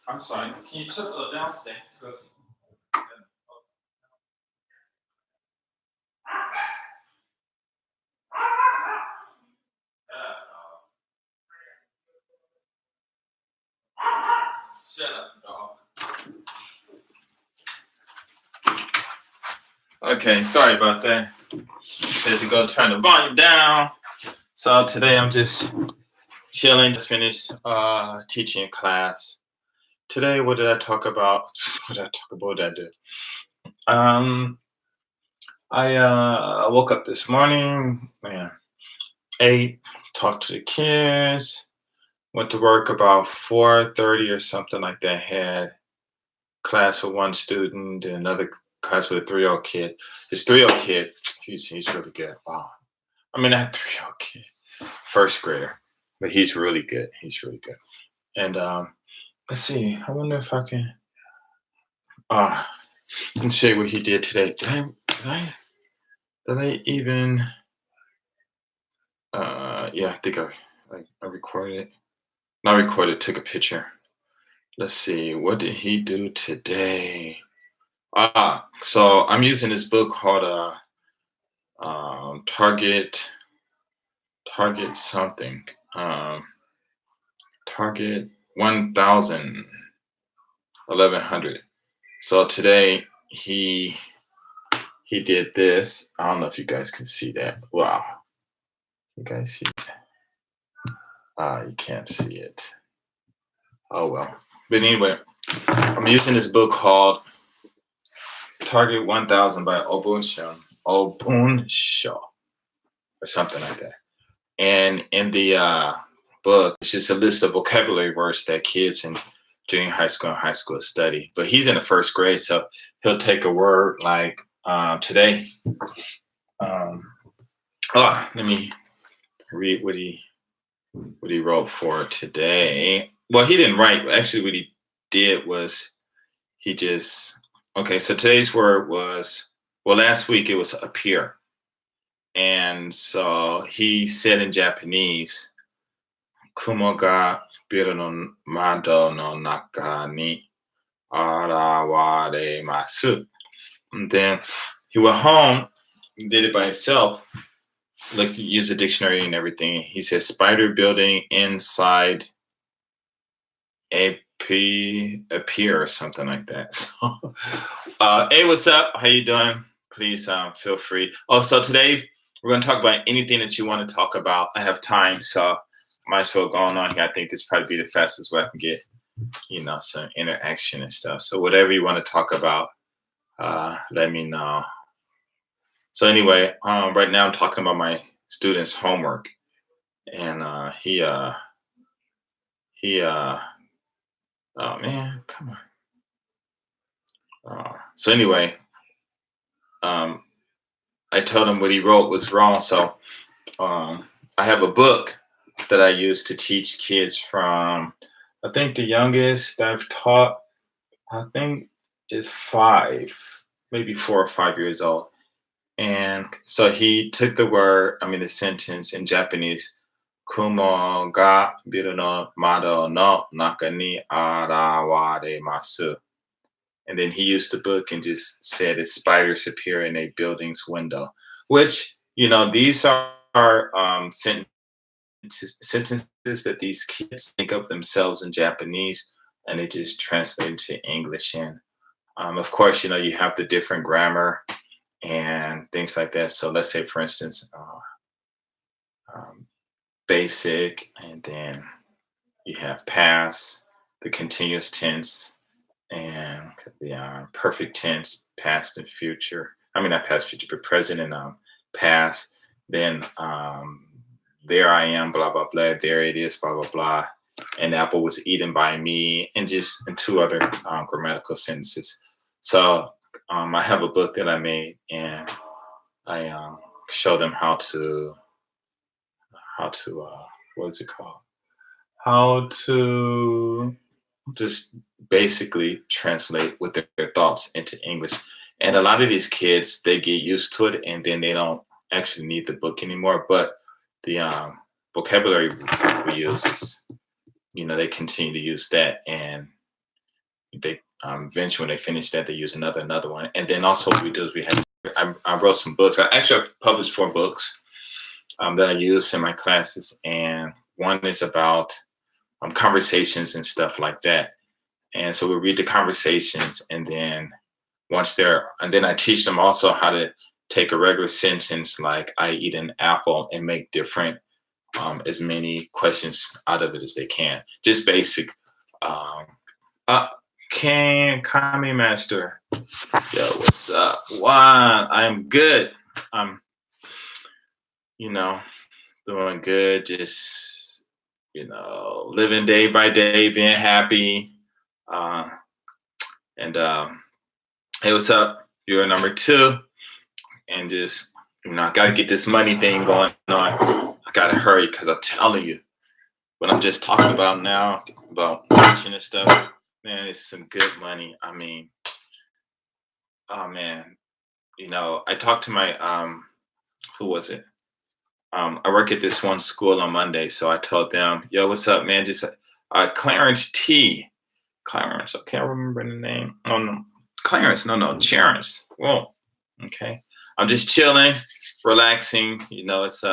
I'm sorry. Can you check the downstairs? 'Cause- Shut up, dog. Okay, sorry about that. Had to go turn the volume down. So today I'm just chilling. Just finished teaching class. Today, what did I talk about? What did I talk about? What did I do? Um, I woke up this morning, man, ate, talked to the kids, went to work about 4:30 or something like that. Had class with one student and another class with a 3-year-old kid. His 3-year-old kid, he's really good. Wow. I mean, that 3-year-old kid, first grader, but he's really good. He's really good. And let's see. I wonder if I can. Uh, let's see what he did today. Did I even? Yeah, I think I recorded it. Not recorded. Took a picture. Let's see. What did he do today? So I'm using this book called Target something. Um, Target 1000, 1100. So today he did this. I don't know if you guys can see that. Wow, you guys see that? You can't see it. Oh well. But anyway, I'm using this book called Target 1000 by Obunsho or something like that. And in the book, it's just a list of vocabulary words that kids in junior high school and high school study. But he's in the first grade, so he'll take a word like today. Um, Let me read what he wrote for today. Well, he didn't write. Actually, what he did was he just okay. So today's word was last week it was appear, and so he said in Japanese, "Kumo ga biru no mado no naka ni arawaremasu." And then he went home, did it by himself, like use a dictionary and everything. He says spider building inside a appear or something like that. So, hey, what's up? How you doing? Please feel free. Oh, so today we're going to talk about anything that you want to talk about. I have time, so might as well go on here. I think this probably be the fastest way I can get, some interaction and stuff. So whatever you want to talk about, let me know. So anyway, right now I'm talking about my student's homework, and he oh man, come on. So anyway, um, I told him what he wrote was wrong. So I have a book that I use to teach kids from. I think the youngest I've taught, I think, is 5, maybe 4 or 5 years old. And so he took the sentence in Japanese, Kumo ga biru no mado no naka ni arawaremasu. And then he used the book and just said, "As spiders appear in a building's window," which, these are sentences that these kids think of themselves in Japanese and they just translate into English. And of course, you have the different grammar and things like that. So let's say, for instance, um, basic, and then you have past, the continuous tense, and the perfect tense, past and future. I mean, not past, future, but present and past. Then there I am, blah blah blah. There it is, blah blah blah. And the apple was eaten by me, and just and 2 other grammatical sentences. So I have a book that I made, and I show them how to what is it called? How to just basically translate with their thoughts into English. And a lot of these kids, they get used to it, and then they don't actually need the book anymore. But the vocabulary we use is, they continue to use that, and they eventually when they finish that, they use another one. And then also what we do is I wrote some books. I've published 4 books that I use in my classes, and one is about conversations and stuff like that. And so we read the conversations, and then I teach them also how to take a regular sentence like "I eat an apple" and make different as many questions out of it as they can. Just basic. Um, can Kami Master? Yo, what's up? Juan, I'm good. I'm, you know, doing good. Just, living day by day, being happy. Uh, and Hey, what's up? You're number 2, and just, I gotta get this money thing going on. I gotta hurry because I'm telling you, what I'm just talking about now about teaching and stuff, man, it's some good money. I mean, oh man, I talked to my who was it? I work at this one school on Monday, so I told them, "Yo, what's up, man? Just Clarence T. Clarence. I can't remember the name. Oh no, Clarence. No, Charence. Whoa. Okay. I'm just chilling, relaxing. It's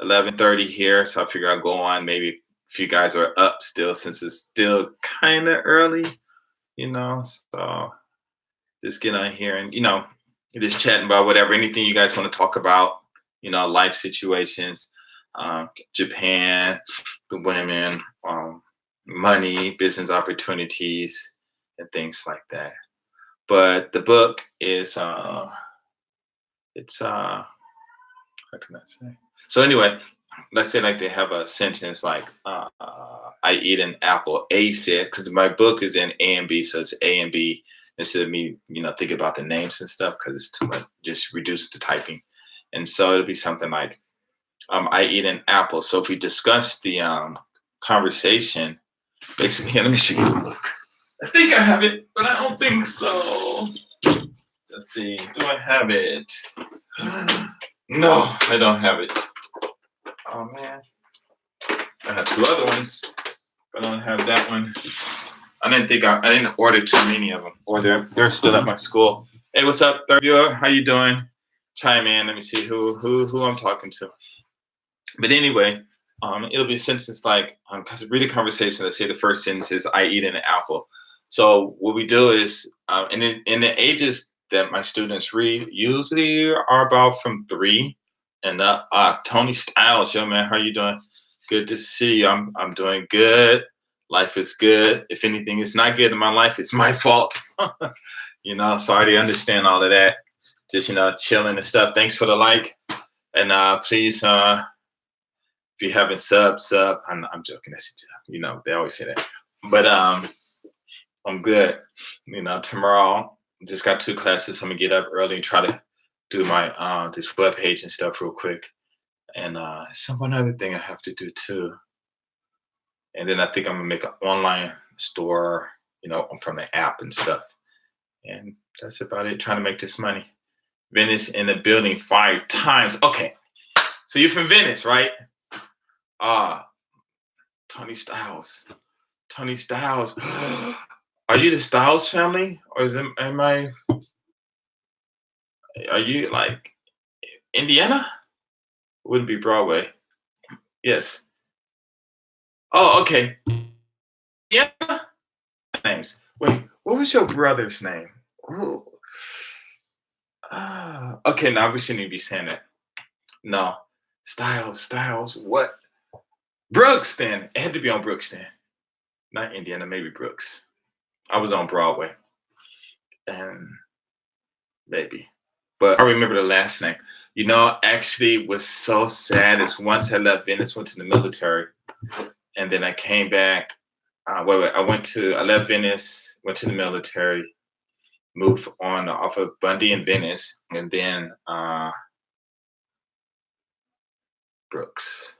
11:30 here, so I figure I'll go on. Maybe if you guys are up still, since it's still kind of early. So just get on here and just chatting about whatever, anything you guys want to talk about. Life situations, Japan, the women, money, business opportunities, and things like that. But the book is it's how can I say? So anyway, let's say like they have a sentence like I eat an apple. A said, because my book is in A and B, so it's A and B instead of me, thinking about the names and stuff because it's too much. Just reduce the typing, and so it'll be something like I eat an apple. So if we discuss the conversation, basically, here, let me show you the book. I think I have it, but I don't think so. Let's see. Do I have it? No, I don't have it. Oh man. I have 2 other ones, but I don't have that one. I didn't order too many of them, or they're still at my school. Hey, what's up, third viewer? How you doing? Chime in. Let me see who I'm talking to. But anyway, it'll be a sentence like, because read a conversation. Let's say the first sentence is I eat an apple. So what we do is, in the ages that my students read usually are about from 3 and up. Tony Styles, yo man, how you doing? Good to see you. I'm doing good. Life is good. If anything is not good in my life, it's my fault. So I already understand all of that. Just chilling and stuff. Thanks for the like, and please, if you haven't sub. I'm joking. That's they always say that, but I'm good. Tomorrow just got 2 classes. I'm gonna get up early and try to do my this web page and stuff real quick. And some one other thing I have to do too. And then I think I'm gonna make an online store, from the app and stuff. And that's about it. Trying to make this money. Venice in the building 5 times. Okay, so you're from Venice, right? Tony Styles. Tony Styles. Are you the Styles family, or am I? Are you like Indiana? Wouldn't be Broadway. Yes. Oh, okay. Yeah. Names. Wait, what was your brother's name? Ooh. Okay, now we shouldn't even be saying that. No. Styles. What? Brooks then. It had to be on Brooks then. Not Indiana, maybe Brooks. I was on Broadway. And maybe. But I remember the last name. Actually was so sad is once I left Venice, went to the military, and then I came back. I left Venice, went to the military, moved on off of Bundy in Venice, and then Brooks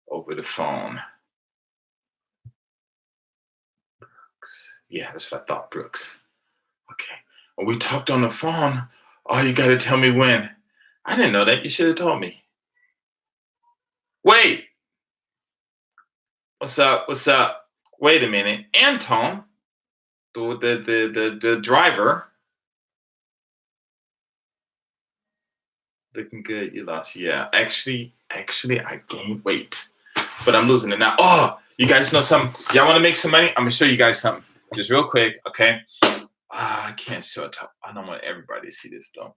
over the phone. Brooks. Yeah, that's what I thought, Brooks. Okay. When we talked on the phone, oh, you got to tell me when. I didn't know that. You should have told me. Wait. What's up? Wait a minute. Anton? the driver looking good. You lost. Yeah, actually, I gained weight, but I'm losing it now. Oh, you guys know something? Y'all want to make some money? I'm gonna show you guys something, just real quick, okay? I can't show it. I don't want everybody to see this though,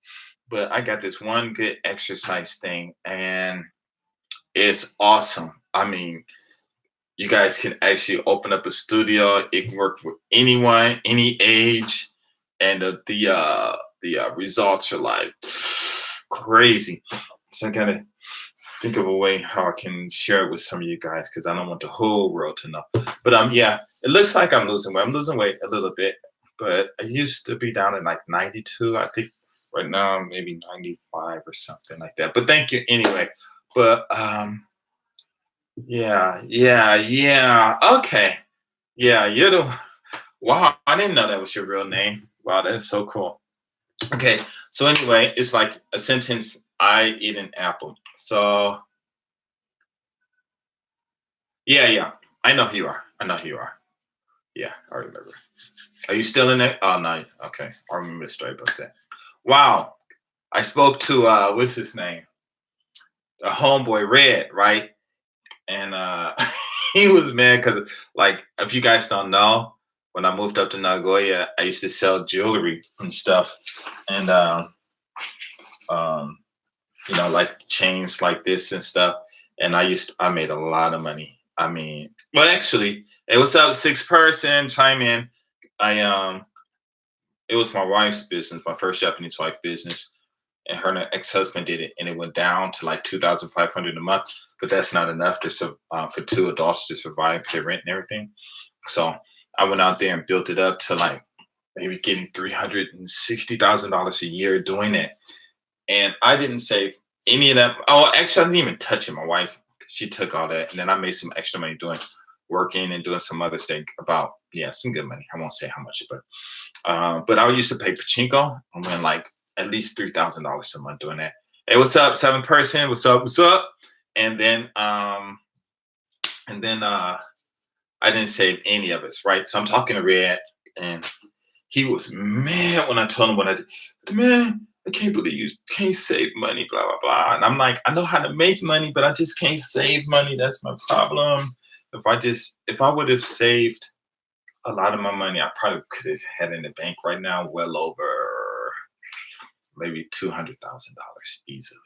but I got this one good exercise thing, and it's awesome. I mean, you guys can actually open up a studio. It can work for anyone, any age, and the results are like crazy. So I gotta think of a way how I can share it with some of you guys because I don't want the whole world to know. But yeah, it looks like I'm losing weight. I'm losing weight a little bit, but I used to be down at like 92. I think right now I'm maybe 95 or something like that. But thank you anyway. But yeah. Okay. Yeah, you're the wow, I didn't know that was your real name. Wow, that is so cool. Okay, so anyway, it's like a sentence, I eat an apple. So yeah. I know who you are. I know who you are. Yeah, I remember. Are you still in there? Oh no. Okay. I remember straight about that. Wow. I spoke to what's his name? A homeboy Red, right? And he was mad because, like, if you guys don't know, when I moved up to Nagoya, I used to sell jewelry and stuff, and um, like chains like this and stuff. And I made a lot of money. I mean, well, actually, it was up six person chime in. I it was my wife's business, my first Japanese wife business, and her ex husband did it, and it went down to like 2,500 a month. But that's not enough for two adults to survive, pay rent and everything. So I went out there and built it up to like maybe getting $360,000 a year doing it. And I didn't save any of that. Oh, actually, I didn't even touch it. My wife, she took all that, and then I made some extra money doing working and doing some other thing about some good money. I won't say how much, but I used to pay pachinko. I win like at least $3,000 a month doing that. Hey, what's up, seven person? What's up? What's up? And then I didn't save any of it, right? So I'm talking to Red, and he was mad when I told him what I did. Man, I can't believe you can't save money, blah, blah, blah. And I'm like, I know how to make money, but I just can't save money. That's my problem. If I would have saved a lot of my money, I probably could have had in the bank right now well over maybe $200,000 easily.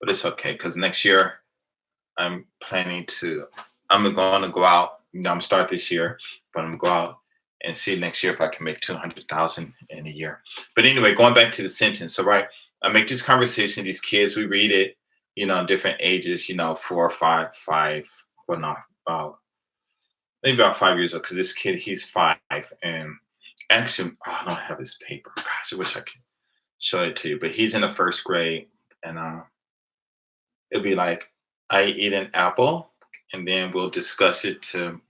But it's okay because next year I'm planning to, I'm going to go out. I'm start this year, but I'm going to go out and see next year if I can make 200,000 in a year. But anyway, going back to the sentence. So right, I make this conversation. These kids, we read it, different ages. 4, 5, well, not about maybe about 5 years old. Because this kid, he's 5, and actually, I don't have his paper. Gosh, I wish I could show it to you. But he's in the first grade, and it'll be like, I eat an apple, and then we'll discuss it to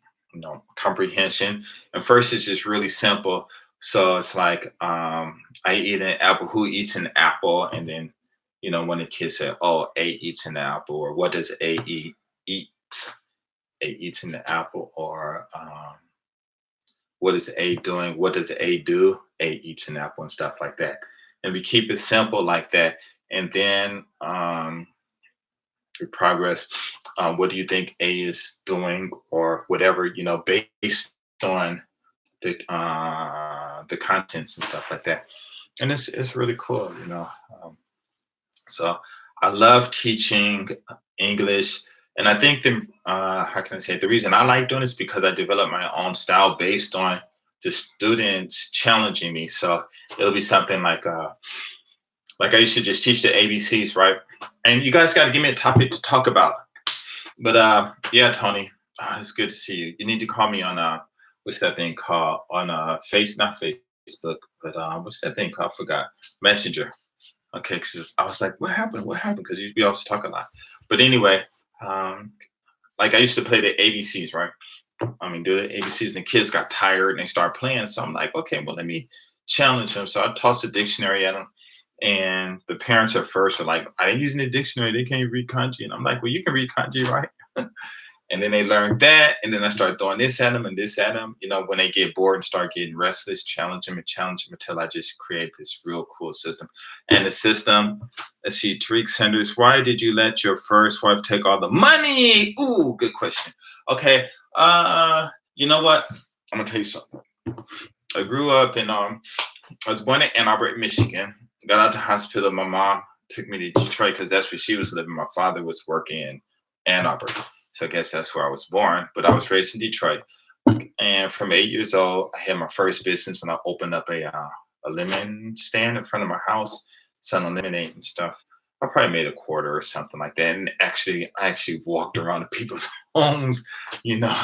comprehension. And first it's just really simple. So it's like, I eat an apple, who eats an apple? And then, when the kid said, oh, A eats an apple, or what does A eat? A eats an apple, or what is A doing? What does A do? A eats an apple and stuff like that. And we keep it simple like that. And then progress. What do you think A is doing, or whatever, based on the contents and stuff like that. And it's really cool. So I love teaching English, and I think the how can I say it? The reason I like doing this because I develop my own style based on the students challenging me. So it'll be something like I used to just teach the ABCs, right? And you guys got to give me a topic to talk about. But yeah, Tony, it's good to see you. You need to call me on what's that thing called on not Facebook, but what's that thing called? I forgot. Messenger. Okay, because I was like, what happened? What happened? Because we always talk a lot. But anyway, like I used to play the ABCs, right? I mean, do the ABCs, and the kids got tired and they start playing. So I'm like, okay, well, let me challenge them. So I tossed a dictionary at them. And the parents at first were like, I ain't using the dictionary. They can't read kanji. And I'm like, well, you can read kanji, right? And then they learned that, and then I started throwing this at them and this at them. When they get bored and start getting restless, challenge them until I just create this real cool system. And the system, let's see, Tariq Sanders, why did you let your first wife take all the money? Ooh, good question. Okay, you know what? I'm gonna tell you something. I grew up in I was born in Ann Arbor, Michigan. Got out the hospital. My mom took me to Detroit because that's where she was living. My father was working in Ann Arbor. So I guess that's where I was born. But I was raised in Detroit. And from 8 years old, I had my first business when I opened up a lemon stand in front of my house, selling lemonade and stuff. I probably made a quarter or something like that. And I actually walked around to people's homes, you know,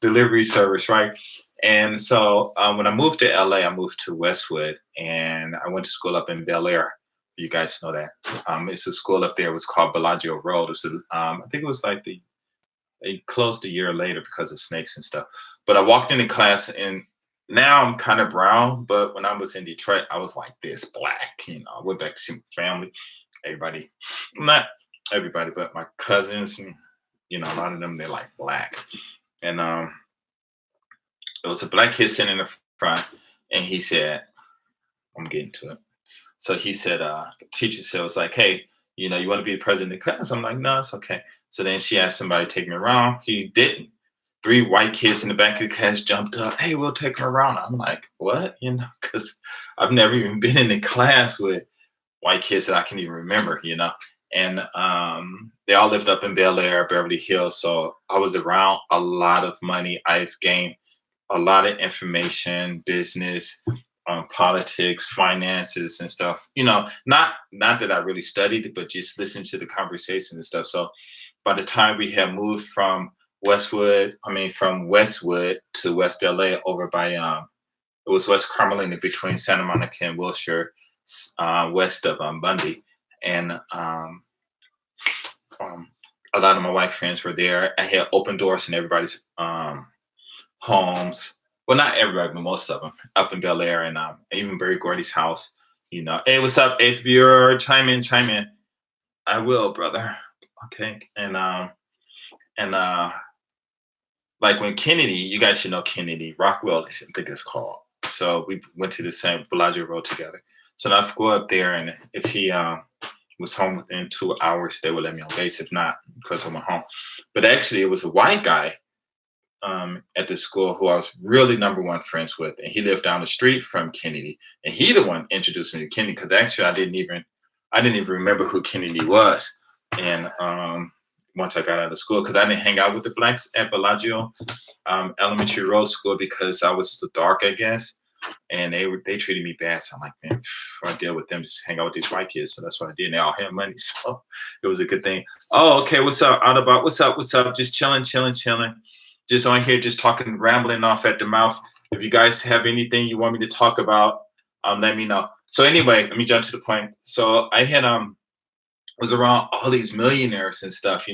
delivery service, right? And so when I moved to LA, I moved to Westwood and I went to school up in Bel Air. You guys know that. It's a school up there. It was called Bellagio Road. It was, I think it was like they closed a year later because of snakes and stuff. But I walked into class and now I'm kind of brown. But when I was in Detroit, I was like this black. I went back to see my family, everybody, not everybody, but my cousins, and, a lot of them, they're like black. And it was a black kid sitting in the front, and he said, I'm getting to it. So he said, the teacher said, it was like, hey, you want to be the president of the class? I'm like, no, it's okay. So then she asked somebody to take me around. He didn't. Three white kids in the back of the class jumped up. Hey, we'll take him around. I'm like, what? Because I've never even been in a class with white kids that I can even remember. And they all lived up in Bel Air, Beverly Hills. So I was around a lot of money. I've gained a lot of information, business, politics, finances, and stuff. Not that I really studied it, but just listened to the conversation and stuff. So by the time we had moved from from Westwood to West LA over by it was West Carmelina between Santa Monica and Wilshire, west of Bundy, and um, a lot of my white friends were there. I had open doors in everybody's homes. Well, not everybody, but most of them up in Bel Air, and even Barry Gordy's house. Hey, what's up? If you're chime in, chime in. I will, brother. Okay, and like when Kennedy, you guys should know Kennedy Rockwell, I think it's called. So we went to the same Bellagio Road together. So now I go up there, and if he was home within 2 hours, they would let me on base. If not, because I went home. But actually, it was a white guy at the school who I was really number one friends with, and he lived down the street from Kennedy, and he the one introduced me to Kennedy because actually I didn't even remember who Kennedy was, and once I got out of school because I didn't hang out with the blacks at Bellagio Elementary Road School because I was so dark, I guess, and they treated me bad. So I'm like, man, I deal with them, just hang out with these white kids. So that's what I did. And they all had money, so it was a good thing. Oh, okay, what's up, Audubon? What's up? What's up? Just chilling, chilling, chilling. Just on here, just talking, rambling off at the mouth. If you guys have anything you want me to talk about, let me know. So anyway, let me jump to the point. So I had was around all these millionaires and stuff,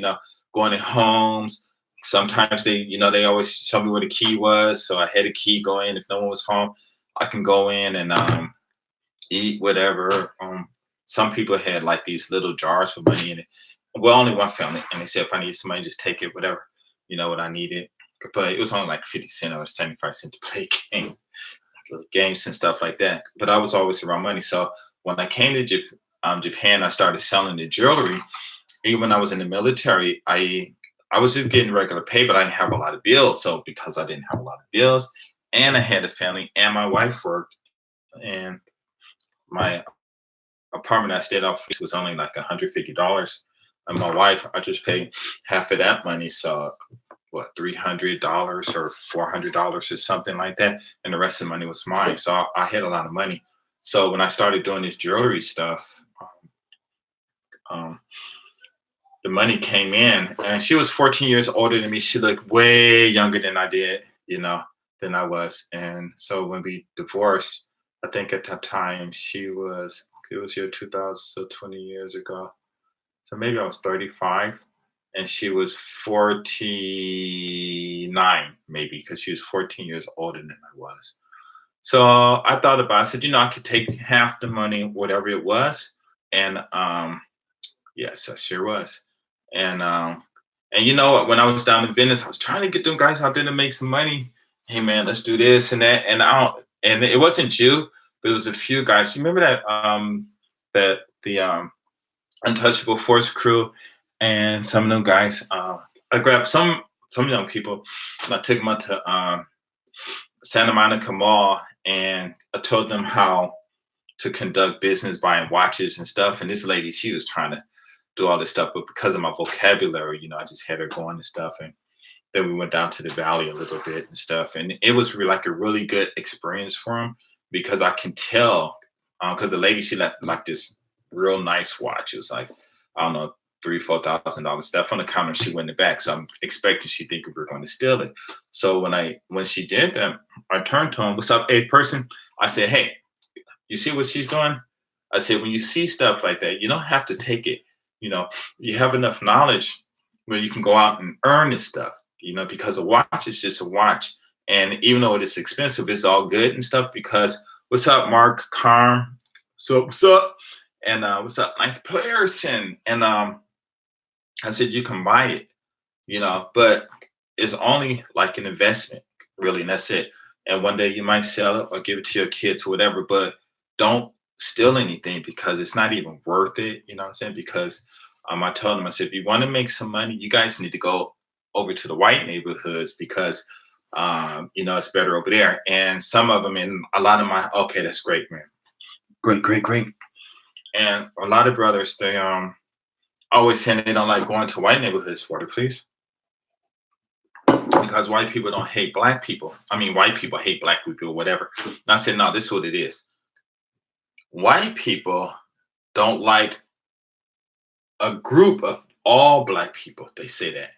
going in homes. Sometimes they always show me where the key was. So I had a key go in. If no one was home, I can go in and eat whatever. Some people had like these little jars with money in it. Well, only one family. And they said, if I need somebody, just take it, whatever, what I needed. But it was only like 50 cents or 75 cents to play games and stuff like that. But I was always around money. So when I came to Japan, I started selling the jewelry. Even when I was in the military, I was just getting regular pay, but I didn't have a lot of bills. So because I didn't have a lot of bills, and I had a family, and my wife worked, and my apartment I stayed off was only like $150, and my wife, I just paid half of that money. So what, $300 or $400 or something like that, and the rest of the money was mine. So I had a lot of money. So when I started doing this jewelry stuff, the money came in, and she was 14 years older than me. She looked way younger than I did, than I was. And so when we divorced, I think at that time it was year 2000, so 20 years ago. So maybe I was 35 and she was 49, maybe, because she was 14 years older than I was. So I thought about it. I said, I could take half the money, whatever it was. And yes, I sure was. And And you know what? When I was down in Venice, I was trying to get them guys out there to make some money. Hey man, let's do this and that. And I don't, and it wasn't you, but it was a few guys. You remember that the Untouchable Force crew and some of them guys. I grabbed some young people and I took them out to Santa Monica Mall and I told them how to conduct business buying watches and stuff. And this lady, she was trying to do all this stuff, but because of my vocabulary, I just had her going and stuff. And then we went down to the valley a little bit and stuff. And it was like a really good experience for him because I can tell, because the lady, she left like this real nice watch. It was like, I don't know, $3,000, $4,000 stuff on the counter. She went in the back. So I'm expecting she think we were going to steal it. So when she did that, I turned to him, what's up, eighth person? I said, hey, you see what she's doing? I said, when you see stuff like that, you don't have to take it. You know, you have enough knowledge where you can go out and earn this stuff, because a watch is just a watch. And even though it is expensive, it's all good and stuff because what's up, Mark Carm? What's up? And what's up, ninth person? And I said, you can buy it, but it's only like an investment, really, and that's it. And one day you might sell it or give it to your kids or whatever, but don't steal anything because it's not even worth it. You know what I'm saying? Because I told them, I said, if you want to make some money, you guys need to go over to the white neighborhoods because, it's better over there. And some of them, and a lot of okay, that's great, man. Great, great, great. And a lot of brothers, they always saying they don't like going to white neighborhoods. Water, please. Because white people don't hate black people. I mean, white people hate black people, or whatever. And I said, no, this is what it is. White people don't like a group of all black people. They say that,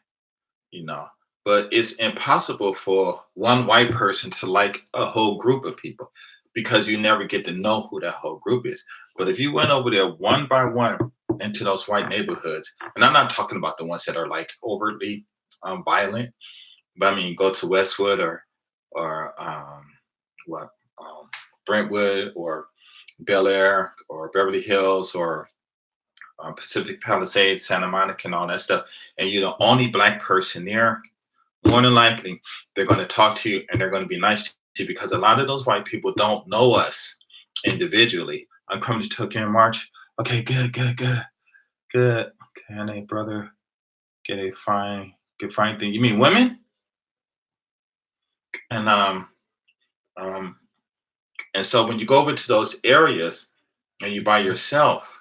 you know, but it's impossible for one white person to like a whole group of people because you never get to know who that whole group is. But if you went over there one by one into those white neighborhoods, and I'm not talking about the ones that are like overtly violent, but I mean, go to Westwood or what Brentwood or Bel Air or Beverly Hills or Pacific Palisades, Santa Monica, and all that stuff, and you're the only black person there, more than likely they're going to talk to you and they're going to be nice to you because a lot of those white people don't know us individually. I'm coming to Tokyo in March. Okay, good, good, good, good. Can a brother get a fine thing? You mean women? And um, and so when you go over to those areas and you by yourself,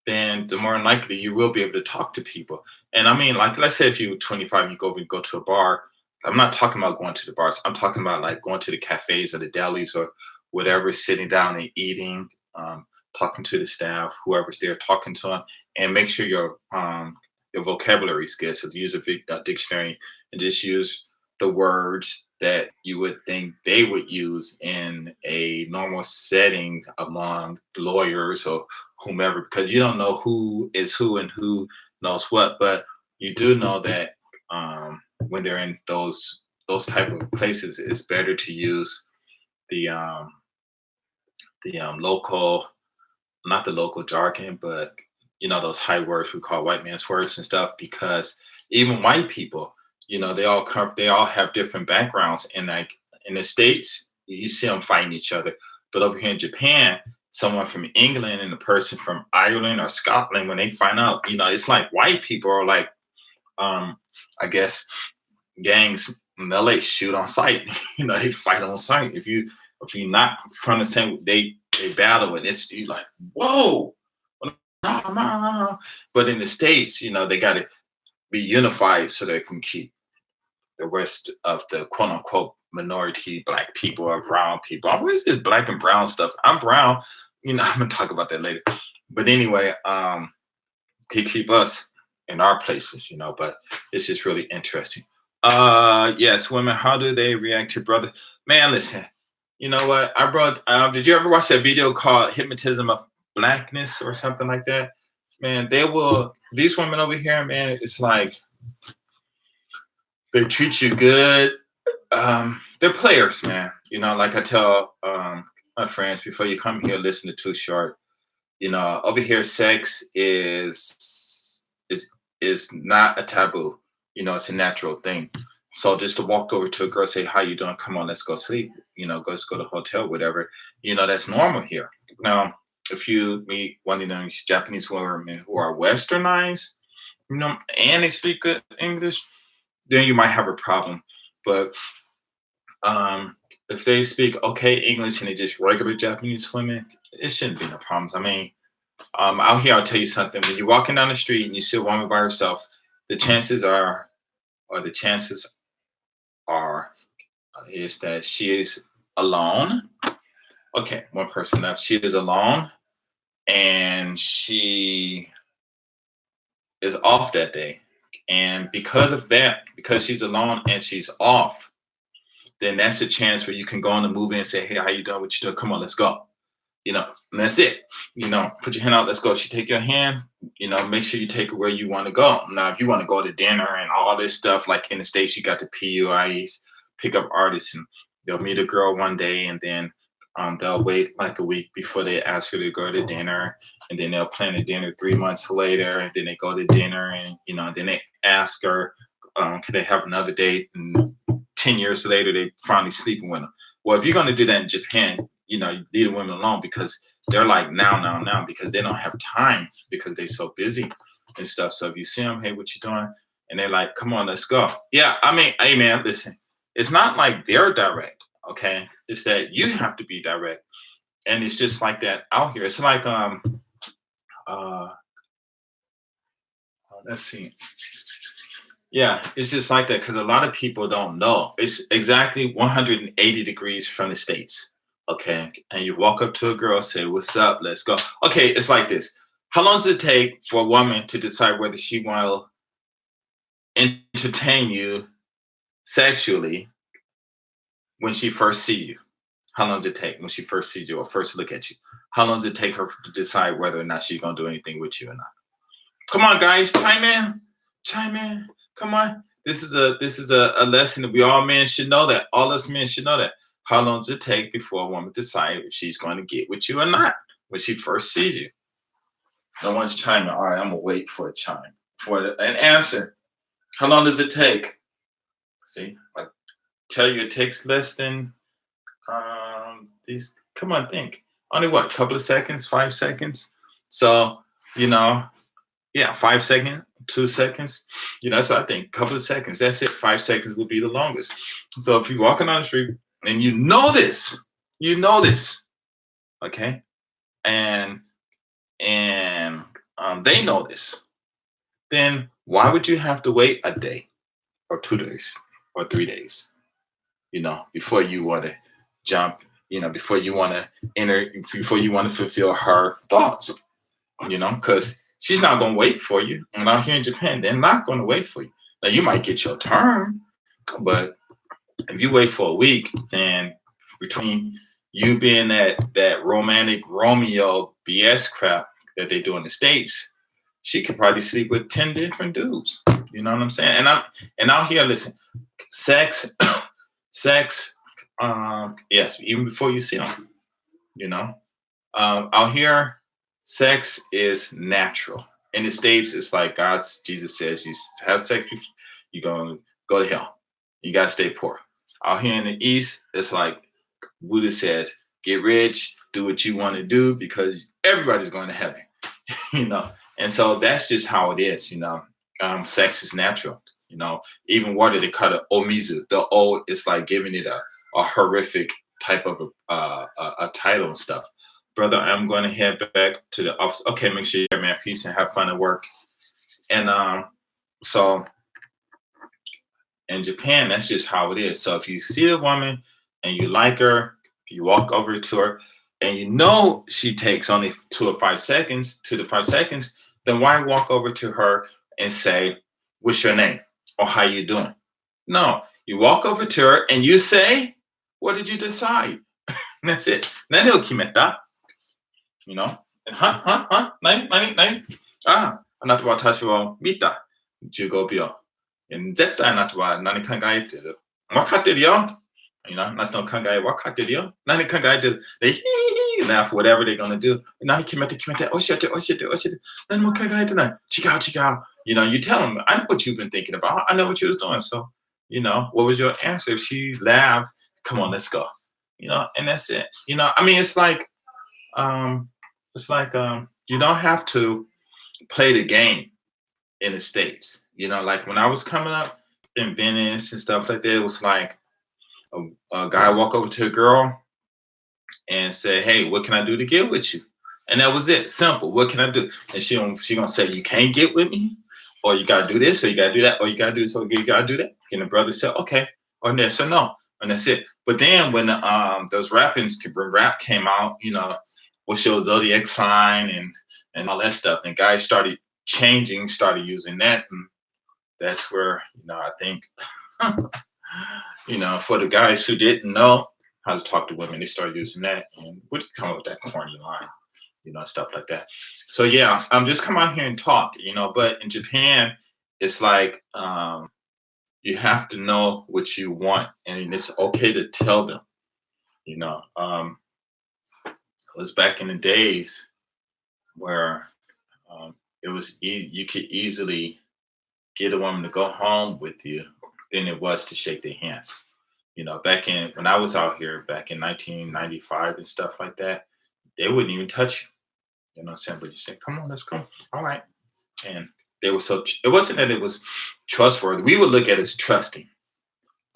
then the more than likely you will be able to talk to people. And I mean, like, let's say if you're 25, you go to a bar. I'm not talking about going to the bars. I'm talking about like going to the cafes or the delis or whatever, sitting down and eating, talking to the staff, whoever's there, talking to them, and make sure your vocabulary is good. So use a dictionary and just use the words that you would think they would use in a normal setting among lawyers or whomever, because you don't know who is who and who knows what, but you do know that when they're in those type of places, it's better to use the local, not the local jargon, but those high words we call white man's words and stuff, because even white people, they all have different backgrounds, and like in the states, you see them fighting each other, but over here in Japan, someone from England and a person from Ireland or Scotland, when they find out, it's like white people are like, I guess gangs in LA shoot on sight. They fight on sight. If you not from the same, they battle, and it's you like, whoa, no, no, no. But in the states, they got to be unified so they can keep the rest of the quote unquote minority black people or brown people. Where's this black and brown stuff? I'm brown. I'm gonna talk about that later. But anyway, keep us in our places, but it's just really interesting. Yes, women, how do they react to brother? Man, listen, you know what? I brought did you ever watch that video called Hypnotism of Blackness or something like that? Man, these women over here, man, it's like they treat you good. They're players, man. Like I tell my friends, before you come here, listen to Too Short. Over here, sex is not a taboo. It's a natural thing. So just to walk over to a girl, say, "How you doing? Come on, let's go sleep. Let's go to the hotel, whatever." That's normal here. Now, if you meet one of those Japanese women who are westernized, and they speak good English, then you might have a problem. But if they speak okay English and they just regular Japanese women, it shouldn't be no problems. I mean, out here, I'll tell you something. When you're walking down the street and you see a woman by herself, the chances are, or the chances are, is that she is alone. Okay, one person left. She is alone, and she is off that day. And because of that, because she's alone and she's off, then that's a chance where you can go on the movie and say, "Hey, how you doing? What you doing? Come on, let's go." And that's it. Put your hand out, let's go. She take your hand, make sure you take her where you want to go. Now, if you want to go to dinner and all this stuff, like in the States, you got the PUIs, pick up artists, and they'll meet a girl one day and then they'll wait like a week before they ask her to go to dinner. And then they'll plan a dinner 3 months later. And then they go to dinner and, then they ask her, can they have another date? And 10 years later, they finally sleeping with them. Well, if you're going to do that in Japan, you leave the women alone because they're like now, because they don't have time because they're so busy and stuff. So if you see them, "Hey, what you doing?" And they're like, "Come on, let's go." Yeah, I mean, hey man, listen, it's not like they're direct, okay? It's that you have to be direct. And it's just like that out here. It's like uh let's see. Yeah, it's just like that because a lot of people don't know. It's exactly 180 degrees from the States. Okay. And you walk up to a girl, say, "What's up? Let's go." Okay, it's like this. How long does it take for a woman to decide whether she will entertain you sexually when she first see you? How long does it take when she first sees you or first look at you? How long does it take her to decide whether or not she's gonna do anything with you or not? Come on, guys, chime in. Chime in. Come on. This is a lesson that we all men should know that. All us men should know that. How long does it take before a woman decides if she's going to get with you or not when she first sees you? No one's chiming. All right, I'm gonna wait for a chime for an answer. How long does it take? See, I tell you, it takes less than these. Come on, think. Only what? A couple of seconds, 5 seconds. So you know, yeah, 5 seconds, 2 seconds. That's what I think. Couple of seconds. That's it. 5 seconds will be the longest. So if you're walking on the street and you know this, okay, and they know this, then why would you have to wait a day or 2 days or 3 days, before you want to jump, before you want to enter, before you want to fulfill her thoughts, because she's not going to wait for you. And out here in Japan, they're not going to wait for you. Now, you might get your turn, but if you wait for a week, then between you being that romantic Romeo BS crap that they do in the States, she could probably sleep with 10 different dudes. You know what I'm saying? And out here, listen, sex, sex, yes, even before you see them, out here, sex is natural. In the States, it's like Jesus says, you have sex, you're going to go to hell. You got to stay poor. Out here in the East, it's like Buddha says, get rich, do what you want to do because everybody's going to heaven, And so that's just how it is, sex is natural, even water, they call it omizu. The O is like giving it a horrific type of a title and stuff. Brother, I'm going to head back to the office. Okay, make sure you're man. Peace and have fun at work. And so in Japan, that's just how it is. So if you see a woman and you like her, you walk over to her, and she takes only 2 or 5 seconds, 2 to 5 seconds, then why walk over to her and say, "What's your name?" or "How you doing?" No, you walk over to her and you say, "What did you decide?" That's it. Then he'll kimeta. Nine. あなたは私を見た。15秒。絶対あなたは何考えてる。分かってるよ。あなたの考え分かってるよ。何考えてる。They laugh, whatever they're gonna do. 何決めて。教えて。何も考えてない。違う。You tell them, I know what you've been thinking about. I know what you was doing. So, what was your answer? If she laughed, come on, let's go. And that's it. I mean, um, you don't have to play the game in the States. Like when I was coming up in Venice and stuff like that, it was like a guy walk over to a girl and say, "Hey, what can I do to get with you?" And that was it. Simple. What can I do? And she gonna say, "You can't get with me, or you gotta do this, or you gotta do that, or you gotta do this, or you gotta do that." And the brother said, "Okay," or yes or no, and that's it. But then when those when rap came out, what's your zodiac sign and all that stuff, and guys started changing, started using that, and that's where I think for the guys who didn't know how to talk to women, they started using that and would come up with that corny line, stuff like that. So yeah, just come out here and talk, but in Japan, it's like you have to know what you want and it's okay to tell them, you know. It was back in the days where it was you could easily get a woman to go home with you than it was to shake their hands. Back in when I was out here back in 1995 and stuff like that, they wouldn't even touch you. You know what I'm saying? But you say, "Come on, let's go." All right. And they were it wasn't that it was trustworthy. We would look at it as trusting.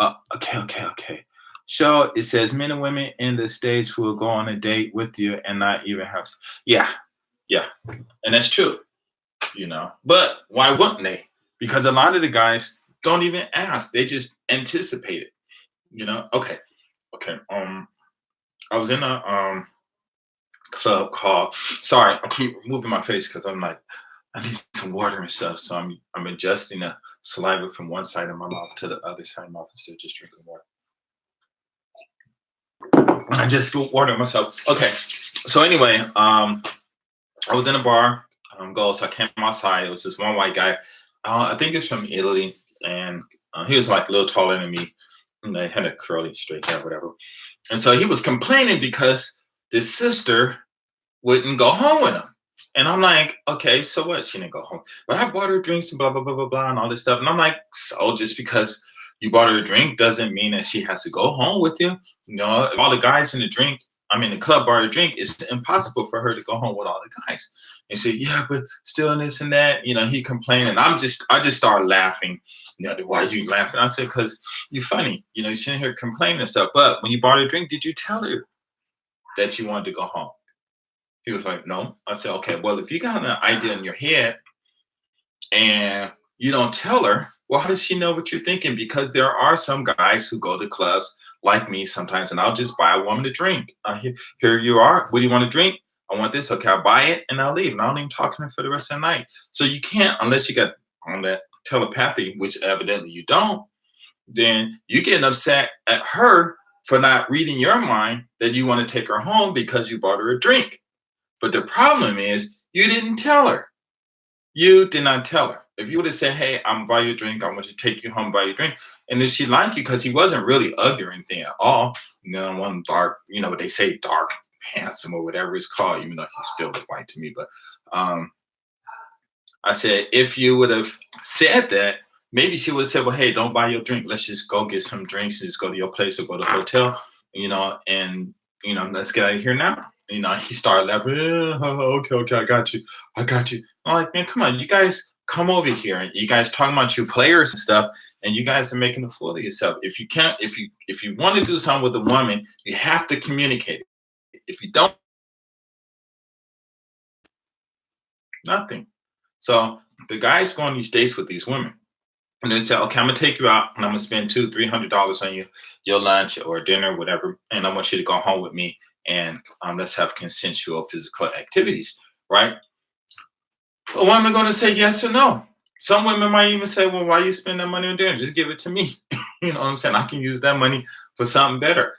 Okay, okay, okay. So it says men and women in the States will go on a date with you and not even have. Yeah, yeah. And that's true, But why wouldn't they? Because a lot of the guys don't even ask. They just anticipate it. Okay, okay. I was in a club called. Sorry, I keep moving my face because I'm like, I need some water and stuff. So I'm adjusting the saliva from one side of my mouth to the other side of my mouth instead of just drinking water. I just water myself. Okay. So anyway, I was in a bar. So I came outside. It was this one white guy. I think it's from Italy, and he was like a little taller than me. And they had a curly straight hair, whatever. And so he was complaining because this sister wouldn't go home with him. And I'm like, okay, so what? She didn't go home. But I bought her drinks and blah, blah, blah, blah, blah, and all this stuff. And I'm like, so just because you bought her a drink doesn't mean that she has to go home with you. If all the guys in the club bought a drink, it's impossible for her to go home with all the guys. And say, yeah, but still this and that. He complained. And I just started laughing. Why are you laughing? I said, because you're funny. You're sitting here complaining and stuff. But when you bought her a drink, did you tell her that you wanted to go home? He was like, no. I said, okay, well, if you got an idea in your head and you don't tell her, well, how does she know what you're thinking? Because there are some guys who go to clubs like me sometimes, and I'll just buy a woman a drink. Here you are. What do you want to drink? I want this. Okay, I'll buy it and I'll leave. And I don't even talk to her for the rest of the night. So you can't, unless you got on that telepathy, which evidently you don't, then you're getting upset at her for not reading your mind that you want to take her home because you bought her a drink. But the problem is you didn't tell her. You did not tell her. If you would have said, "Hey, I'm gonna buy you a drink. I want to take you home, buy you a drink," and if she liked you, because he wasn't really ugly or anything at all, one dark, what they say, dark, handsome, or whatever it's called, even though he still looked white to me. But I said, if you would have said that, maybe she would have said, "Well, hey, don't buy your drink. Let's just go get some drinks and just go to your place or go to the hotel, and let's get out of here now." He started laughing. Okay, okay, I got you. I got you. I'm like, man, come on, you guys come over here. You guys talking about you players and stuff, and you guys are making a fool of yourself. If you can't, if you want to do something with a woman, you have to communicate. If you don't, nothing. So the guys go on these dates with these women. And they say, okay, I'm gonna take you out and I'm gonna spend $200-300 on your lunch or dinner, whatever, and I want you to go home with me and let's have consensual physical activities, right? A woman gonna say yes or no. Some women might even say, well, why you spend that money on dinner? Just give it to me. You know what I'm saying? I can use that money for something better,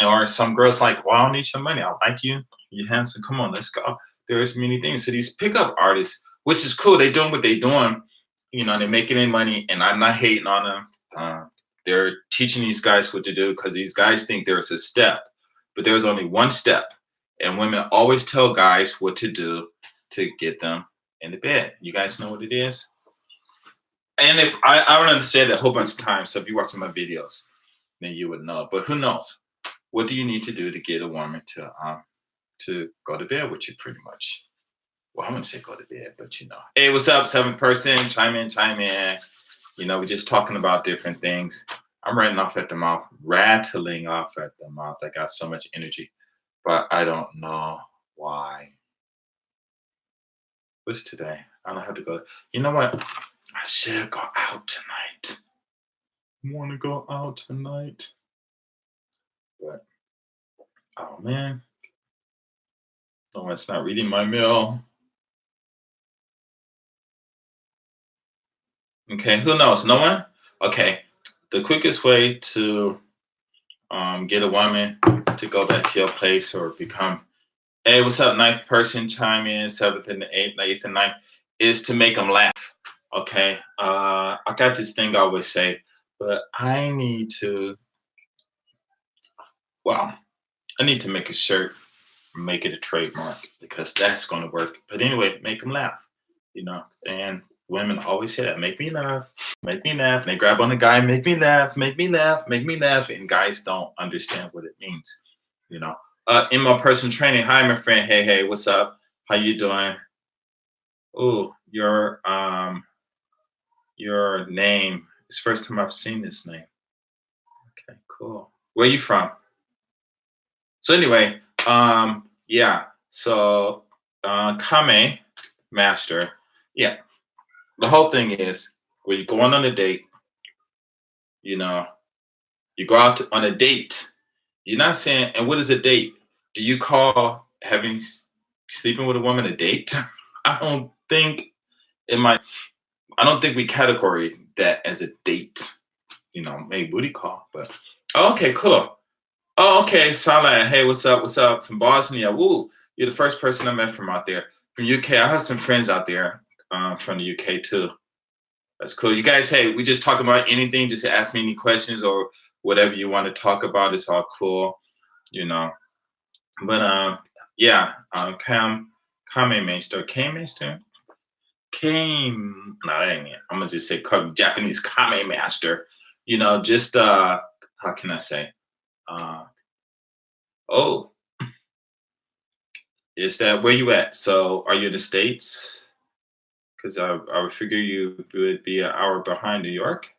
Or some girls like, well, I don't need your money. I like you. You're handsome. Come on, let's go. There's many things. So these pickup artists, which is cool, they doing what they doing. They're making their money, and I'm not hating on them. They're teaching these guys what to do because these guys think there's a step, but there's only one step. And women always tell guys what to do to get them in the bed. You guys know what it is? And if I would understand that a whole bunch of times, so if you're watching my videos, then you would know. But who knows? What do you need to do to get a woman to go to bed with you? Pretty much. Well, I wouldn't say go to bed, but hey, what's up, seventh person? Chime in, chime in. We're just talking about different things. I'm rattling off at the mouth, rattling off at the mouth. I got so much energy, but I don't know why. What's today? I don't have to go. You know what? I should go out tonight. Want to go out tonight? But oh man, no, it's not reading my mail. Okay, who knows? No one? Okay. The quickest way to get a woman to go back to your place or become, hey, what's up, ninth person, chime in, seventh and the eighth and ninth, is to make them laugh. Okay. I got this thing I always say, but well, I need to make a shirt, make it a trademark because that's going to work. But anyway, make them laugh. And women always say that, make me laugh, make me laugh. And they grab on the guy, make me laugh, make me laugh, make me laugh. And guys don't understand what it means. In my personal training, hi, my friend. Hey, hey, what's up? How you doing? Oh, your name. It's the first time I've seen this name. Okay, cool. Where you from? So anyway, yeah. So Kame Master. Yeah. The whole thing is when you're going on a date, you know, you go out on a date. You're not saying, and what is a date? Do you call sleeping with a woman a date? I don't think it might. I don't think we category that as a date. Maybe booty call, but okay, cool. Oh, okay, Salah. Hey, what's up? What's up? From Bosnia. Woo, you're the first person I met from out there. From UK, I have some friends out there from the UK too. That's cool. You guys, hey, we just talk about anything. Just ask me any questions or whatever you want to talk about. It's all cool, you know. But yeah, Kame Master, Kame Master, Kame. No, that ain't it. I'm gonna just say Japanese Kame Master. Just how can I say? Uh, oh, is that where you at? So, are you in the States? Because I would figure you would be an hour behind New York.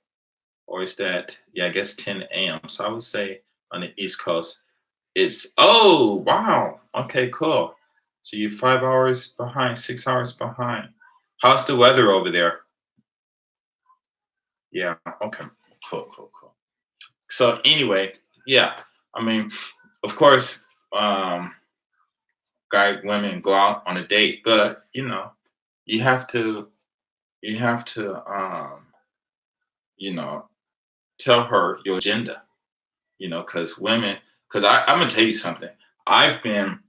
Or is that, yeah, I guess 10 a.m. So I would say on the East Coast, oh, wow. Okay, cool. So you're 5 hours behind, 6 hours behind. How's the weather over there? Yeah, okay. Cool, cool, cool. So anyway, yeah, I mean, of course, um, women go out on a date, but you have to, you have to, you know, tell her your agenda, because because I'm gonna tell you something. I've been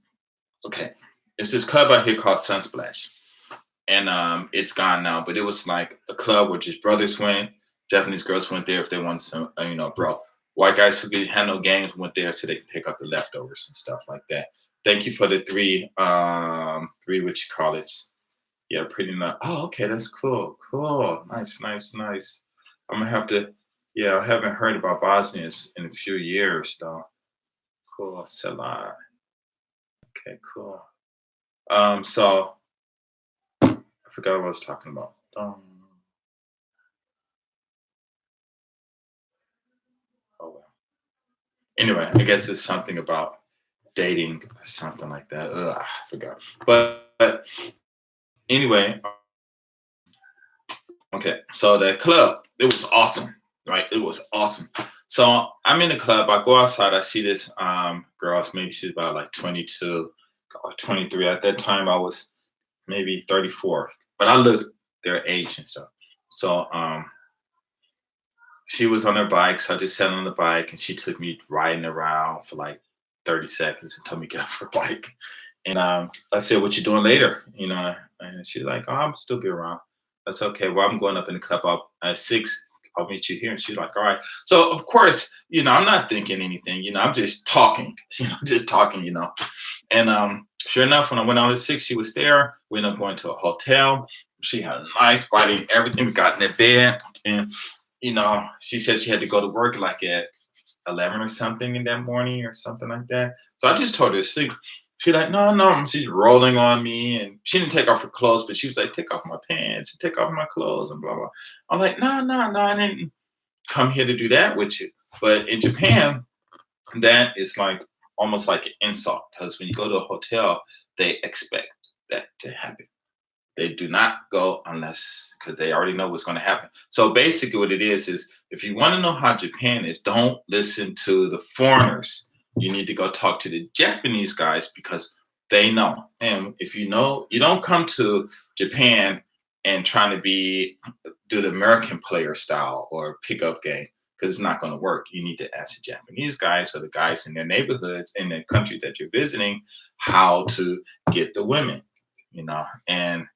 okay. It's this club out here called Sunsplash, and it's gone now. But it was like a club where just brothers went, Japanese girls went there if they wanted some, bro. White guys who could handle games went there so they could pick up the leftovers and stuff like that. Thank you for the three what you call it. Yeah, pretty nice. Oh, okay, that's cool, cool, nice, nice, nice. I'm gonna have to. Yeah, I haven't heard about Bosnia in a few years though. Cool, Selah. Okay, cool. So I forgot what I was talking about. Oh well. Anyway, I guess it's something about dating or something like that. Ugh, I forgot. But anyway, okay. So the club, it was awesome, right? It was awesome. So I'm in the club. I go outside. I see this girl. Maybe she's about like 22 or 23. At that time, I was maybe 34, but I looked their age and stuff. So she was on her bike, so I just sat on the bike and she took me riding around for like 30 seconds and told me to get off her bike. And I said, "What you doing later?" And she's like, "Oh, I'm still be around." That's okay. Well, I'm going up in the club at 6. I'll meet you here. And she's like, "All right." So of course, I'm not thinking anything. I'm just talking. Just talking. And sure enough, when I went out at 6, she was there. We ended up going to a hotel. She had a nice body, everything. We got in the bed, and she said she had to go to work like at 11 or something in that morning or something like that. So I just told her to sleep. She's like, no, no. And she's rolling on me, and she didn't take off her clothes, but she was like, take off my pants and take off my clothes and blah blah. I'm like, no, no, no. I didn't come here to do that with you. But in Japan, that is like almost like an insult because when you go to a hotel, they expect that to happen. They do not go unless because they already know what's going to happen. So basically, what it is if you want to know how Japan is, don't listen to the foreigners. You need to go talk to the Japanese guys because they know. And if you know, you don't come to Japan and trying to do the American player style or pickup game because it's not going to work. You need to ask the Japanese guys or the guys in their neighborhoods in the country that you're visiting how to get the women. And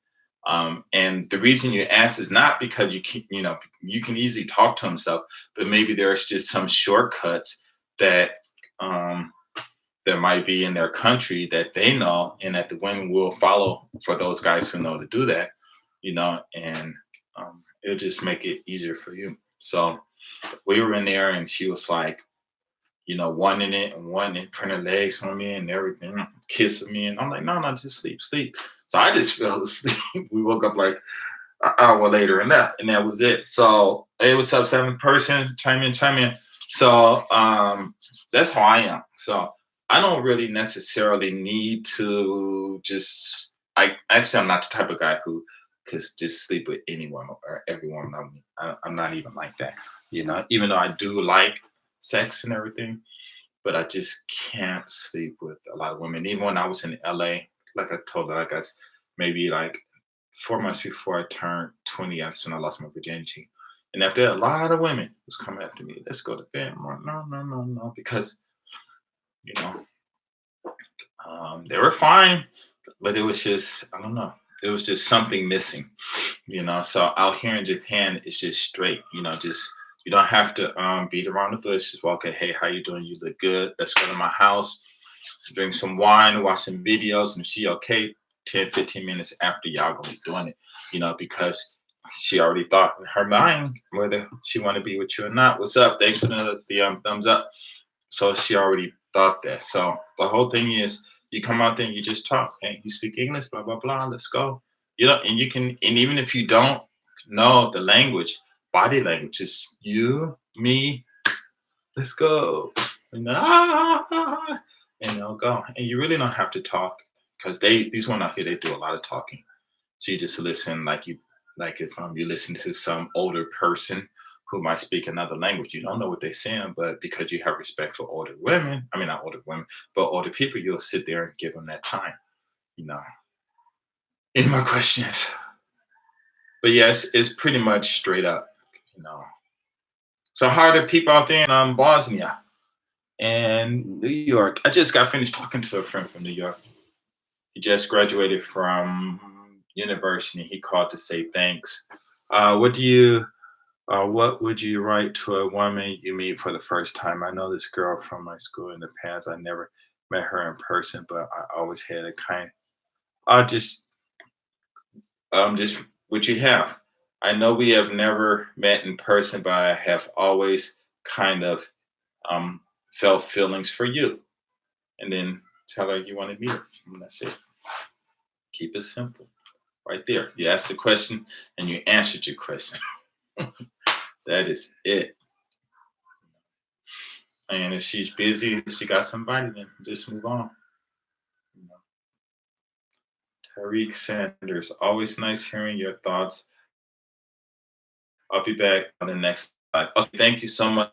the reason you ask is not because you can easily talk to himself, but maybe there's just some shortcuts that um, there might be in their country that they know, and that the women will follow for those guys who know to do that, and it'll just make it easier for you. So we were in there, and she was like, wanting it and wanting it, putting her legs on me and everything, kissing me. And I'm like, no, no, just sleep, sleep. So I just fell asleep. We woke up like an hour later and left, and that was it. So, hey, what's up, seventh person? Chime in, chime in. So that's how I am. So I don't really necessarily need to I'm not the type of guy who could just sleep with anyone or everyone. I'm not even like that. Even though I do like sex and everything, but I just can't sleep with a lot of women. Even when I was in LA, like I told her, I guess maybe like 4 months before I turned 20, that's when I lost my virginity. And after that, a lot of women was coming after me. Let's go to bed. I'm like, no, no, no, no, because you know they were fine, but it was just I don't know. It was just something missing. So out here in Japan, it's just straight. Just you don't have to beat around the bush. Just walk in. Hey, how you doing? You look good. Let's go to my house, drink some wine, watch some videos, and she okay. 10, 15 minutes after y'all gonna be doing it, because she already thought in her mind whether she want to be with you or not. What's up? Thanks for the thumbs up. So she already thought that. So the whole thing is you come out there and you just talk. Hey, you speak English, blah, blah, blah. Let's go. And you can, and even if you don't know the language, body language is you, me, let's go. And then, and they'll go. And you really don't have to talk because these one out here, they do a lot of talking. So you just listen like if you listen to some older person who might speak another language, you don't know what they're saying, but because you have respect for older women, I mean not older women, but older people, you'll sit there and give them that time. You know. Any more questions? But yes, it's pretty much straight up. You know. So how are the people out there in Bosnia and New York? I just got finished talking to a friend from New York. He just graduated from university. He called to say thanks. What would you write to a woman you meet for the first time? I know this girl from my school in the past. I never met her in person, but I always had a kind. Just what you have. I know we have never met in person, but I have always kind of um, felt feelings for you. And then tell her you want to meet her. And that's it. Keep it simple. Right there. You asked the question and you answered your question. That is it. And if she's busy, if she got somebody, then just move on. You know. Tariq Sanders, always nice hearing your thoughts. I'll be back on the next slide. Okay, thank you so much,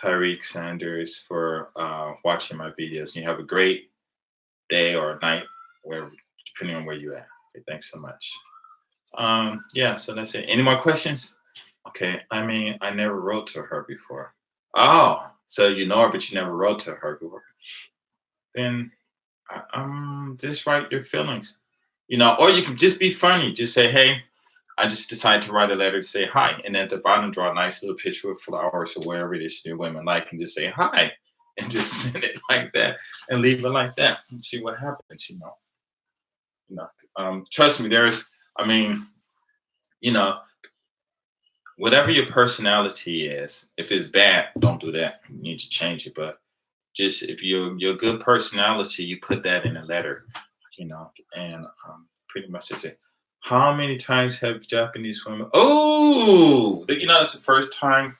Tariq Sanders, for watching my videos. You have a great day or night, where depending on where you're at. Okay, thanks so much. Yeah, so that's it. Any more questions? Okay, I mean, I never wrote to her before. Oh, so you know her, but you never wrote to her before. Then just write your feelings. Or you can just be funny. Just say, hey, I just decided to write a letter to say hi. And then at the bottom, draw a nice little picture with flowers or wherever it is your women like, and just say hi. And just send it like that and leave it like that and see what happens. Trust me, I mean, You know, whatever your personality is, if it's bad, don't do that. You need to change it. But just if you're good personality, you put that in a letter, and pretty much that's it. How many times have Japanese women? Oh, that's the first time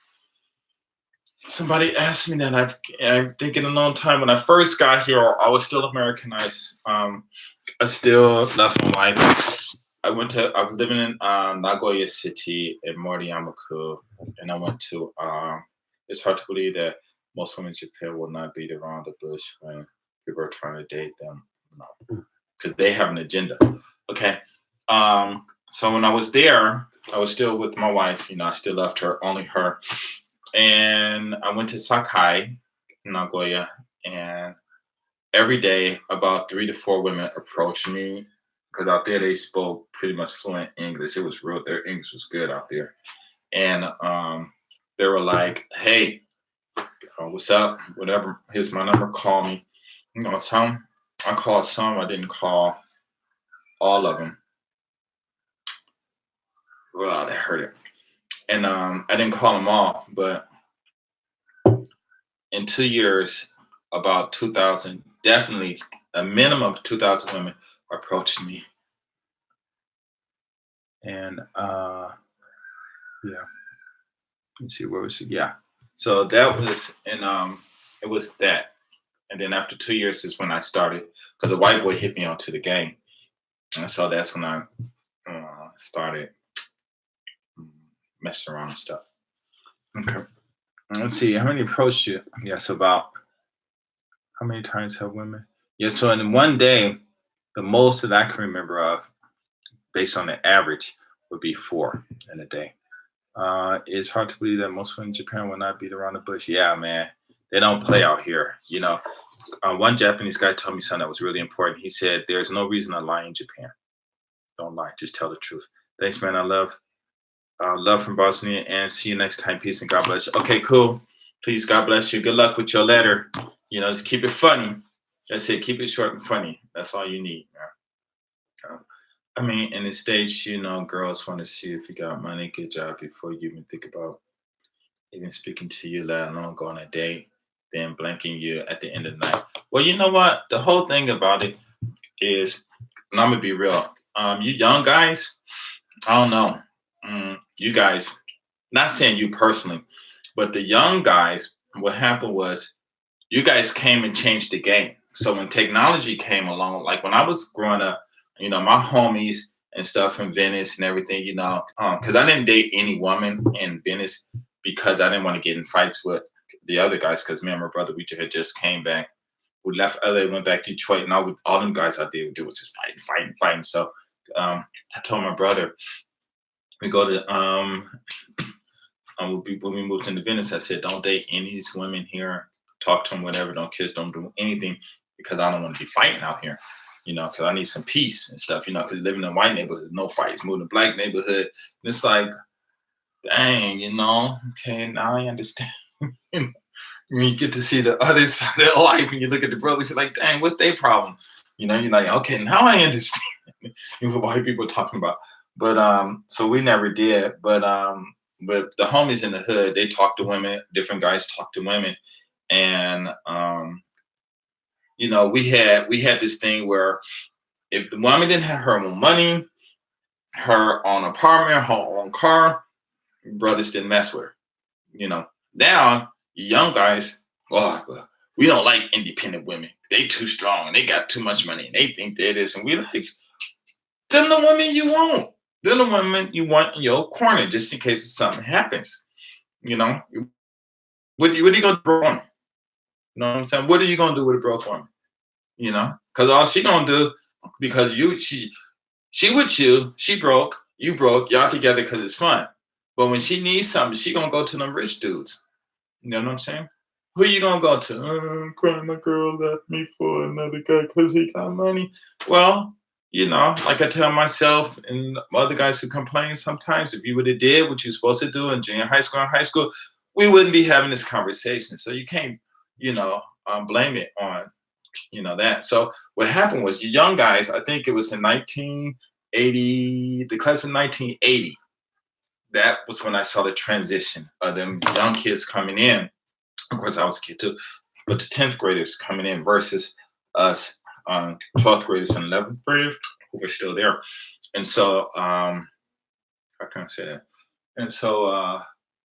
somebody asked me that. I'm thinking a long time. When I first got here, I was still Americanized. I still love my wife. I was living in Nagoya City in Moriyamaku, and I went to. It's hard to believe that most women in Japan will not beat around the bush when people are trying to date them, because they have an agenda. Okay. So when I was there, I was still with my wife. I still loved her, only her. And I went to Sakai, Nagoya, and every day about 3 to 4 women approached me because out there they spoke pretty much fluent English. It was real. Their English was good out there, and they were like, "Hey, what's up? Whatever. Here's my number. Call me." Some I called some. I didn't call all of them. Well, that hurt it. And I didn't call them all, but in 2 years, about 2,000, definitely a minimum of 2,000 women approached me. And yeah, let's see, where was it? Yeah. So that was, and it was that. And then after 2 years is when I started, because a white boy hit me onto the game. And so that's when I started messing around and stuff. Okay. Let's see, how many approached you? Yes, about how many times have women? Yeah, so in one day, the most that I can remember of, based on the average, would be 4 in a day. It's hard to believe that most women in Japan will not beat around the bush. Yeah, man, they don't play out here. One Japanese guy told me something that was really important. He said, "There's no reason to lie in Japan. Don't lie. Just tell the truth." Thanks, man. I love from Bosnia, and see you next time. Peace and God bless you. Okay, cool. Please, God bless you. Good luck with your letter. Just keep it funny. That's it. Keep it short and funny. That's all you need, man. I mean, in the States, girls want to see if you got money, good job before you even think about even speaking to you, let alone go on a date, then blanking you at the end of the night. Well, you know what? The whole thing about it is, and I'm gonna be real. You young guys, I don't know. You guys, not saying you personally, but the young guys, what happened was you guys came and changed the game. So when technology came along, like when I was growing up, my homies and stuff from Venice and everything, because I didn't date any woman in Venice because I didn't want to get in fights with the other guys. Because me and my brother, we had just came back. We left LA, went back to Detroit, and all them guys out there would do was just fighting. So I told my brother, we go to when we moved into Venice, I said, don't date any of these women here. Talk to them, whatever. Don't kiss, don't do anything, because I don't want to be fighting out here. Because I need some peace and stuff. Because living in a white neighborhood, no fights. Moving to a black neighborhood, and it's like, dang, okay, now I understand. When you get to see the other side of life, and you look at the brothers, you're like, dang, what's their problem? You're like, okay, now I understand what white people are talking about. But so we never did. But the homies in the hood, they talk to women. Different guys talk to women, and we had this thing where if the woman didn't have her own money, her own apartment, her own car, brothers didn't mess with her. Now young guys, oh, well, we don't like independent women. They too strong. They got too much money. And they think they're this, and we like them the women you want. They're the women you want in your corner, just in case something happens. You know, what are you gonna do with a broke woman? You know what I'm saying? What are you gonna do with a broke woman? Because all she gonna do, because she with you, she broke, you broke, y'all together because it's fun. But when she needs something, she gonna go to them rich dudes. You know what I'm saying? Who you gonna go to? I'm crying, my girl left me for another guy because he got money. Well, like I tell myself and other guys who complain sometimes, if you would have did what you're supposed to do in junior high school and high school, we wouldn't be having this conversation. So you can't, blame it on, that. So what happened was, you young guys, I think it was in 1980, the class of 1980. that was when I saw the transition of them young kids coming in. Of course, I was a kid too, but the 10th graders coming in versus us 12th graders and 11th graders who were still there. And so, how can I say that? And so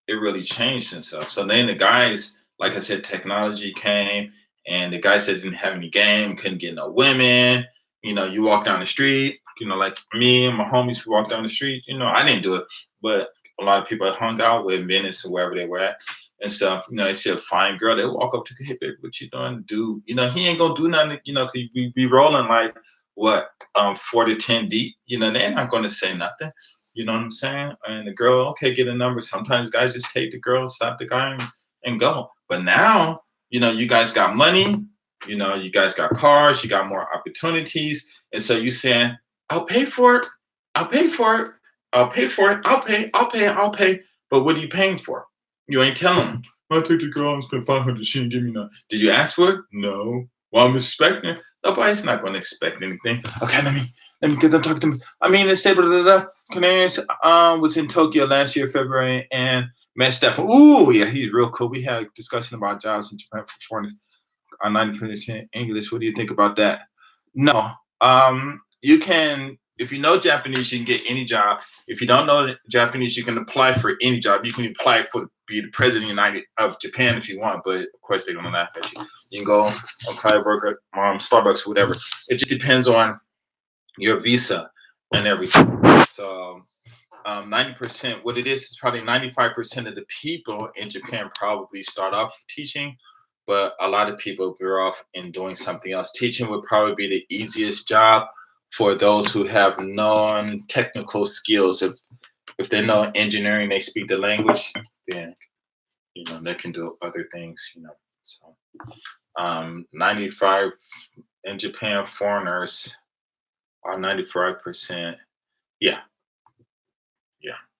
it really changed and stuff. So then the guys, like I said, technology came, and the guys that didn't have any game couldn't get no women. You walk down the street, like me and my homies, we walk down the street. I didn't do it, but a lot of people I hung out with, Venice or wherever they were at and stuff. They see a fine girl, they walk up to the, hey, baby, what you doing, dude? He ain't gonna do nothing. Cause we be rolling like what, 4 to 10 deep. They're not gonna say nothing. You know what I'm saying? And the girl, okay, get a number. Sometimes guys just take the girl, stop the guy, and go. But now, you guys got money. You guys got cars. You got more opportunities. And so you saying, I'll pay for it. I'll pay for it. I'll pay for it. I'll pay. I'll pay. I'll pay. But what are you paying for? You ain't telling them. I'll take the girl and spend 500. She didn't give me none. Did you ask for it? No. Well, I'm expecting. Nobody's not going to expect anything. Okay, let me get them talking to me. I mean, let's say, Canadians was in Tokyo last year, February, and met Stefan. Ooh, yeah, he's real cool. We had a discussion about jobs in Japan for foreigners on 90% English. What do you think about that? No. You can, if you know Japanese, you can get any job. If you don't know Japanese, you can apply for any job. You can apply for be the president of Japan if you want, but of course they're gonna laugh at you. You can go apply work at Starbucks or whatever. It just depends on your visa and everything. So 90%, what it is probably 95% of the people in Japan probably start off teaching, but a lot of people veer off in doing something else. Teaching would probably be the easiest job for those who have non-technical skills. If they know engineering, they speak the language, then they can do other things. So 95 in Japan, foreigners are 95%. Yeah,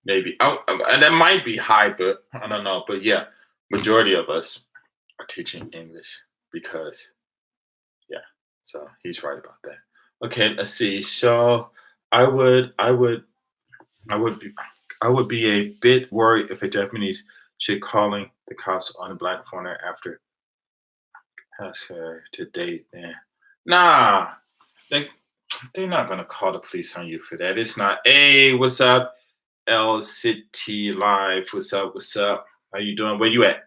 maybe. Oh, and that might be high, but I don't know. But yeah, majority of us are teaching English because, yeah. So he's right about that. Okay, let's see. So I would be a bit worried if a Japanese chick calling the cops on a black foreigner after ask her to date. Then nah, they're not gonna call the police on you for that. It's not. Hey, what's up? L City Live. What's up? What's up? How you doing? Where you at?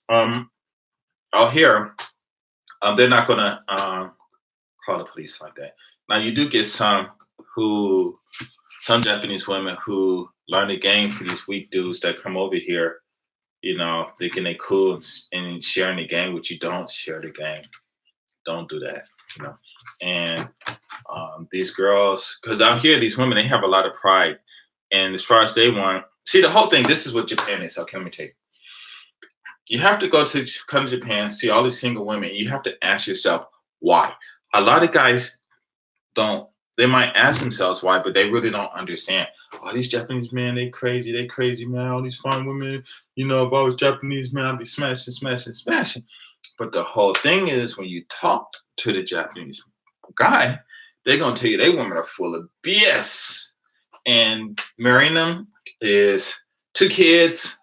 Out here, they're not gonna call the police like that. Now you do get some Japanese women who learn the game for these weak dudes that come over here, thinking they cool and sharing the game with you. Don't share the game. Don't do that. And these girls, because out here, these women, they have a lot of pride. And as far as they want, see the whole thing, this is what Japan is. Okay, let me tell you. You have to come to Japan, see all these single women. You have to ask yourself why. A lot of guys don't. They might ask themselves why, but they really don't understand. Oh, these Japanese men, they crazy, man. All these fine women, if I was Japanese, man, I'd be smashing, smashing, smashing. But the whole thing is when you talk to the Japanese guy, they're gonna tell you they women are full of BS. And marrying them is 2 kids,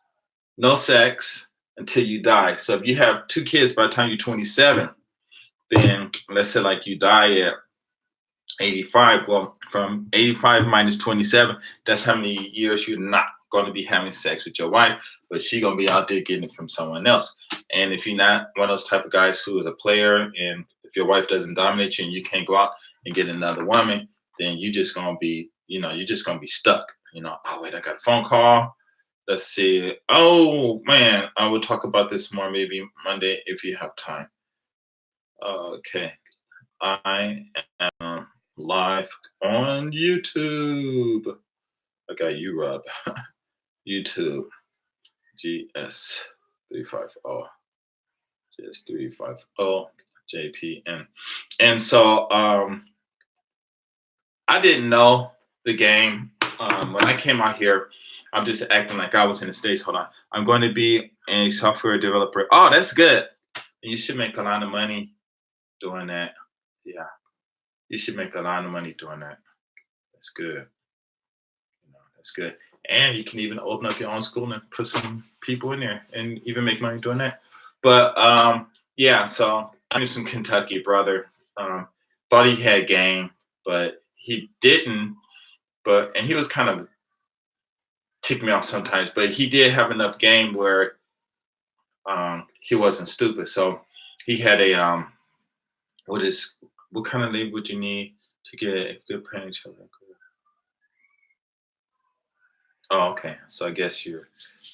no sex until you die. So if you have 2 kids by the time you're 27, then let's say like you die at 85. Well, from 85 minus 27, that's how many years you're not going to be having sex with your wife, but she going to be out there getting it from someone else. And if you're not one of those type of guys who is a player, and if your wife doesn't dominate you and you can't go out and get another woman, then you're just going to be, you're just going to be stuck. Oh, wait, I got a phone call. Let's see. Oh, man, I will talk about this more maybe Monday if you have time. Okay. I am live on YouTube. I got you, Rob. YouTube GS350. GS350 JPN. And so I didn't know the game. When I came out here, I'm just acting like I was in the States. Hold on. I'm going to be a software developer. Oh, that's good. You should make a lot of money doing that. Yeah. You should make a lot of money doing that. That's good. That's good. and you can even open up your own school and put some people in there and even make money doing that. But yeah, so I knew some Kentucky brother. Um, Thought he had game, but he didn't. But and he was kind of tick me off sometimes, but he did have enough game where he wasn't stupid. So he had a what is what kind of leave would you need to get a good paying job? Oh, okay. So I guess you're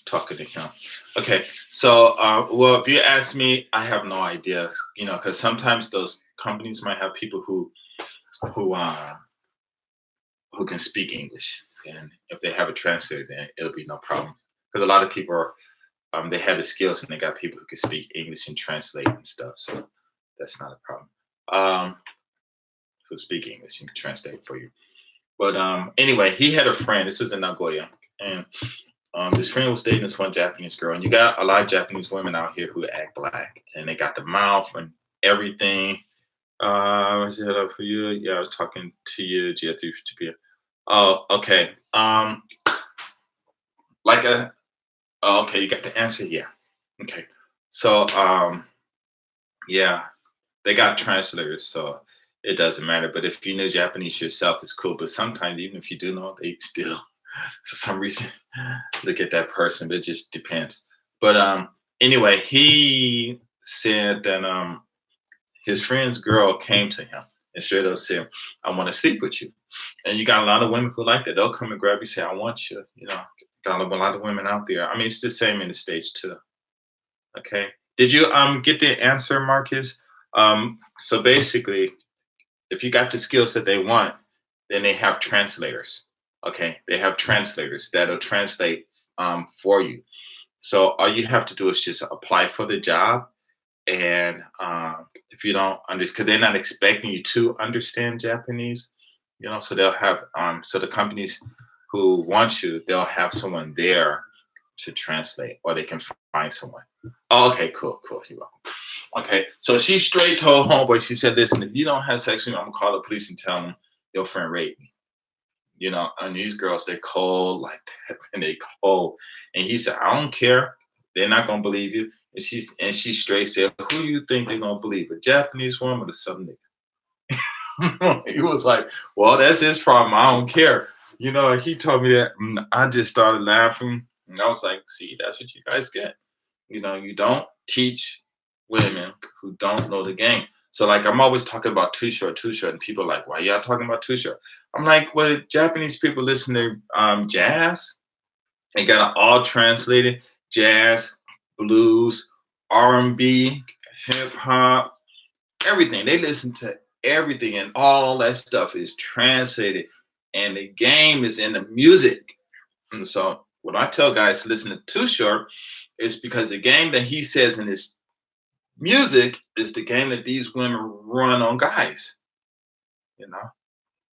talking to him. Okay. So, well, if you ask me, I have no idea. Because sometimes those companies might have people who uh, who can speak English, and if they have a translator, then it'll be no problem. Because a lot of people are, they have the skills, and they got people who can speak English and translate and stuff. So that's not a problem. Who speak English and can translate for you. But anyway, he had a friend. This was in Nagoya, and this friend was dating this one Japanese girl, and you got a lot of Japanese women out here who act black, and they got the mouth and everything. I said hello for you. Yeah, I was talking to you. GF3. Oh, okay. Like a. Oh, okay, you got the answer. Yeah. Okay. So, yeah, they got translators, so it doesn't matter. But if you know Japanese yourself, it's cool. But sometimes, even if you do know, they still, for some reason, look at that person. But it just depends. But anyway, he said that his friend's girl came to him and straight up said, "I want to sleep with you." And you got a lot of women who like that. They'll come and grab you, say, "I want you." Got a lot of women out there. I mean, it's the same in the States too. Okay. Did you get the answer, Marcus? So basically, if you got the skills that they want, then they have translators. Okay, they have translators that'll translate for you. So all you have to do is just apply for the job, and if you don't understand, because they're not expecting you to understand Japanese, so they'll have so the companies who want you, they'll have someone there to translate, or they can find someone. Oh, okay, cool, cool. You're welcome. Okay, so she straight told homeboy. She said, "Listen, if you don't have sex with me, I'm gonna call the police and tell them your friend raped me." And these girls, they cold like that, and they cold. And he said, "I don't care. They're not gonna believe you." And she straight said, "Who you think they're gonna believe? A Japanese woman or some nigga?" He was like, "Well, that's his problem. I don't care." He told me that, and I just started laughing, and I was like, "See, that's what you guys get. You don't teach women who don't know the game." So like I'm always talking about too short, and people are like, "Why y'all talking about too short?" I'm like, well, Japanese people listen to jazz. They got it all translated: jazz, blues, R&B, hip hop, everything. They listen to everything, and all that stuff is translated. And the game is in the music. And so when I tell guys to listen to Too Short, it's because the game that he says in his music is the game that these women run on guys. You know,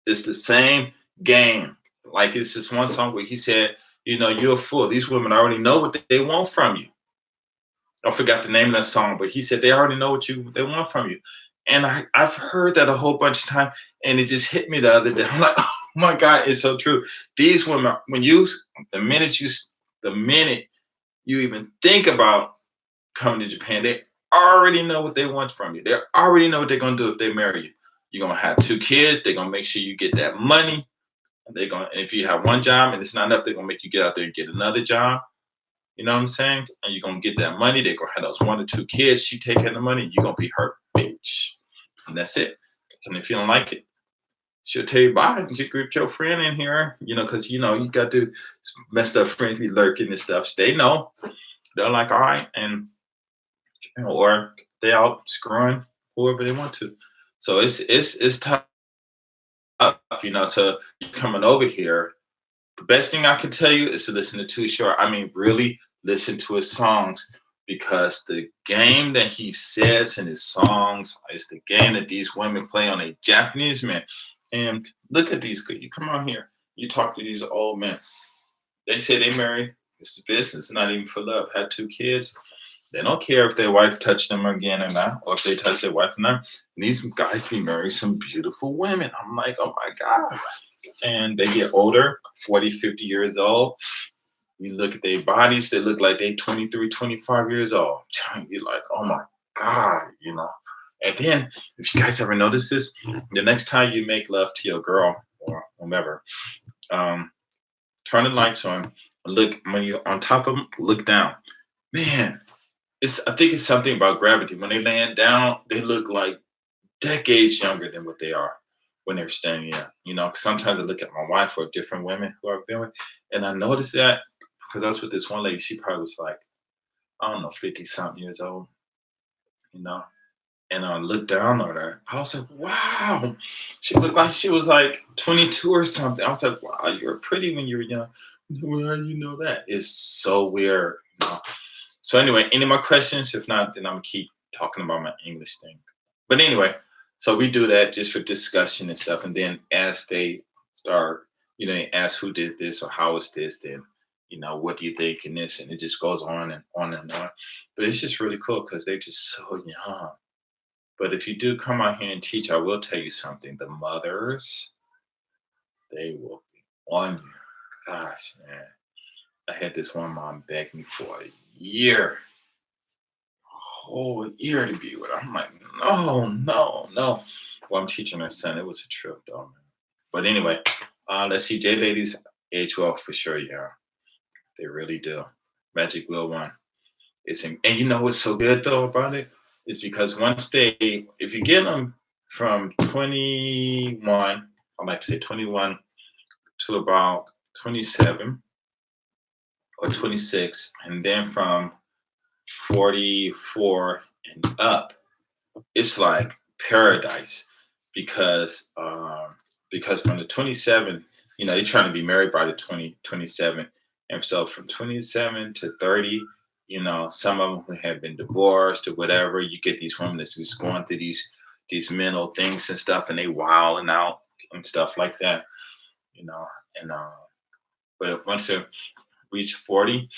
it's the same game. Like it's this one song where he said, "You're a fool. These women already know what they want from you." I forgot the name of that song, but he said they already know they want from you. And I've heard that a whole bunch of times, and it just hit me the other day. I'm like, oh my God, it's so true. These women, the minute you even think about coming to Japan, they already know what they want from you. They already know what they're gonna do if they marry you. You're gonna have 2 kids. They're gonna make sure you get that money. And if you have one job and it's not enough, they're gonna make you get out there and get another job. You know what I'm saying? And you're gonna get that money. They're gonna have those 1 or 2 kids. She taking the money. You're gonna be her bitch, and that's it. And if you don't like it, she'll tell you bye. You get your friend in here, because you got to messed up friends be lurking and stuff. So they know. They're like, all right, and or they out screwing whoever they want to. So it's tough, So coming over here, the best thing I can tell you is to listen to Too Short. I mean, really listen to his songs, because the game that he says in his songs is the game that these women play on a Japanese man. And look at these. You come on here. You talk to these old men. They say they marry. It's business, not even for love. Had 2 kids. They don't care if their wife touched them again or not, or if they touch their wife or not. And these guys be marrying some beautiful women. I'm like, oh my God. and they get older, 40, 50 years old. You look at their bodies, they look like they 23, 25 years old. You're like, oh my God, you know. And then, if you guys ever notice this, the next time you make love to your girl or whomever, um, turn the lights on, look when you're on top of them, look down. Man, I think it's something about gravity. When they land down, they look like decades younger than what they are when they're standing up. You know, 'cause sometimes I look at my wife or different women who I've been with, and I noticed that because I was with this one lady, she probably was like, I don't know, 50 something years old, you know. And I looked down on her. I was like, wow. She looked like she was like 22 or something. I was like, wow, you were pretty when you were young. Well, you know that? It's so weird. You know? So anyway, any more questions? If not, then I'm gonna keep talking about my English thing. But anyway, so we do that just for discussion and stuff. And then as they start, ask who did this or how is this, then what do you think in this? And it just goes on and on and on. But it's just really cool because they're just so young. But if you do come out here and teach, I will tell you something. The mothers, they will be on you. Gosh, man. I had this one mom beg me for a year, whole year to be with her. I'm like, no, no, no. Well, I'm teaching her son. It was a trip though, man. But anyway, let's see. J ladies age well for sure. Yeah, they really do. Magic Wheel one. And you know what's so good though about it is because if you get them from 21, I like to say 21 to about 27 or 26, and then from 44 and up, it's like paradise because from the 27, they're trying to be married by the 27, and so from 27 to 30, some of them who have been divorced or whatever, you get these women that's just going through these mental things and stuff, and they wilding out and stuff like that, you know and but once they reach 40,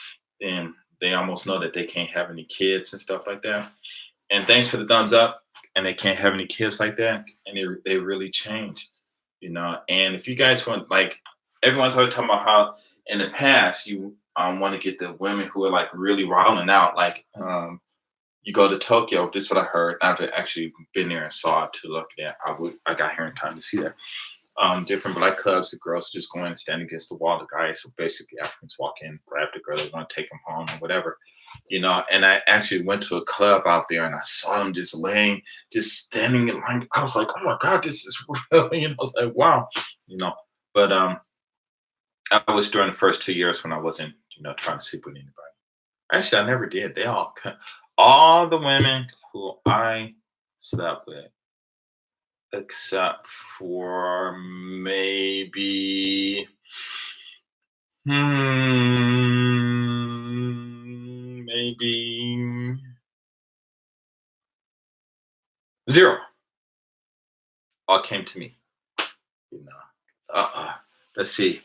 then they almost know that they can't have any kids and stuff like that. And thanks for the thumbs up. And they can't have any kids like that, and they really change, And if you guys want, like, everyone's always talking about how in the past you want to get the women who are like really wilding out, like you go to Tokyo. This is what I heard. I've actually been there and saw it to look at. I got here in time to see that. Different black clubs, the girls just go in and stand against the wall. The guys, so basically Africans, walk in, grab the girl, they want to take them home or whatever, And I actually went to a club out there and I saw them just standing in line. I was like, oh my God, this is real. I was like, wow, you know. But I was during the first 2 years when I wasn't, trying to sleep with anybody. Actually, I never did. All the women who I slept with except for maybe maybe zero all came to me, you know. Let's see.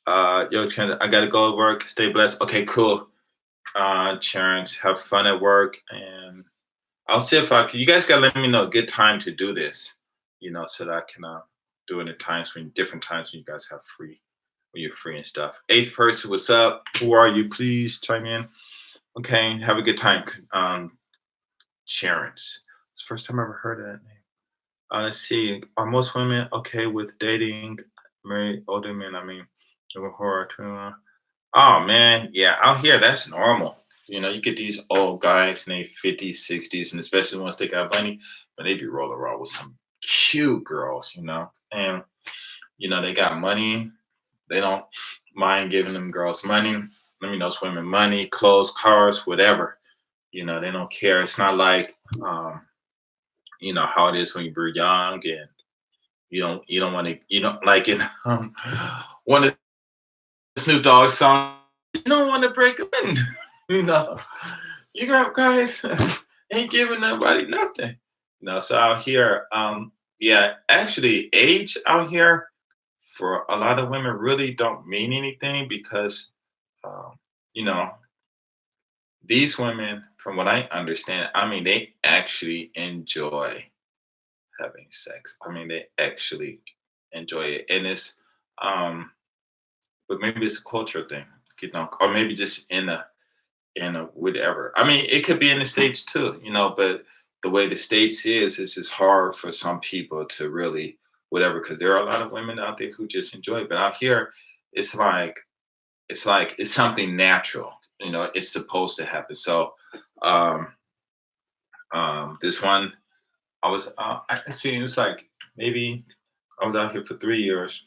Yo, Trent, I gotta go to work. Stay blessed. Okay, cool. Terrence, have fun at work, and I'll see if I can. You guys gotta let me know a good time to do this, so that I can do it at different times when you guys have free, when you're free and stuff. Eighth person, what's up? Who are you? Please chime in. Okay, have a good time. Terrence. It's the first time I ever heard of that name. Let's see. Are most women okay with dating married older men? I mean, over horror 21. Oh man, yeah, out here that's normal. You get these old guys in their 50s, 60s, and especially once they got money, but they be rolling around with some cute girls, And they got money. They don't mind giving them girls money. Let me know those women money, clothes, cars, whatever. They don't care. It's not like how it is when you're young and you don't want to like in one of the Snoop Dogg song. You don't want to break up, and you know, you got guys ain't giving nobody nothing. So out here, yeah, actually, age out here for a lot of women really don't mean anything because, um, you know, these women, from what I understand, I mean, they actually enjoy having sex. I mean, they actually enjoy it, and it's Um, but maybe it's a cultural thing, or maybe just in a whatever. I mean, it could be in the states too, but the way the states is, it's just hard for some people to really whatever because there are a lot of women out there who just enjoy it. But out here, it's like it's something natural. It's supposed to happen. So um, this one, I see. It was like maybe I was out here for 3 years.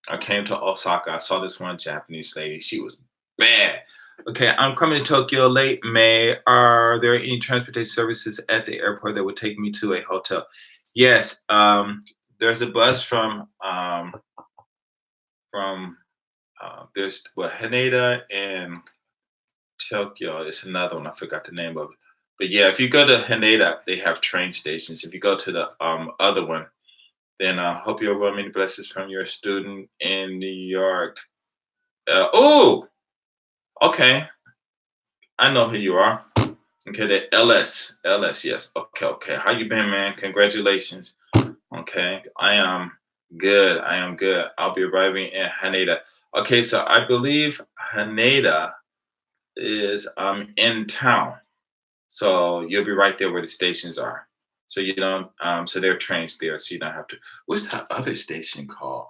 I came to Osaka. I saw this one Japanese lady. She was bad. Okay, I'm coming to Tokyo late May. Are there any transportation services at the airport that would take me to a hotel? Yes, there's a bus from there's Haneda and Tokyo. It's another one. I forgot the name of it. But yeah, if you go to Haneda, they have train stations. If you go to the other one, then hope you have many blessings from your student in New York. Oh, okay. I know who you are. Okay, the LS, yes. Okay, okay. How you been, man? Congratulations. Okay, I am good. I am good. I'll be arriving in Haneda. Okay, so I believe Haneda is in town. So you'll be right there where the stations are. So you don't so there are trains there, so you don't have to. What's that other station called?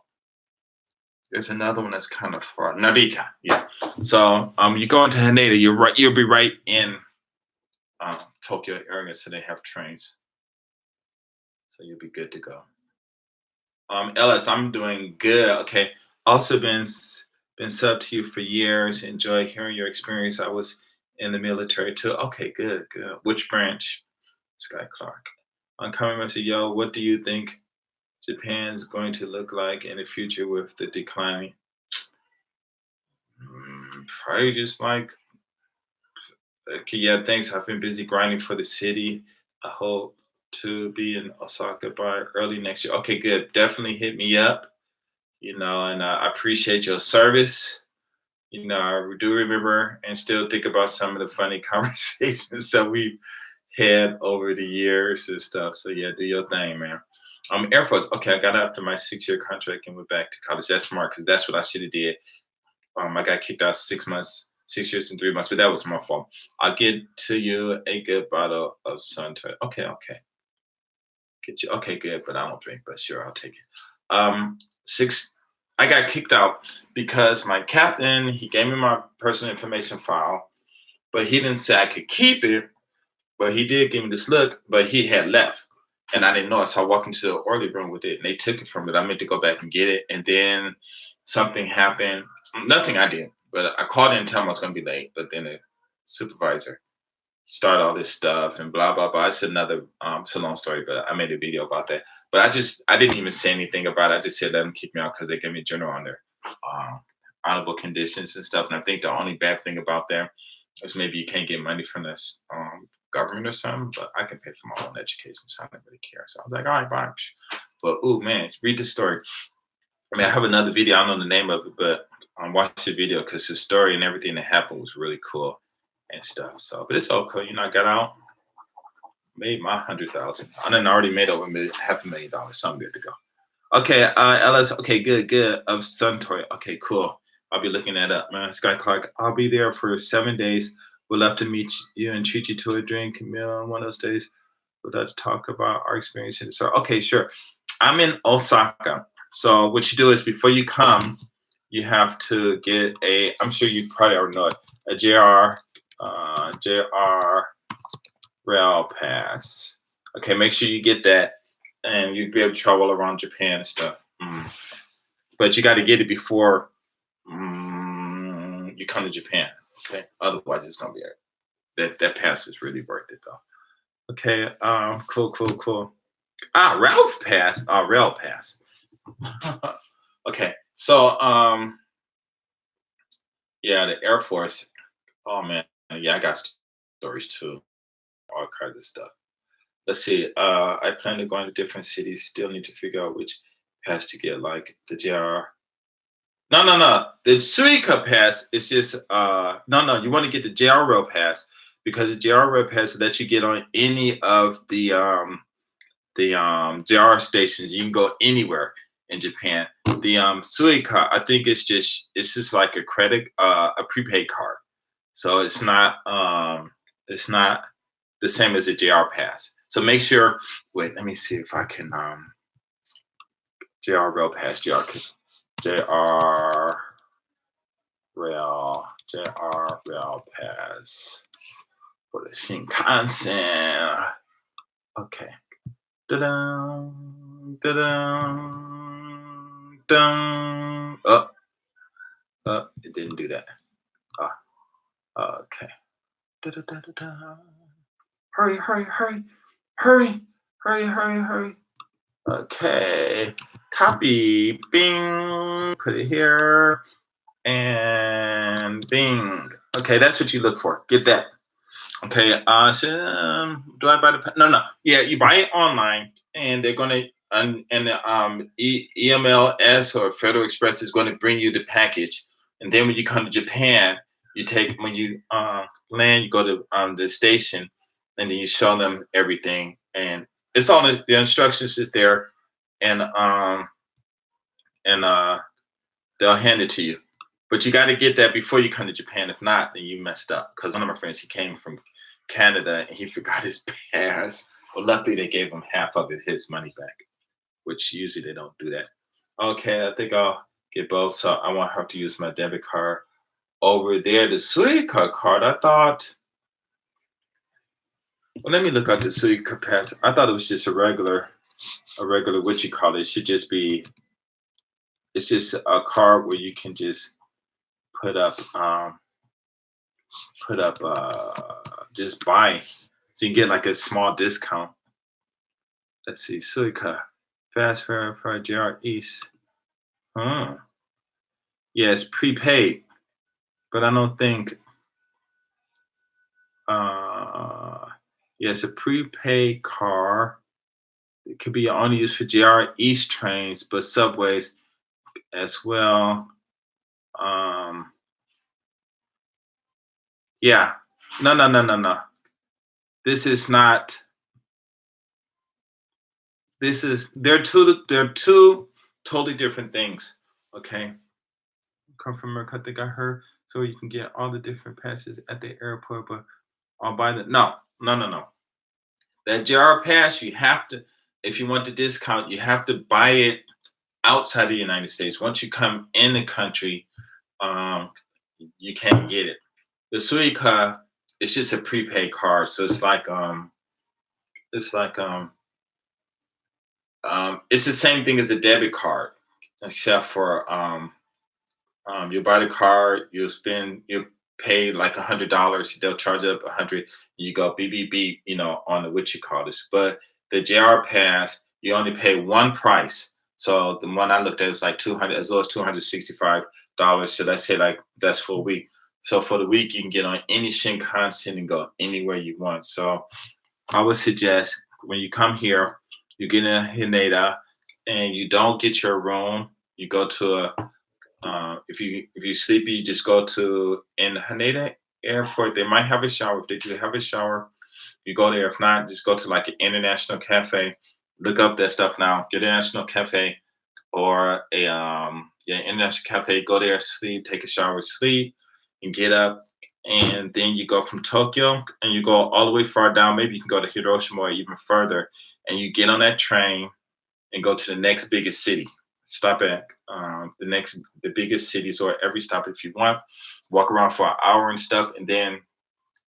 There's another one that's kind of far. Narita, yeah. So you go into Haneda, you'll be right in Tokyo area, so they have trains. So you'll be good to go. Ellis, I'm doing good. Okay. Also been sub to you for years. Enjoy hearing your experience. I was in the military too. Okay, good, good. Which branch? Sky Clark. I'm coming message, yo, what do you think Japan's going to look like in the future with the declining? Probably just like, okay, yeah, thanks. I've been busy grinding for the city. I hope to be in Osaka by early next year. Okay, good. Definitely hit me up, and I appreciate your service. I do remember and still think about some of the funny conversations that we had over the years and stuff. So yeah, do your thing, man. Air Force. Okay, I got out after my 6 year contract and went back to college. That's smart because that's what I should have did. I got kicked out 6 months, 6 years and 3 months, but that was my fault. I'll get to you a good bottle of Suntory. Okay, okay. Get you okay, good, but I don't drink, but sure, I'll take it. Six I got kicked out because my captain, he gave me my personal information file, but he didn't say I could keep it, but he did give me this look, but he had left. And I didn't know it. So I walked into the orderly room with it and they took it from me. I meant to go back and get it. And then something happened. Nothing I did, but I called in and told him I was going to be late. But then the supervisor started all this stuff and blah, blah, blah. It's another, it's a long story, but I made a video about that. But I didn't even say anything about it. I just said let them kick me out because they gave me general on their honorable conditions and stuff. And I think the only bad thing about them is maybe you can't get money from this government or something, but I can pay for my own education, so I don't really care. So I was like, all right, bye. But ooh, man, read the story. I mean, I have another video. I don't know the name of it, but watch the video because the story and everything that happened was really cool and stuff. So, but it's all cool. I got out, made my 100,000. I done already made over $500,000, so I'm good to go. Okay, LS. Okay, good, good. Of Suntory. Okay, cool. I'll be looking that up, man. Sky Clark. I'll be there for 7 days. Would love to meet you and treat you to a drink meal one of those days. Would love to talk about our experience. So, okay, sure. I'm in Osaka. So what you do is before you come, you have to get I'm sure you probably already know it, a JR Rail Pass. Okay, make sure you get that and you'd be able to travel around Japan and stuff. But you got to get it before you come to Japan. Okay, otherwise it's gonna be that pass is really worth it though. Okay, cool, cool, cool. Ralph Pass. Rail Pass. Okay, so yeah, the Air Force. Oh man, yeah, I got stories too, all kinds of stuff. Let's see. I plan to go into different cities. Still need to figure out which pass to get, like the JR. No, no, no. The Suica pass is just no. You want to get the JR Rail pass because the JR Rail pass lets you get on any of the JR stations. You can go anywhere in Japan. The Suica, I think it's just like a a prepaid card. So it's not the same as a JR Pass. So make sure. Wait, let me see if I can JR Rail Pass, JR Rail Pass for the Shinkansen. Okay. Da-dum, da-dum, dum. It didn't do that. Okay. Da-da-da-da-da. Hurry, hurry, hurry, hurry, hurry, hurry, hurry. Okay. Copy. Bing. Put it here. And bing. Okay, that's what you look for. Get that. Okay. Do I buy the? No, no. Yeah, you buy it online, and they're gonna and the EMLS or Federal Express is going to bring you the package, and then when you come to Japan, when you land, you go to the station, and then you show them everything, and it's all the instructions is there, and and they'll hand it to you. But you got to get that before you come to Japan. If not, then you messed up. Because one of my friends, he came from Canada and he forgot his pass. Well, luckily they gave him half of his money back, which usually they don't do that. Okay, I think I'll get both. So I won't have to use my debit card over there. The Suica card, I thought. Well, let me look at the Suica pass. I thought it was just a regular what you call it. It should just be. It's just a card where you can just put up just buy, so you can get like a small discount. Let's see, Suica fast fare for JR East. Yeah, it's prepaid, but I don't think yeah, it's a prepaid card. It could be only used for JR East trains, but subways as well. Yeah. No. This is not. They're two totally different things. Okay. Come from America, I think I heard. So you can get all the different passes at the airport, but I'll buy the no. That JR pass, you have to, if you want the discount, you have to buy it outside the United States. Once you come in the country, you can't get it. The Suica, it's just a prepaid card, so it's like it's the same thing as a debit card, except for you buy the card, you pay like $100, they'll charge up 100, you go beep beep beep, on the what you call this. But the JR Pass, you only pay one price. So the one I looked at was like 200, as low as $265. So let's say like that's for a week. So for the week, you can get on any Shinkansen and go anywhere you want. So I would suggest when you come here, you get in Haneda, and you don't get your room. You go to if you sleepy, you just go to in Haneda Airport. They might have a shower. If they do have a shower, you go there. If not, just go to like an international cafe. Look up that stuff now. Get an international cafe or a international cafe. Go there, sleep, take a shower, sleep, and get up. And then you go from Tokyo and you go all the way far down. Maybe you can go to Hiroshima or even further. And you get on that train and go to the next biggest city. Stop at the biggest cities or every stop if you want. Walk around for an hour and stuff, and then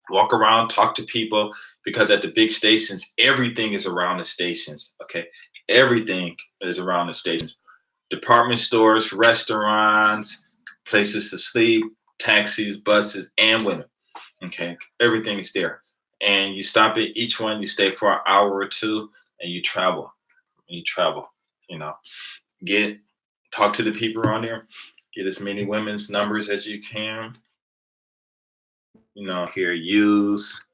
walk around, talk to people, because at the big stations, everything is around the stations. Okay, everything is around the stations. Department stores, restaurants, places to sleep, taxis, buses, and women. Okay, everything is there. And you stop at each one, you stay for an hour or two, and you travel. You know, talk to the people around there, get as many women's numbers as you can. Here, use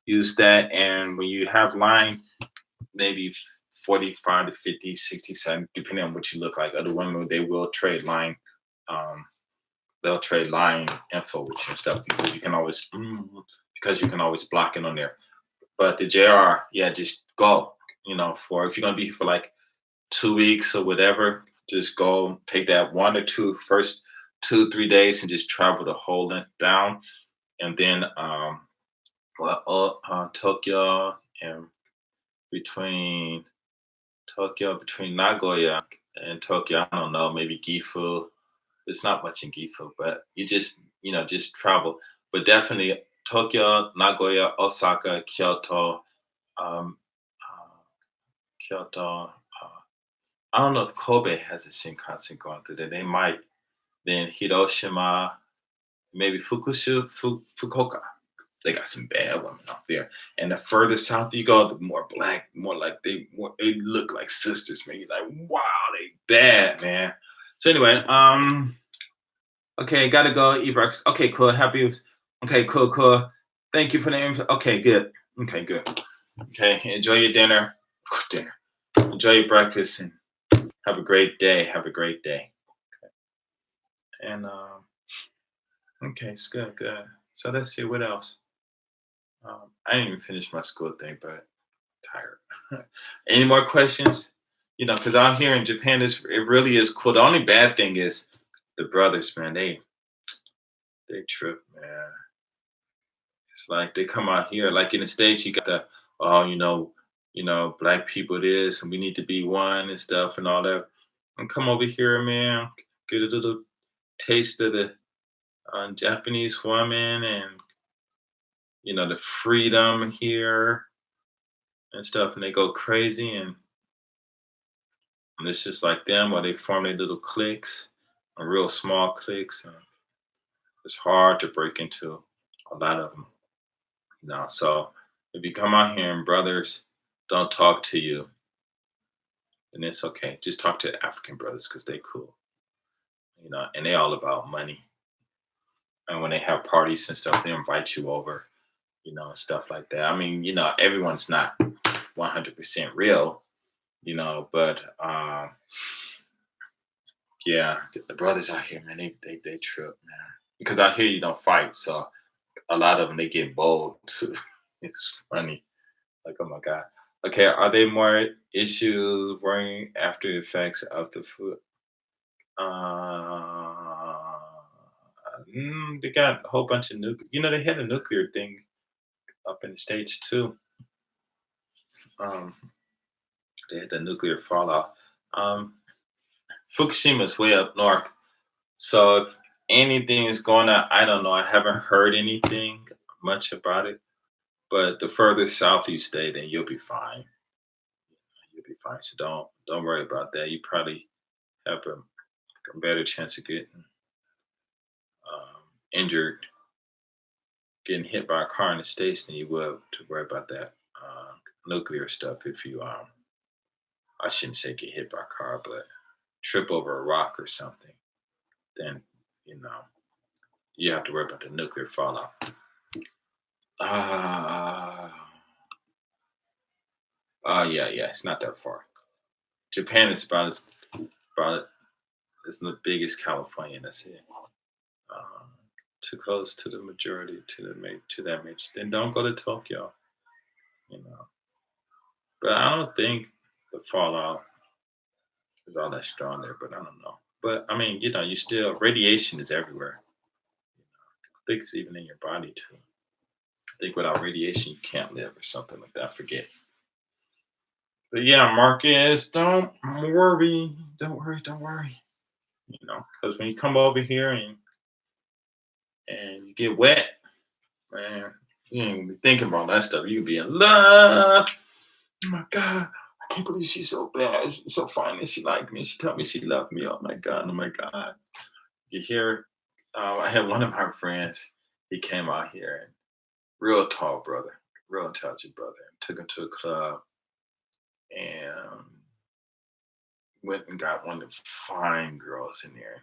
that. And when you have line, maybe 45 to 50, 67, depending on what you look like. Other women, they will trade line. They'll trade line info with you and stuff, because you can always block it on there. But the JR, yeah, just go. For if you're gonna be here for like 2 weeks or whatever, Just go take that 1 or 2 first 2, 3 days and just travel the whole length down, and then Tokyo and between between Nagoya and Tokyo, I don't know, maybe Gifu. It's not much in Gifu, but you just just travel. But definitely Tokyo, Nagoya, Osaka, Kyoto, um, uh, Kyoto. I don't know if Kobe has a Shinkansen going through there. They might. Then Hiroshima, maybe Fukuoka. They got some bad women out there. And the further south you go, the more black, more like they look like sisters, man. You're like, wow, they bad, man. So anyway, okay, gotta go eat breakfast. Okay, cool. Happy. Okay, cool, cool. Thank you for the info. Okay, good. Okay, good. Okay, enjoy your dinner. Dinner. Enjoy your breakfast and have a great day. Have a great day. And okay, it's good, good. So let's see what else. I didn't even finish my school thing, but tired. Any more questions? Because out here in Japan, it really is cool. The only bad thing is the brothers, man. They trip, man. It's like they come out here, like in the States, you got the oh, black people this, and we need to be one and stuff and all that. And come over here, man, get a little taste of the Japanese woman and the freedom here and stuff, and they go crazy and it's just like them, or they form their little cliques, real small cliques, and it's hard to break into a lot of them. So if you come out here and brothers don't talk to you, then it's okay. Just talk to the African brothers because they cool, and they all about money. And when they have parties and stuff, they invite you over, and stuff like that. I mean, everyone's not 100% real, but yeah, the brothers out here, man, they trip, man. Because out here you don't fight, so a lot of them they get bold too. It's funny. Like, oh my god. Okay, are there more issues worrying after effects of the food? Uh, they got a whole bunch of nuclear. They had a nuclear thing up in the states too. Um, they had the nuclear fallout. Um, Fukushima is way up north, so if anything is going on, I don't know. I haven't heard anything much about it. But the further south you stay, then you'll be fine. You'll be fine. So don't worry about that. You probably have a better chance of getting injured, getting hit by a car in the states than you will to worry about that nuclear stuff. If you I shouldn't say get hit by a car, but trip over a rock or something, then you know you have to worry about the nuclear fallout. Uh, yeah, yeah, it's not that far. Japan is about it's the biggest California. That's it. Um, too close to the majority to that major. Then don't go to Tokyo. You know, but I don't think the fallout is all that strong there. But I don't know. But I mean, you still radiation is everywhere. I think it's even in your body too. I think without radiation you can't live or something like that. I forget. But yeah, Marcus, don't worry. Don't worry. Don't worry. Because when you come over here and you get wet, man, you ain't gonna be thinking about that stuff. You be in love. Oh my God, I can't believe she's so bad. She's so fine and she liked me. She told me she loved me. Oh my God, oh my God. You hear? I had one of my friends. He came out here and real tall brother, real intelligent brother. And took him to a club and went and got one of the fine girls in there and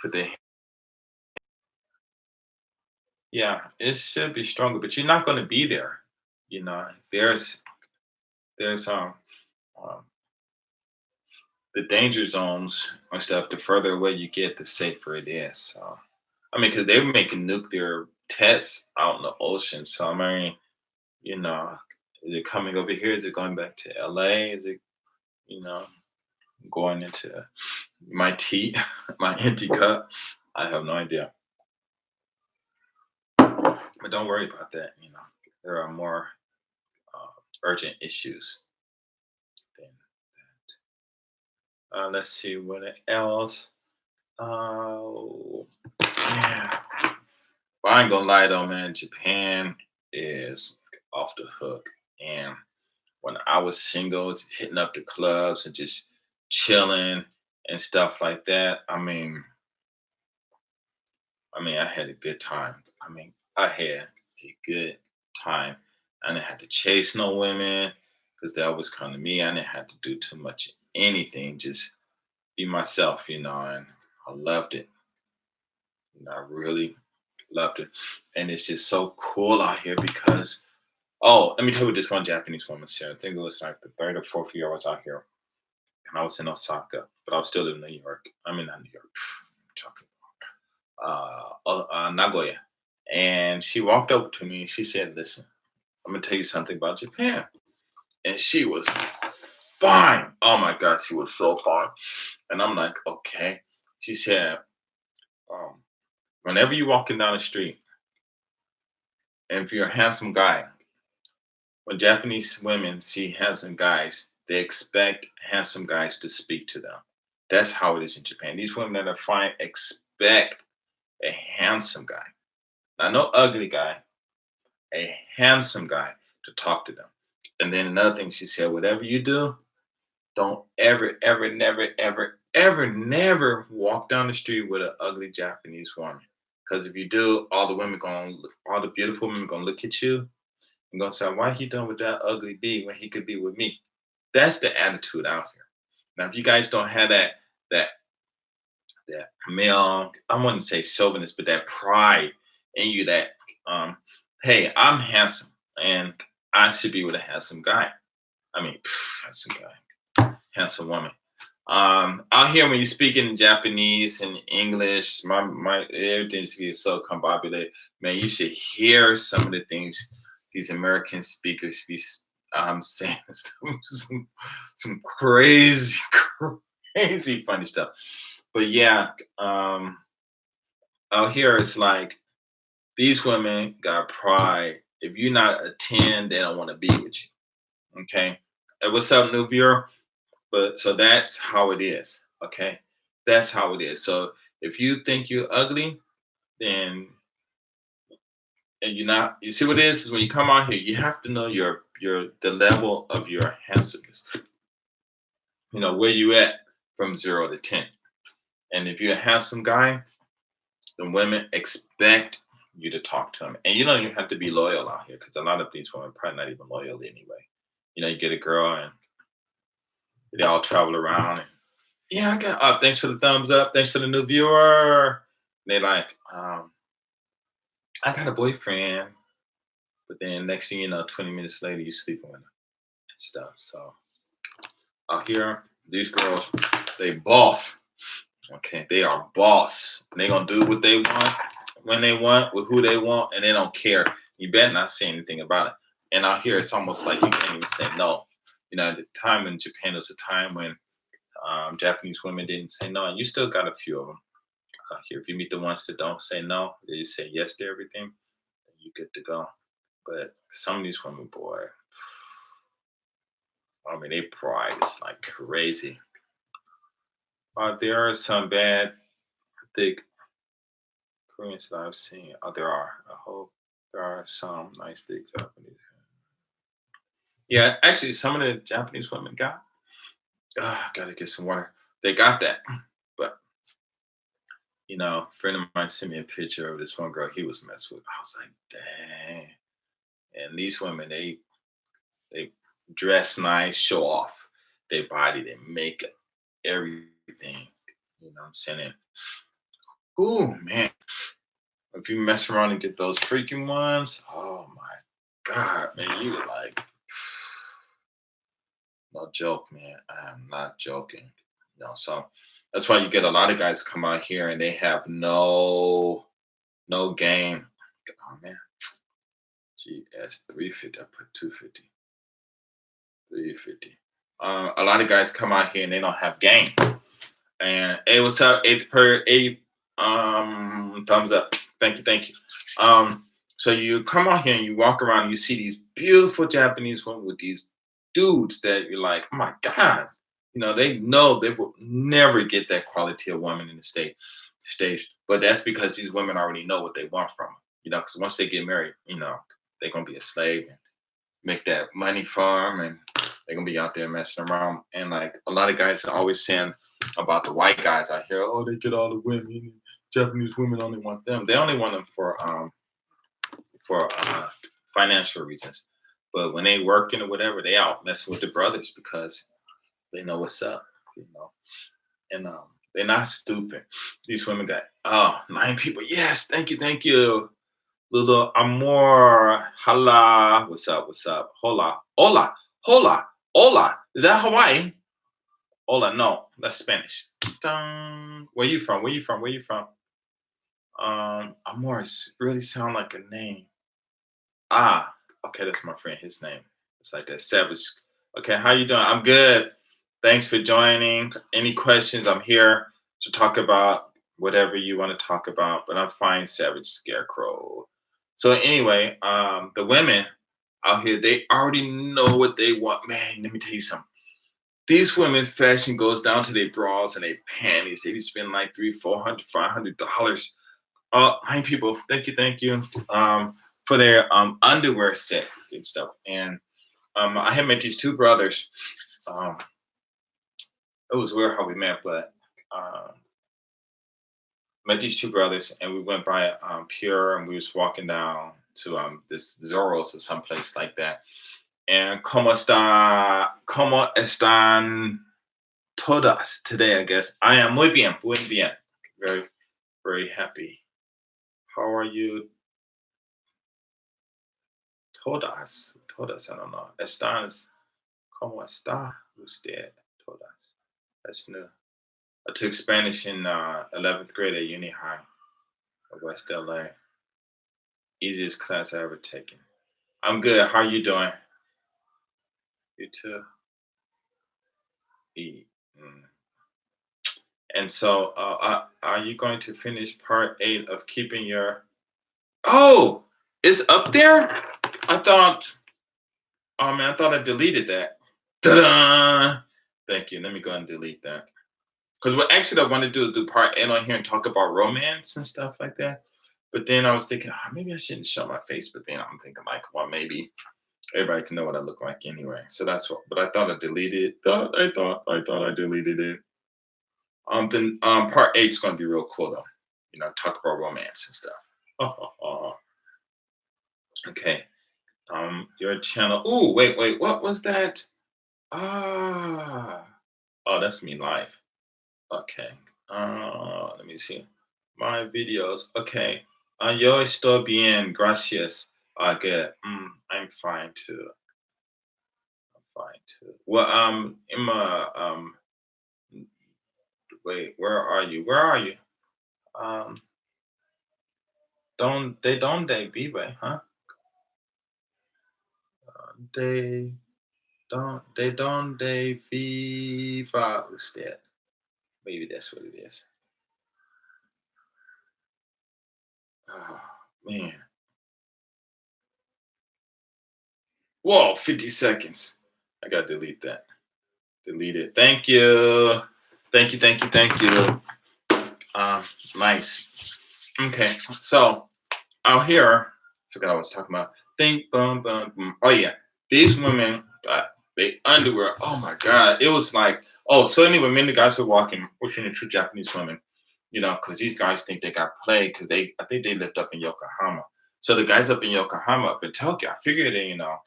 put their yeah, it should be stronger, but you're not going to be there. There's um the danger zones and stuff. The further away you get, the safer it is. So I mean, because they were making nuclear tests out in the ocean. So I mean, you know, is it coming over here? Is it going back to LA? Is it you know going into my tea, my empty cup. I have no idea. But don't worry about that. There are more uh, urgent issues than that. Let's see what else. Oh, yeah. But I ain't gonna lie though, man. Japan is off the hook. And when I was single, just hitting up the clubs and just chilling and stuff like that. I had a good time. I had a good time. I didn't have to chase no women because that was kind of me. I didn't have to do too much anything, just be myself, and I loved it. I really loved it. And it's just so cool out here because, oh, let me tell you this one Japanese woman said. I think it was like the third or fourth year I was out here. And I was in Osaka, but I was still in New York. I'm in New York. Nagoya. And she walked over to me and she said, "Listen, I'm gonna tell you something about Japan." And she was fine. Oh my God, she was so fine. And I'm like, okay. She said, um, whenever you're walking down the street, and if you're a handsome guy, when Japanese women see handsome guys, they expect handsome guys to speak to them. That's how it is in Japan. These women that are fine expect a handsome guy, not no ugly guy, a handsome guy to talk to them. And then another thing she said, whatever you do, don't ever, ever, never, ever, ever, never walk down the street with an ugly Japanese woman. Because if you do, all the beautiful women gonna look at you and gonna say, why he done with that ugly bee when he could be with me? That's the attitude out here. Now, if you guys don't have that that male, I wouldn't say chauvinist, but that pride in you that hey, I'm handsome and I should be with a handsome guy. Handsome guy, handsome woman. Out here when you speak in Japanese and English, my everything gets so combobulated. Man, you should hear some of the things these American speakers be saying some crazy, crazy funny stuff. But yeah, out here it's like these women got pride. If you're not a 10, they don't want to be with you. Okay. Hey, what's up, new viewer? But so that's how it is. Okay. That's how it is. So if you think you're ugly, then and you're not, you see what it is when you come out here, you have to know your the level of your handsomeness. Where you at from 0 to 10. And if you're a handsome guy, the women expect you to talk to them. And you don't even have to be loyal out here because a lot of these women are probably not even loyal anyway. You get a girl and they all travel around. And, yeah, I got, thanks for the thumbs up. Thanks for the new viewer. And they like, I got a boyfriend. But then next thing you know, 20 minutes later, you sleeping with them and stuff. So out here, these girls, they boss. Okay, they are boss. And they gonna do what they want, when they want, with who they want, and they don't care. You better not say anything about it. And out here, it's almost like you can't even say no. At the time in Japan, there was a time when Japanese women didn't say no, and you still got a few of them out here. If you meet the ones that don't say no, they just say yes to everything, then you good to go. But some of these women, boy, they pride is like crazy. There are some bad, thick Koreans that I've seen. There are. I hope there are some nice, thick Japanese. Yeah, actually, some of the Japanese women got. Gotta get some water. They got that, but a friend of mine sent me a picture of this one girl he was messed with. I was like, dang. And these women, they dress nice, show off their body, their makeup, everything. What I'm saying? Ooh, man. If you mess around and get those freaking ones, oh my God, man, you like, no joke, man. I am not joking. So that's why you get a lot of guys come out here and they have no game. Oh man, GS 350. I put 250. 350. A lot of guys come out here and they don't have game. And hey, what's up? Eighth per eight. Thumbs up. Thank you, thank you. Um, so you come out here and you walk around and you see these beautiful Japanese women with these dudes that you're like, oh my God. They know they will never get that quality of woman in the stage. But that's because these women already know what they want from them. Because once they get married, they're gonna be a slave and make that money for them, and they're gonna be out there messing around. And like a lot of guys are always saying about the white guys out here, oh, they get all the women. Japanese women only want them. They only want them for financial reasons. But when they working or whatever, they out messing with the brothers because they know what's up, you know. And they're not stupid. These women got 9 people. Yes, thank you. Little amor, hala. What's up? What's up? Hola, hola, hola, hola. Is that Hawaii? Hola, no, that's Spanish. Dun. Where you from? Where you from? Where you from? Amor really sound like a name. Ah, okay, that's my friend. His name. It's like that Savage. Okay, how you doing? I'm good. Thanks for joining. Any questions? I'm here to talk about whatever you want to talk about, but I'm fine, Savage Scarecrow. So anyway, the women out here, they already know what they want. Man, let me tell you something. These women fashion goes down to their bras and their panties. They be spending like 300, $400, $500. 9 people. Thank you. For their underwear set and stuff. And I had met these two brothers. Um, it was weird how we met, but met these two brothers, and we went by Pure, and we was walking down to this Zorro's or someplace like that. And cómo están todas today? I guess I am muy bien, very, very happy. How are you, todas? I don't know. Están, cómo está usted, todas? That's new. I took Spanish in 11th grade at Uni High at West LA. Easiest class I ever taken. I'm good. How you doing? You too. E- mm. And so, are you going to finish part 8 of keeping your? Oh, it's up there. I thought. Oh man, I thought I deleted that. Ta-da! Thank you. Let me go and delete that. Because what actually I want to do is do part 8 on here and talk about romance and stuff like that. But then I was thinking, maybe I shouldn't show my face. But then I'm thinking, like, well, maybe everybody can know what I look like anyway. So that's what. But I thought I deleted it. I thought I deleted it. Then part 8 is going to be real cool though. Talk about romance and stuff. Okay. Your channel. Ooh, wait. What was that? Ah. Oh, that's me live. Okay. Let me see. My videos. Okay. Yo estoy bien, gracias. Good. I'm fine too. I'm fine too. Well, Emma, wait, where are you? Where are you? Um, donde vive, huh? De de donde viva usted? Maybe that's what it is. Oh man. Whoa, 50 seconds. I gotta delete that. Delete it. Thank you. Thank you. Um, nice. Okay, so out here, forgot what I was talking about. Think, boom, boom, boom. Oh yeah, these women got they underwear. Oh my god, it was like, so anyway, me and the guys were walking, pushing the two Japanese women, because these guys think they got played because I think they lived up in Yokohama. So the guys up in Yokohama, up in Tokyo, I figured they know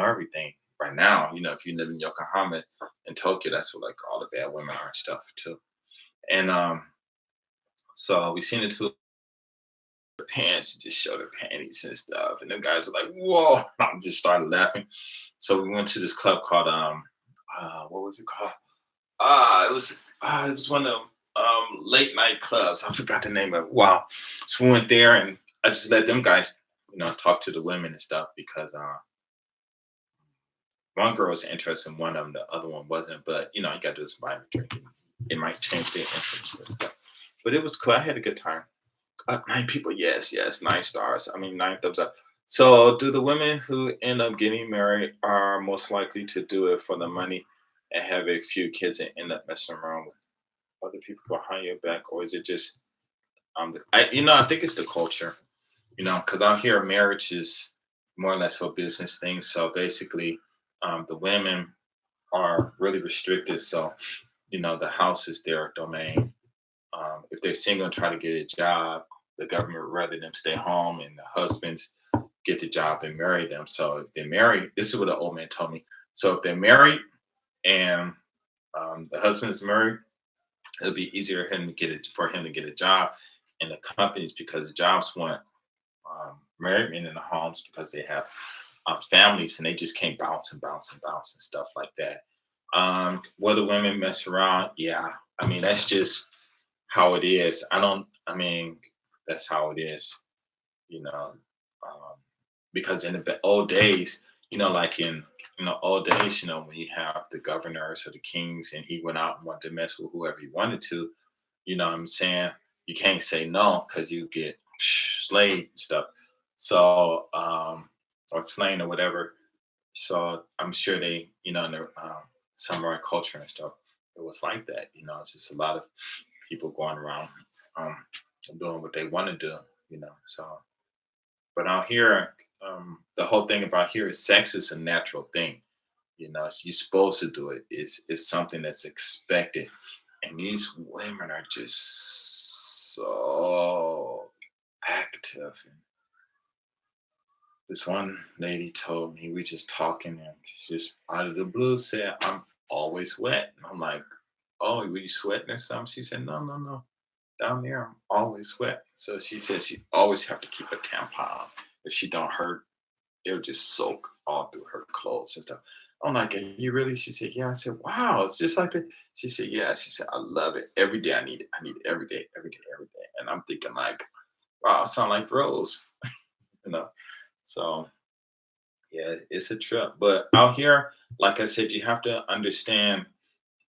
everything by now. If you live in Yokohama in Tokyo, that's where like all the bad women are and stuff too. And so we seen the two pants, just show their panties and stuff. And the guys are like, whoa. I just started laughing. So we went to this club called what was it called? It was one of them late night clubs. I forgot the name of it. Wow. So we went there and I just let them guys, talk to the women and stuff because one girl was interested in one of them, the other one wasn't. But you gotta do some Bible drinking. it might change their interests and stuff. But it was cool. I had a good time. 9 people, yes, yes, 9 stars. I mean, 9 thumbs up. So, do the women who end up getting married are most likely to do it for the money and have a few kids and end up messing around with other people behind your back, or is it just I think it's the culture, because out here marriage is more or less for business things. So basically, the women are really restricted. So the house is their domain. If they're single and try to get a job, the government would rather them stay home, and the husbands get the job and marry them. So if they're married, this is what an old man told me. So if they're married and the husband is married, it'll be easier for him to get a job in the companies because the jobs want married men in the homes because they have families and they just can't bounce and bounce and bounce and stuff like that. Will the women mess around? Yeah, I mean that's just how it is. I mean, that's how it is, you know. Um, because in the old days, like in old days, when you have the governors or the kings, and he went out and wanted to mess with whoever he wanted to, what I'm saying, you can't say no because you get slayed and stuff. So, or slain or whatever. So I'm sure they, in the samurai culture and stuff, it was like that. It's just a lot of people going around um, doing what they want to do. So but out here, the whole thing about here is sex is a natural thing. You're supposed to do it. It's something that's expected, and these women are just so active. And this one lady told me we just talking, and she just out of the blue said, "I'm always wet." And I'm like, "Oh, were you sweating or something?" She said, "No, no, no. Down there, I'm always wet." So she says she always have to keep a tampon. If she don't hurt, it'll just soak all through her clothes and stuff. I'm like, "Are you really?" She said, "Yeah." I said, "Wow, it's just like that." She said, "Yeah." She said, "I love it. Every day I need it. I need it every day, every day, every day." And I'm thinking like, wow, I sound like Rose, you know. So yeah, it's a trip. But out here, like I said, you have to understand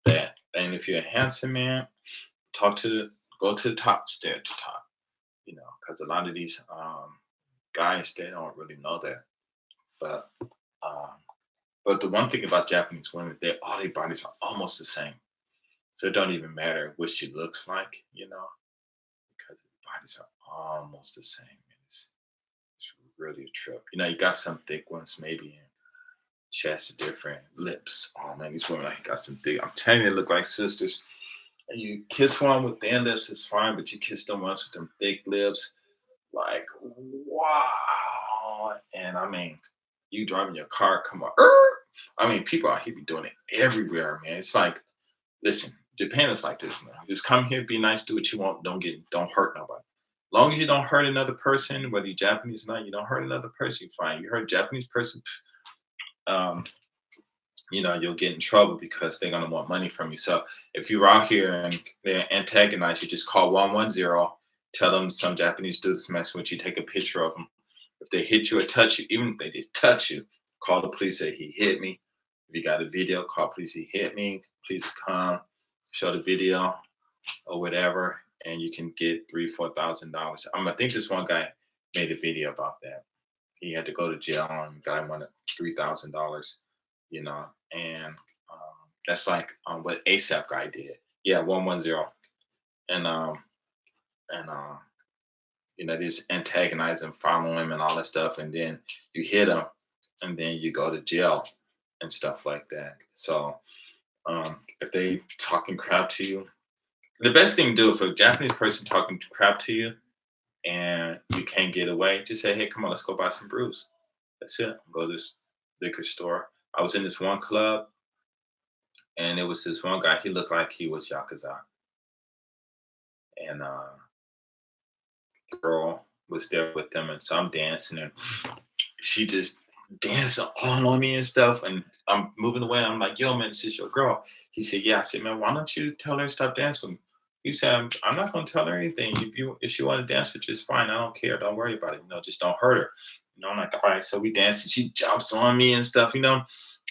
that. And if you're a handsome man, talk to go to the top, stay at the top, because a lot of these guys they don't really know that. But um, but the one thing about Japanese women, they all their bodies are almost the same. So it don't even matter what she looks like, because the bodies are almost the same. And it's really a trip. You got some thick ones, maybe, and she has different lips. Oh man, these women like got some thick. I'm telling you, they look like sisters. And you kiss one with thin lips, it's fine, but you kiss them ones with them thick lips, like wow. And I mean, you driving your car, come on. I mean, people out here be doing it everywhere, man. It's like, listen, Japan is like this, man. Just come here, be nice, do what you want, don't hurt nobody. Long as you don't hurt another person, whether you're Japanese or not, you don't hurt another person, you're fine. You hurt a Japanese person, um, you'll get in trouble because they're gonna want money from you. So if you're out here and they're antagonize you, just call 110. Tell them some Japanese dude is messing with you. Take a picture of them. If they hit you or touch you, even if they just touch you, call the police. Say he hit me. If you got a video, call police. He hit me. Please come, show the video or whatever, and you can get $3,000, $4,000. I think this one guy made a video about that. He had to go to jail and guy wanted $3,000, and that's like what ASAP guy did. Yeah, 110, and and they just antagonize him, follow him, and all that stuff, and then you hit him, and then you go to jail and stuff like that. So if they talking crap to you, the best thing to do if a Japanese person talking crap to you and you can't get away, just say, "Hey, come on, let's go buy some brews." That's it. Go to this liquor store. I was in this one club, and it was this one guy. He looked like he was yakuza, and girl was there with them, and so I'm dancing, and she just dancing all on me and stuff, and I'm moving away. And I'm like, "Yo, man, this is your girl." He said, "Yeah." I said, "Man, why don't you tell her to stop dancing with me?" He said, "I'm not going to tell her anything. If she want to dance with you, it's fine. I don't care. Don't worry about it. Just don't hurt her." I'm like, "All right." So we dance, and she jumps on me and stuff.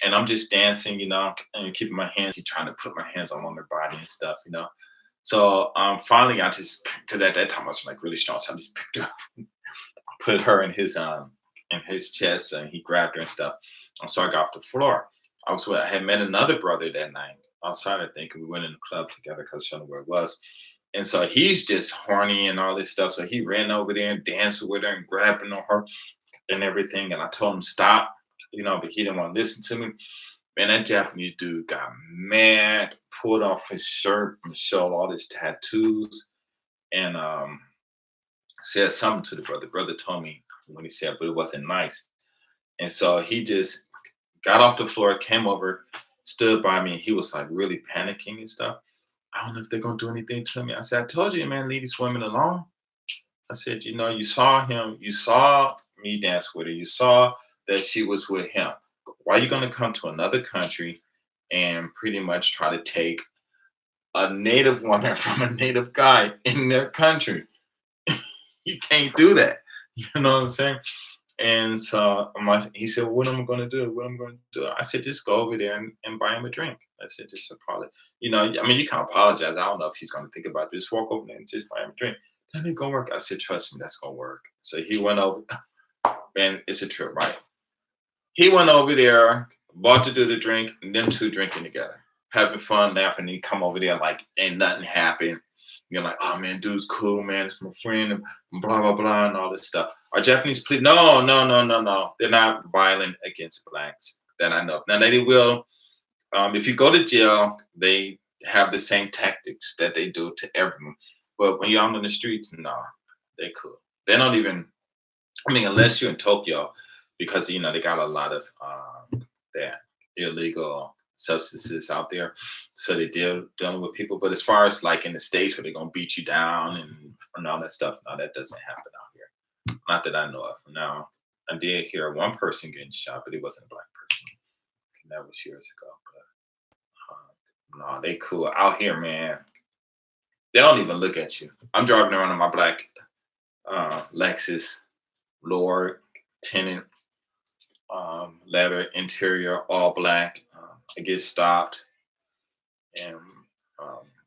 and I'm just dancing, and keeping my hands, trying to put my hands all on their body and stuff. So finally, I just because at that time I was like really strong, so I just picked her up, put her in his chest, and he grabbed her and stuff. And so I got off the floor. I had met another brother that night outside, I think, and we went in the club together because I don't know where it was. And so he's just horny and all this stuff. So he ran over there and danced with her and grabbing on her and everything. And I told him stop, but he didn't want to listen to me. Man, that Japanese dude got mad, pulled off his shirt and showed all his tattoos, and said something to the brother. The brother told me when he said, but it wasn't nice. And so he just got off the floor, came over, stood by me, and he was like really panicking and stuff. I don't know if they're gonna do anything to me. I said, I told you, man, leave these women alone. I said, you saw him, you saw me dance with her, you saw that she was with him. Why are you gonna come to another country and pretty much try to take a native woman from a native guy in their country? You can't do that. You know what I'm saying? And so he said, "What am I going to do? What am I going to do?" I said, "Just go over there and buy him a drink." I said, "Just apologize." I mean, you can apologize. I don't know if he's going to think about it. Just walk over there and just buy him a drink. That ain't going to work. I said, "Trust me, that's going to work." So he went over, and it's a trip, right? He went over there, bought to do the drink, and them two drinking together, having fun, laughing. And he come over there like ain't nothing happened. You're like, "Oh man, dude's cool, man. It's my friend," and blah blah blah, and all this stuff. Are Japanese police? No, no, no, no, no. They're not violent against blacks that I know of. Now they will. If you go to jail, they have the same tactics that they do to everyone. But when you're out on the streets, no, they cool. They don't even. I mean, unless you're in Tokyo, because they got a lot of that illegal substances out there, so they dealing with people. But as far as like in the states where they're gonna beat you down and all that stuff, no, that doesn't happen out here. Not that I know of. Now, I did hear one person getting shot, but it wasn't a black person. That was years ago. But no, they cool out here, man. They don't even look at you. I'm driving around in my black Lexus Lord tenant, leather interior, all black. I get stopped, and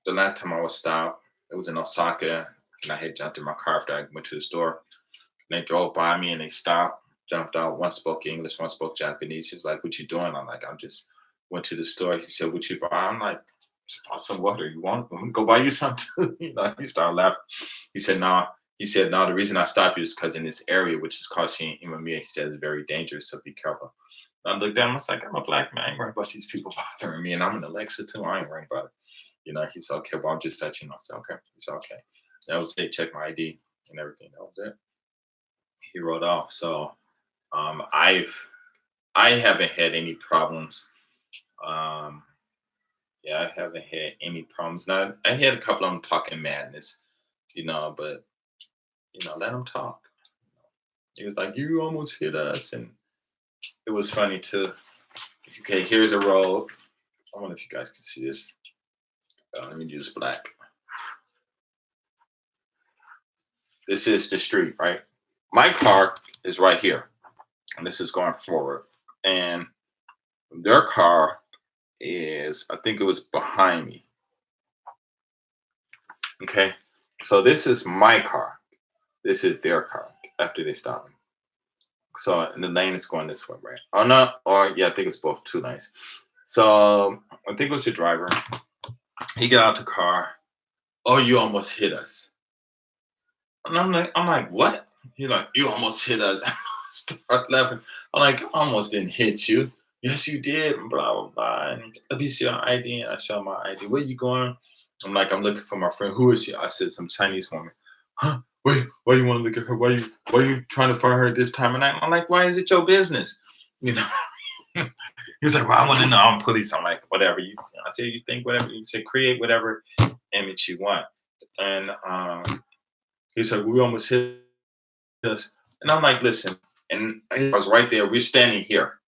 the last time I was stopped, it was in Osaka, and I had jumped in my car after I went to the store. And they drove by me and they stopped, jumped out. One spoke English, one spoke Japanese. He was like, "What you doing?" I'm like, "I'm just went to the store." He said, "What you buy?" I'm like, "Just bought some water. You want? I'm gonna go buy you something." He started laughing. He said, "No." He said, "No, the reason I stopped you is because in this area, which is called Shin Imamiya," he said, "it's very dangerous, so be careful." I looked at him, I was like, "I'm a black man. I ain't worried about these people bothering me, and I'm in Alexa too. I ain't worried about it." He said, "Okay, well, I'll just let you know." I said, "Okay." He said, "Okay." That was it. Check my ID and everything. That was it. He wrote off. So um, I've I haven't had any problems. Um, yeah, I haven't had any problems. Now I had a couple of them talking madness, but let them talk. He was like, "You almost hit us," and it was funny too. Okay, here's a road. I wonder if you guys can see this. Let me use black. This is the street, right? My car is right here, and this is going forward. And their car is, I think it was behind me. Okay. So this is my car. This is their car after they stop me. So, and the lane is going this way, right? Oh, no. Or, yeah, I think it's both two lanes. So I think it was the driver. He got out the car. "Oh, you almost hit us." And I'm like, "What?" He's like, "You almost hit us." Start laughing. I'm like, "I almost didn't hit you." "Yes, you did." Blah blah blah. And let me see your ID. And I show my ID. "Where you going?" I'm like, "I'm looking for my friend." "Who is she?" I said, "Some Chinese woman." "Huh? Wait, why you want to look at her? Why you trying to find her at this time of night?" I'm like, "Why is it your business?" You know. He's like, "Well, I want to know. I'm police." I'm like, "Whatever you." I said, "You think whatever you say, create whatever image you want." And he's like, "We almost hit us." And I'm like, "Listen," and I was right there. We're standing here.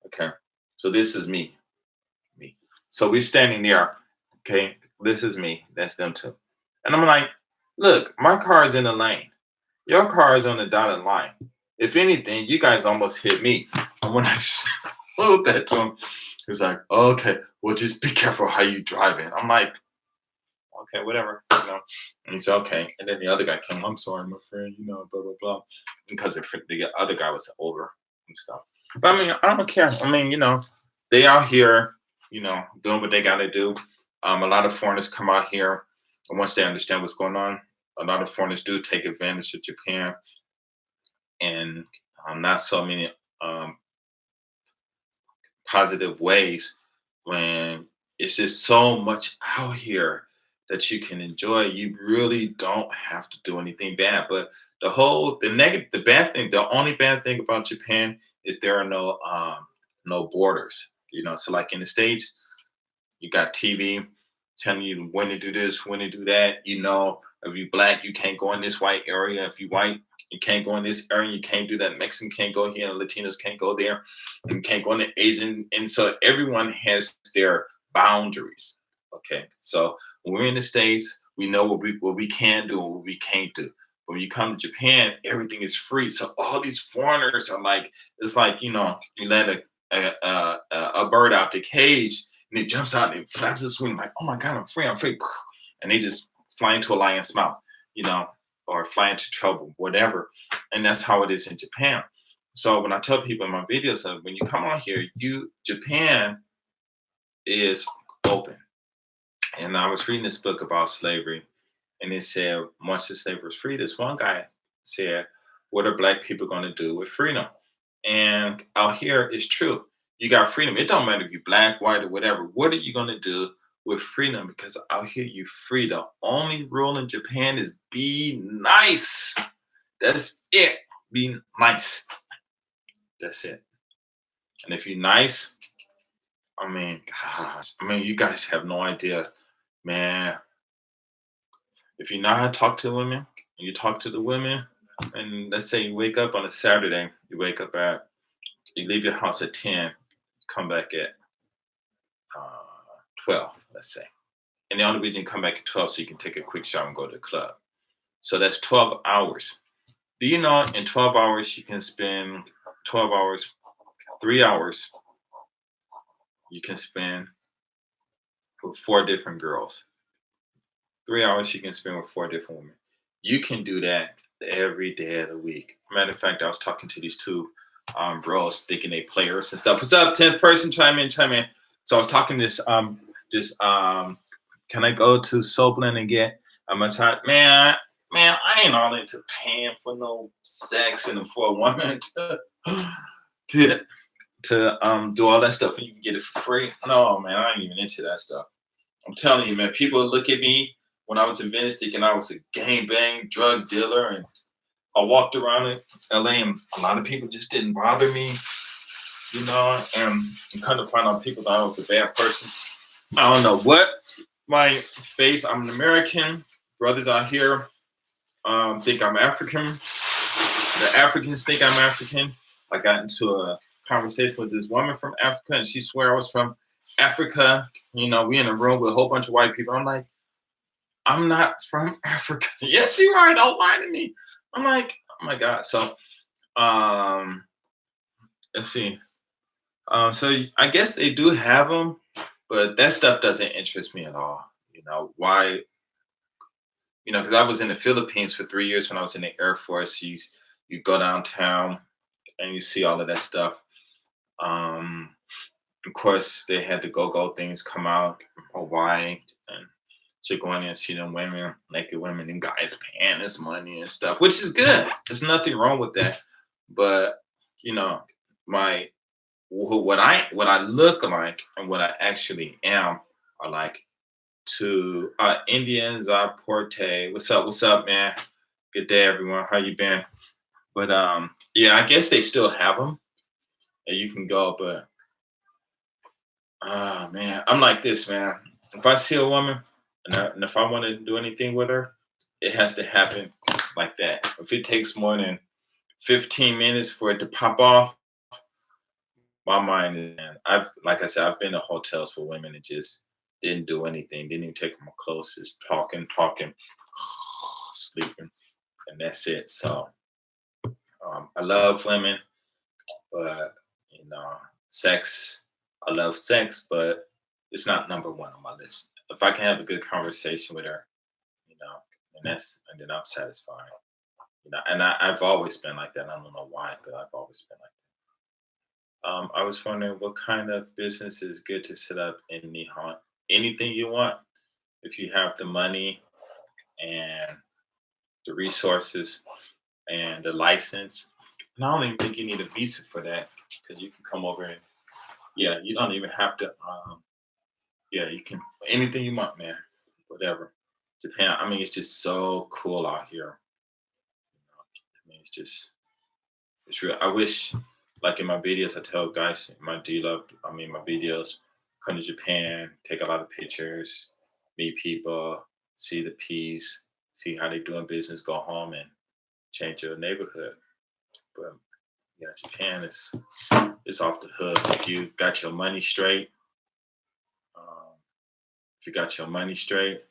Okay. So this is me. Me. So we're standing there. Okay. This is me. That's them too. And I'm like, "Look, my car is in the lane. Your car is on the dotted line. If anything, you guys almost hit me." And when I told that to him. He was like, oh, okay, well, just be careful how you drive it. I'm like, okay, whatever, you know. And he said, okay. And then the other guy came, I'm sorry, my friend, you know, blah, blah, blah. Because the other guy was older and stuff. But I mean, I don't care. I mean, you know, they out here, you know, doing what they got to do. A lot of foreigners come out here, and once they understand what's going on, a lot of foreigners do take advantage of Japan, and not so many um, positive ways when it's just so much out here that you can enjoy. You really don't have to do anything bad. But the bad thing, the only bad thing about Japan is there are no borders. You know, so like in the States, you got TV telling you when to do this, when to do that. You know, if you black, you can't go in this white area. If you white, you can't go in this area. You can't do that. Mexican can't go here, and Latinos can't go there. And can't go in the Asian. And so everyone has their boundaries. Okay, so when we're in the States, we know what we can do and what we can't do. When you come to Japan, everything is free. So all these foreigners are like, it's like, you know, you let a bird out the cage and it jumps out and it flaps its wing like, oh my God, I'm free, I'm free. And they just fly into a lion's mouth, you know, or fly into trouble, whatever. And that's how it is in Japan. So when I tell people in my videos that when you come on here, Japan is open. And I was reading this book about slavery, and it said once the slave was free, this one guy said, what are black people going to do with freedom? And out here it's true. You got freedom. It don't matter if you're black, white, or whatever. What are you going to do with freedom? Because out here you're free. The only rule in Japan is be nice. That's it. Be nice. That's it. And if you're nice, I mean, gosh, I mean, you guys have no idea, man. If you know how to talk to women, and you talk to the women, and let's say you wake up on a Saturday, you leave your house at 10, come back at 12, let's say. And the only reason you come back at 12 so you can take a quick shower and go to the club. So that's 12 hours. Do you know in 12 hours you can spend 12 hours, 3 hours you can spend with four different girls. 3 hours you can spend with four different women. You can do that every day of the week. Matter of fact, I was talking to these two bros thinking they players and stuff. What's up, 10th person? Chime in, chime in. So I was talking this can I go to Soapland and get a massage? Man, I ain't all into paying for no sex and for a woman to do all that stuff and you can get it for free. No, man, I ain't even into that stuff. I'm telling you, man, people look at me when I was in Venice thinking I was a gang bang drug dealer, and I walked around in LA and a lot of people just didn't bother me, you know, and kind of find out people thought I was a bad person. I don't know what my face. I'm an American. Brothers out here think I'm African. The Africans think I'm African. I got into a conversation with this woman from Africa, and she swear I was from Africa. You know, we in a room with a whole bunch of white people. I'm like, I'm not from Africa. Yes, you are. Don't lie to me. I'm like, oh my God. So, um, let's see. So I guess they do have them, but that stuff doesn't interest me at all. You know why? You know, because I was in the Philippines for 3 years when I was in the Air Force. You go downtown and you see all of that stuff. Um, of course, they had the go-go things come out from Hawaii, and so go in there and see them women, naked women, and guys paying this money and stuff, which is good. There's nothing wrong with that. But you know, my what I look like and what I actually am are like to Indians are Porte. What's up, man? Good day, everyone. How you been? But yeah, I guess they still have them, and you can go. But man, I'm like this, man. If I see a woman and if I want to do anything with her, it has to happen like that. If it takes more than 15 minutes for it to pop off, my mind is, man, like I said, I've been to hotels for women that just didn't do anything, didn't even take my clothes, just talking, sleeping, and that's it. So I love women, but you know, sex. I love sex, but it's not number one on my list. If I can have a good conversation with her, you know, and then I'm satisfied. You know, and I've always been like that. I don't know why, but I've always been like that. I was wondering what kind of business is good to set up in Nihon. Anything you want, if you have the money and the resources and the license. And I don't even think you need a visa for that because you can come over and yeah, you don't even have to. Yeah, you can anything you want, man. Whatever. Japan. I mean, it's just so cool out here. I mean, it's just it's real. I wish, like in my videos, I tell guys in my deal I mean, my videos, come to Japan, take a lot of pictures, meet people, see the peace, see how they doing business, go home and change your neighborhood. But yeah, Japan is it's off the hook. If you got your money straight, um, if you got your money straight,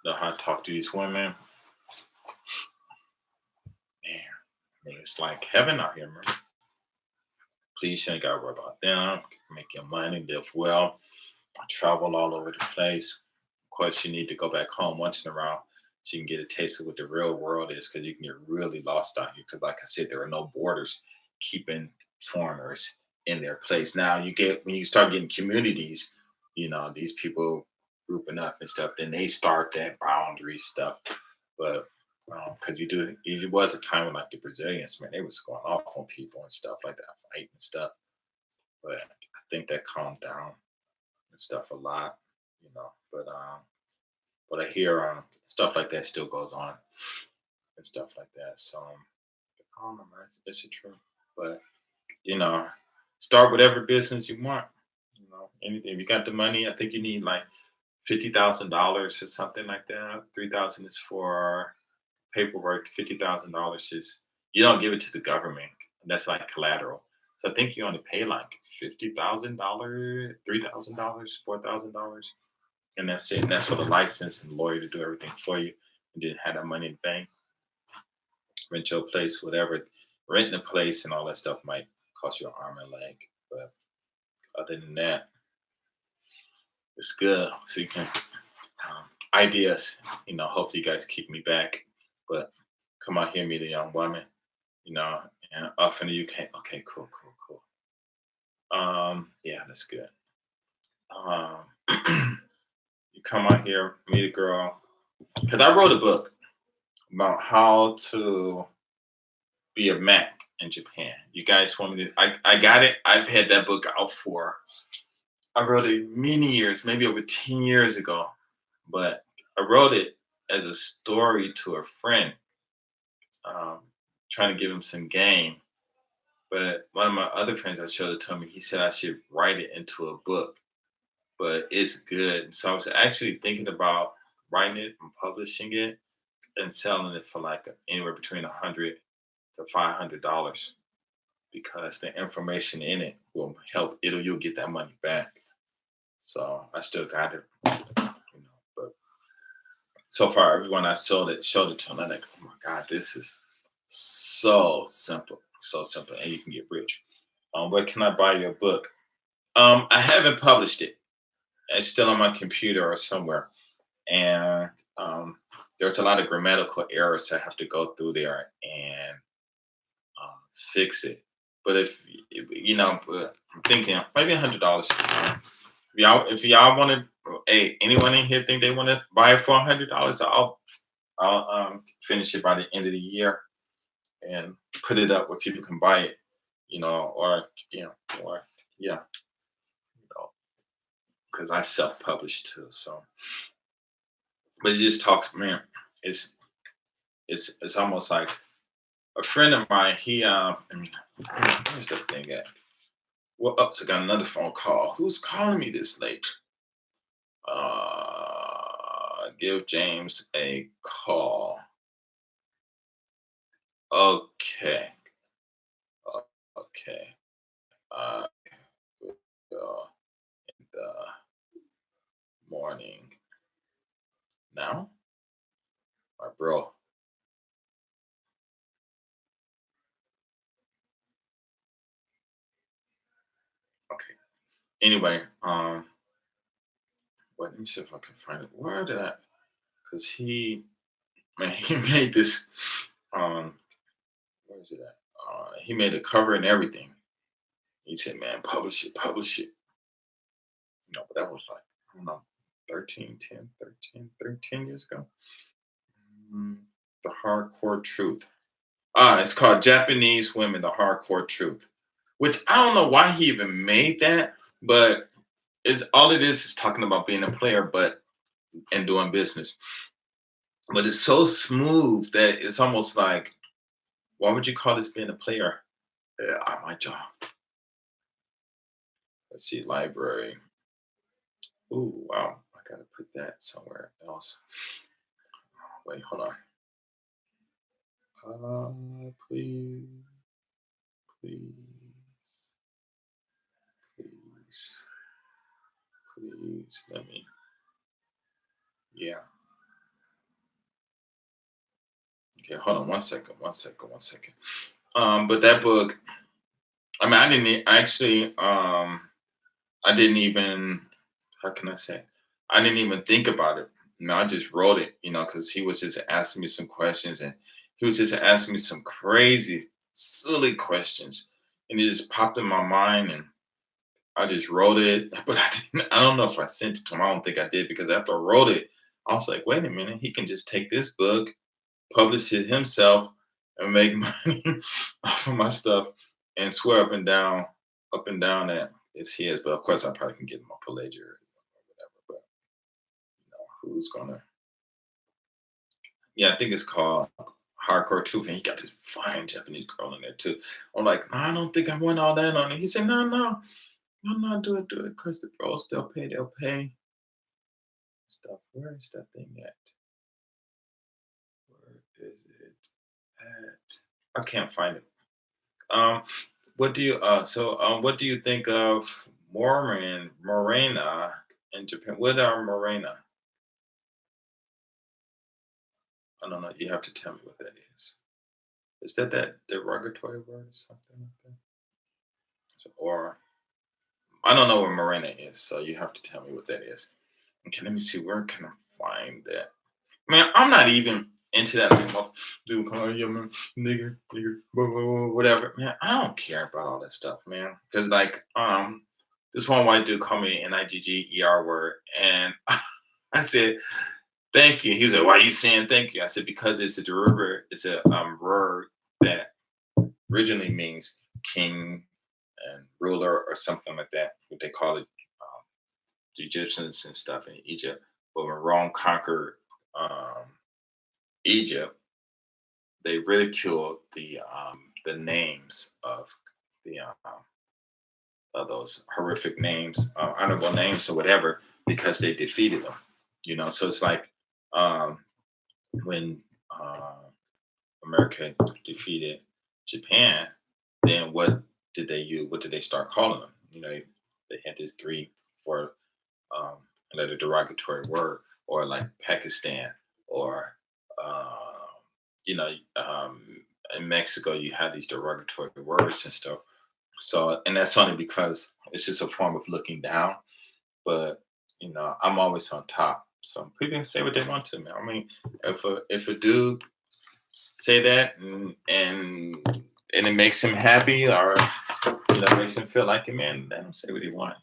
know how to talk to these women, man, I mean, it's like heaven out here, man. Please, you ain't got to worry about them. Make your money, live well, travel all over the place. Of course, you need to go back home once in a while so you can get a taste of what the real world is because you can get really lost out here. Because, like I said, there are no borders keeping foreigners in their place. Now, you get when you start getting communities, you know, these people grouping up and stuff, then they start that boundary stuff. But because it was a time when like the Brazilians, man, they was going off on people and stuff like that, fighting and stuff. But I think that calmed down and stuff a lot, you know. But I hear stuff like that still goes on and stuff like that. So I don't know, man. It's a true. But you know, start whatever business you want. You know, anything. If you got the money, I think you need like $50,000 or something like that. 3,000 is for paperwork. $50,000 is you don't give it to the government. That's like collateral. So I think you only pay like $50,000, $3,000, $4,000, and that's it. And that's for the license and lawyer to do everything for you. And then have that money in the bank, rent your place, whatever. Renting a place and all that stuff might cost you an arm and a leg, but other than that, it's good. So you can ideas. You know, hopefully you guys keep me back, but come out here, meet a young woman. You know, and off in the UK. Okay, cool, cool, cool. Yeah, that's good. Um, you come out here, meet a girl, because I wrote a book about how to be a Mac in Japan. You guys want me to? I got it. I've had that book out for. I wrote it many years, maybe over 10 years ago, but I wrote it as a story to a friend, um, trying to give him some game. But one of my other friends I showed it to him. He said I should write it into a book, but it's good. So I was actually thinking about writing it and publishing it and selling it for like anywhere between $100 to $500 because the information in it will help. You'll get that money back. So I still got it, but so far everyone I showed it to them, I'm like, oh my god, this is so simple, and you can get rich. Where can I buy your book? I haven't published it. It's still on my computer or somewhere, and there's a lot of grammatical errors I have to go through there and fix it. But you know, I'm thinking maybe $100. If y'all want to, hey, anyone in here think they want to buy it for $100? I'll finish it by the end of the year and put it up where people can buy it. You know, or you know, or yeah, you know, because I self-published too. So, but it just talks, man. It's it's almost like a friend of mine. I mean, where's the thing at? Well, so I got another phone call. Who's calling me this late? Give James a call. Okay. Okay. Uh, in the morning now, my bro. Anyway, let me see if I can find it. Where did I? Because man, he made this. Um, where is it at? He made a cover and everything. He said, "Man, publish it, publish it." No, but that was like I don't know, 13 years ago. Mm, the hardcore truth. It's called Japanese Women: The Hardcore Truth. Which I don't know why he even made that, but it's all it is talking about being a player, but and doing business. But it's so smooth that it's almost like, why would you call this being a player? My job. Let's see, library. Ooh, wow. I gotta put that somewhere else. Wait, hold on. Please, please, please, please. Let me. Yeah. Okay, hold on 1 second. 1 second. 1 second. But that book. I mean, I didn't actually. I didn't even. How can I say? I didn't even think about it. I just wrote it. Because he was just asking me some questions, and he was just asking me some crazy, silly questions, and it just popped in my mind, and I just wrote it. But I didn't. I don't know if I sent it to him. I don't think I did because after I wrote it, I was like, wait a minute, he can just take this book, publish it himself, and make money off of my stuff, and swear up and down that it's his. But of course, I probably can get him a plagiar or whatever. But who's gonna? Yeah, I think it's called Hardcore Truth, and he got this fine Japanese girl in there too. I'm like, "No, I don't think I want all that on it." He said, "No, no, no, no, do it, because the pros they'll pay, stuff." Where is that thing at? Where is it at? I can't find it. Um, what do you what do you think of Morena in Japan? What are Morena? I don't know. You have to tell me what that is. Is that derogatory word or something like that? So, or I don't know where Morena is, so you have to tell me what that is. Okay, let me see. Where can I find that? Man, I'm not even into that thing of dude calling you man, nigger, blah, blah, blah, whatever. Man, I don't care about all that stuff, man. Because like, this one white dude called me NIGGER word, and I said thank you. He was like, "Why are you saying thank you?" I said because it's a derivative. It's a word that originally means king and ruler or something like that. What they call it, the Egyptians and stuff in Egypt. But when Rome conquered um, Egypt, they ridiculed the names the of those horrific names, honorable names or whatever, because they defeated them. So it's like um, when America defeated Japan, then what did they use? What did they start calling them? They had this 3, 4 um, another derogatory word, or like Pakistan, or you know, um, in Mexico, you have these derogatory words and stuff. So, and that's only because it's just a form of looking down. But I'm always on top, so people can say what they want to me. I mean, if a dude say that and it makes him happy, or makes him feel like it, man, let him say what he want.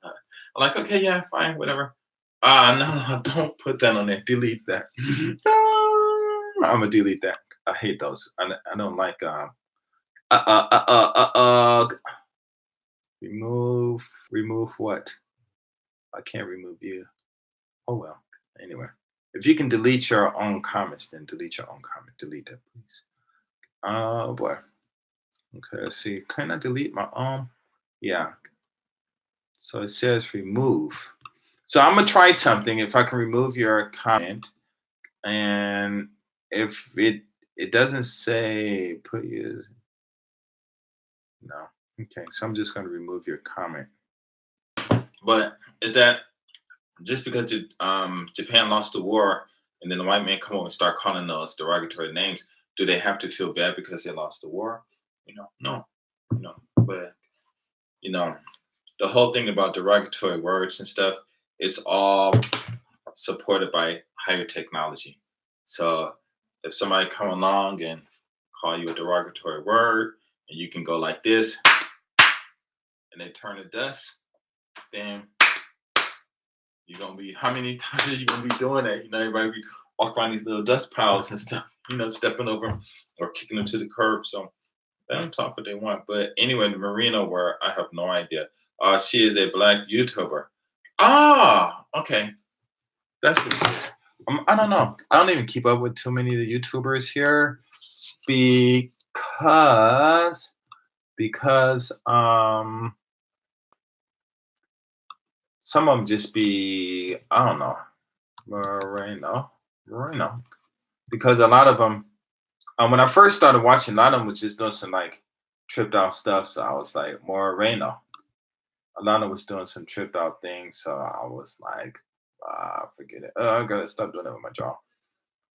I'm like, okay, yeah, fine, whatever. No, don't put that on there. Delete that. I'm gonna delete that. I hate those. I don't like uh, uh, uh, uh, uh, uh. Remove what? I can't remove you. Oh well. Anyway, if you can delete your own comments, then delete your own comment. Delete that, please. Oh boy. Okay, let's see. Can I delete my own? Yeah. So it says remove. So I'm gonna try something. If I can remove your comment, and if it doesn't say put you, no. Okay, so I'm just gonna remove your comment. But is that just because Japan lost the war, and then the white man come over and start calling those derogatory names? Do they have to feel bad because they lost the war? No, But you know, the whole thing about derogatory words and stuff is all supported by higher technology. So if somebody come along and call you a derogatory word, and you can go like this, and they turn to dust, then you're gonna be how many times are you gonna be doing that? Everybody be walking around these little dust piles and stuff, stepping over 'em or kicking them to the curb. So let them talk what they want. But anyway, the Marina where I have no idea. She is a black YouTuber. Ah, okay. That's what she is. I don't know. I don't even keep up with too many of the YouTubers here because some of them just be I don't know Moreno because a lot of them when I first started watching a lot of them was just doing some like tripped out stuff, so I was like Moreno. A lot of them was doing some tripped out things, so I was like forget it. I gotta stop doing that with my jaw.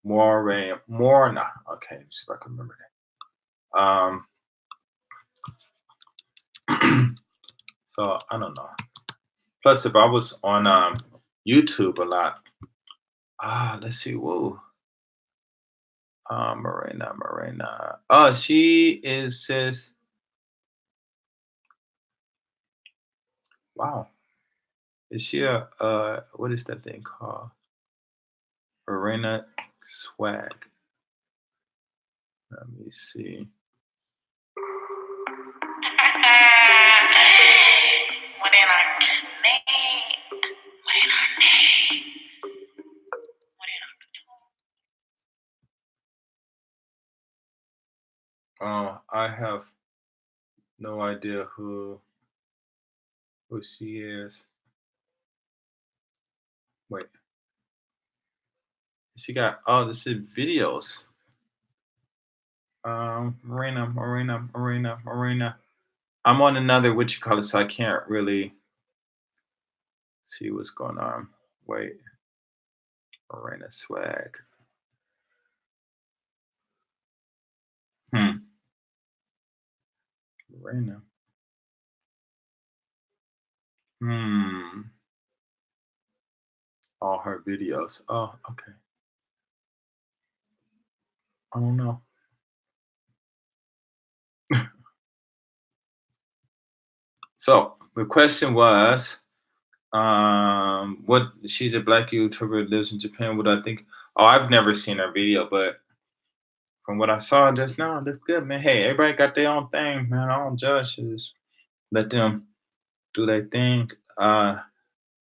Morna. Okay, let me see if I can remember that. So I don't know. Plus, if I was on YouTube a lot, let's see. Whoa, Morena. Oh, she is says. Wow, is she a what is that thing called? Morena swag. Let me see. Oh, I have no idea who she is. Wait, she got this is videos. Marina. I'm on another what you call it, so I can't really see what's going on. Wait, Marina swag. Hmm, Marina. Hmm, all her videos. Oh, okay. I don't know. So the question was, what she's a black YouTuber lives in Japan. What I think? Oh, I've never seen her video, but from what I saw just now, that's good, man. Hey, everybody got their own thing, man. I don't judge. Just let them do their thing.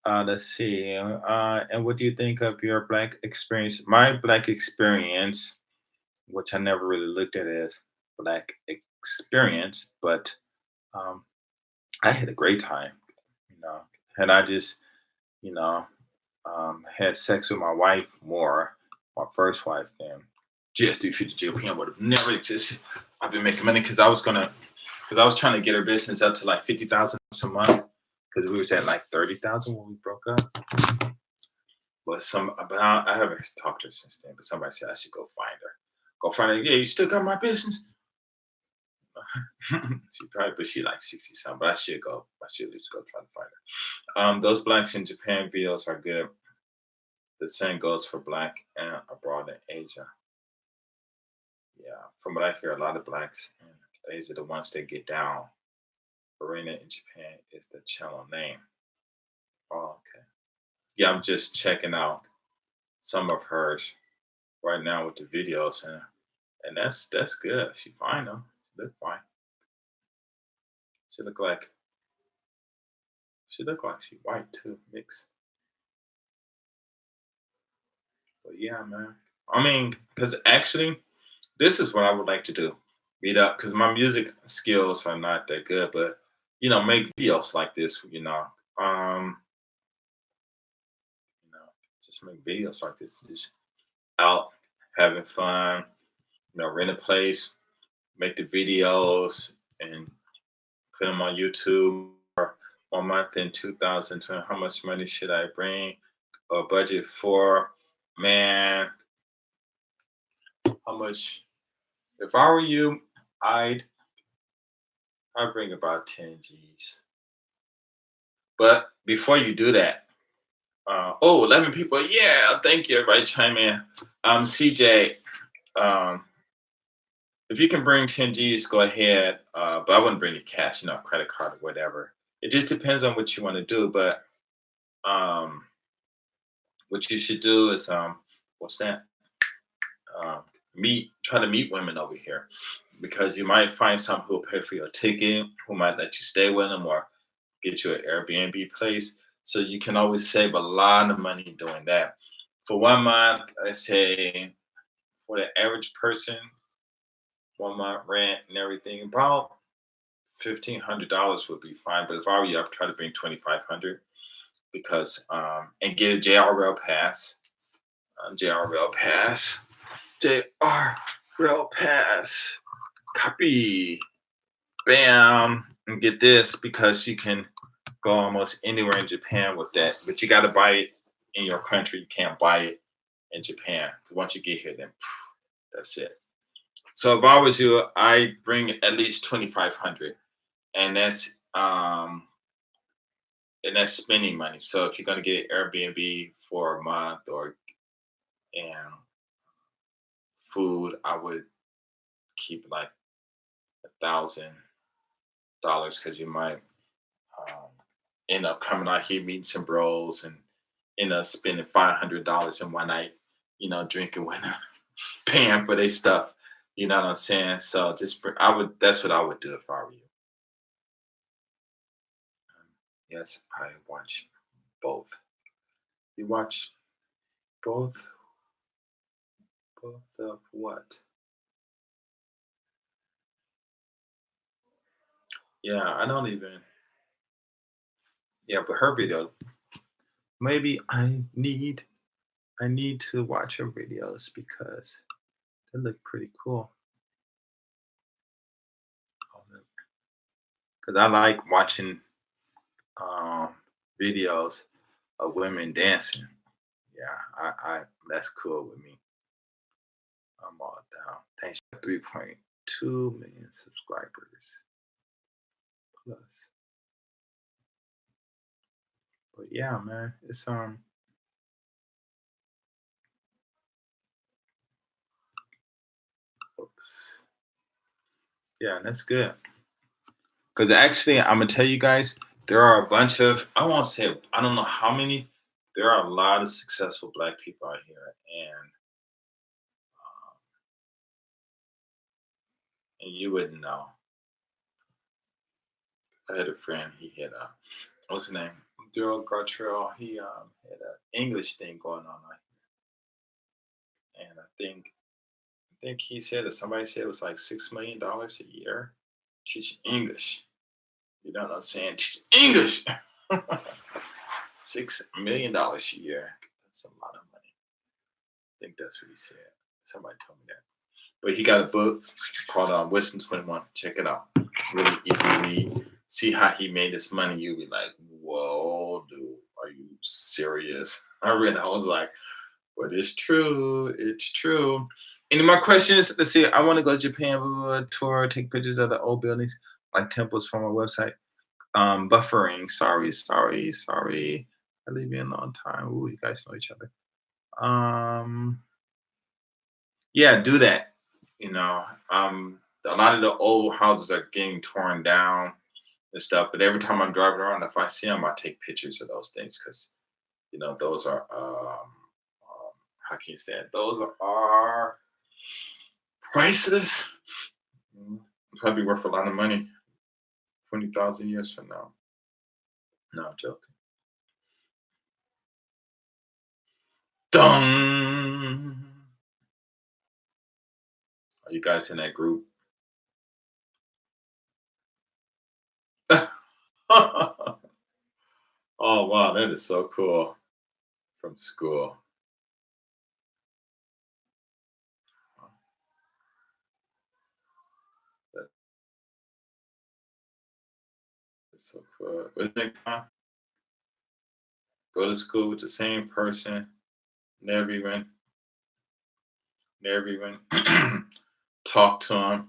Let's see. And what do you think of your black experience? My black experience, which I never really looked at as black experience, but um, I had a great time. You know, and I just, you know, had sex with my wife more, my first wife, than GSD 50 JPM would have never existed. I've been making money because I was trying to get her business up to like 50,000 a month because we was at like 30,000 when we broke up. But I haven't talked to her since then. But somebody said I should go find her. Go find her. Yeah, you still got my business. She probably, but she like 60 something. But I should go. I should just go try to find her. Those blacks in Japan videos are good. The same goes for black and abroad in Asia. Yeah, from what I hear, a lot of blacks in Asia, the ones that get down. Arena in Japan is the channel name. Oh, okay. Yeah, I'm just checking out some of hers right now with the videos, and that's good. She fine though. She look fine. She look like she white too, mix. But yeah, man. I mean, because actually, this is what I would like to do. Meet up because my music skills are not that good, but make videos like this. Um, you know, just make videos like this. Just out having fun. Rent a place, make the videos, and put them on YouTube. 1 month in 2020, how much money should I bring? A budget for, man, how much? If I were you, I'd bring about 10 G's. But before you do that, 11 people. Yeah, thank you. Everybody chime in. CJ, um, if you can bring 10 G's, go ahead. But I wouldn't bring your cash, credit card or whatever. It just depends on what you want to do. But um, what you should do is, what's that? Try to meet women over here because you might find some who'll pay for your ticket, who might let you stay with them or get you an Airbnb place. So you can always save a lot of money doing that. For 1 month, let's say for the average person, 1 month rent and everything, about $1,500 would be fine. But if I were you, I'd try to bring 2,500 because and get a JRL pass. JRL pass. JRL pass. Copy. Bam. And get this because you can go almost anywhere in Japan with that. But you got to buy it in your country. You can't buy it in Japan. Once you get here, then that's it. So if I was you, I bring at least 2,500, and that's spending money. So if you're gonna get Airbnb for a month or and food, I would keep like $1,000 because you might um, end up coming out here meeting some bros and end up spending $500 in one night. Drinking with them, paying for their stuff. You know what I'm saying? So I would. That's what I would do if I were you. Yes, I watch both. You watch both? Both of what? Yeah, I don't even. Yeah, but her video. Maybe I need to watch her videos because they look pretty cool. Because I like watching um, videos of women dancing. Yeah, I that's cool with me. I'm all down. Thanks. 3.2 million subscribers plus. But yeah, man, it's oops. Yeah, that's good. Because actually, I'm gonna tell you guys, there are a bunch of I won't say I don't know how many. There are a lot of successful Black people out here, and you wouldn't know. I had a friend. He had what's his name? Daryl Gartrell. He had an English thing going on, and I think he said that somebody said it was like $6 million a year teaching English. You know what I'm saying? Teaching English. $6 million a year. That's a lot of money. I think that's what he said. Somebody told me that. But he got a book called Wisdom 21. Check it out. Really easy to read. See how he made this money. You'll be like, whoa, dude, are you serious? I was like, but it's true. It's true. Any more questions? Let's see. I want to go to Japan, tour, take pictures of the old buildings, like temples from our website. Buffering. Sorry. I leave me a long time. Ooh, you guys know each other. Yeah, do that. A lot of the old houses are getting torn down and stuff. But every time I'm driving around, if I see them, I take pictures of those things because those are how can you say it? Those are priceless. Probably worth a lot of money. 20,000 years from now. No, I'm joking. Dun. Are you guys in that group? Oh wow, that is so cool. From school. That is so cool. What do you think, huh? Go to school with the same person, never even talk to him.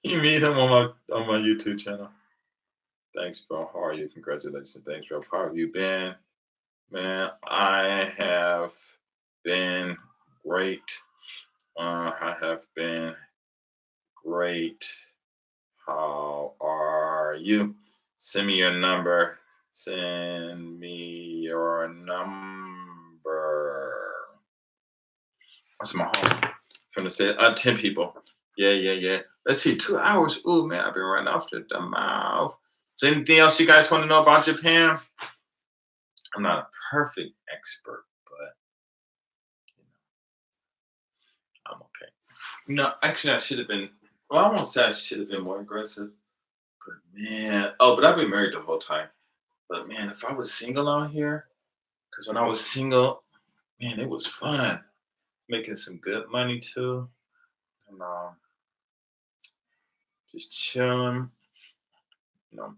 You meet him on my YouTube channel. Thanks, bro. How are you? Congratulations. Thanks, bro. How have you been? Man, I have been great. I have been great. How are you? Send me your number. Send me your number. That's my home. From the state, 10 people. Yeah, yeah, yeah. Let's see, 2 hours. Ooh, man, I've been running off the mouth. So, anything else you guys want to know about Japan? I'm not a perfect expert, but you know, I'm okay. No, actually, I should have been. Well, I won't say I should have been more aggressive, but man, oh, but I've been married the whole time. But man, if I was single out here, because when I was single, man, it was fun, making some good money too, and just chilling, you know,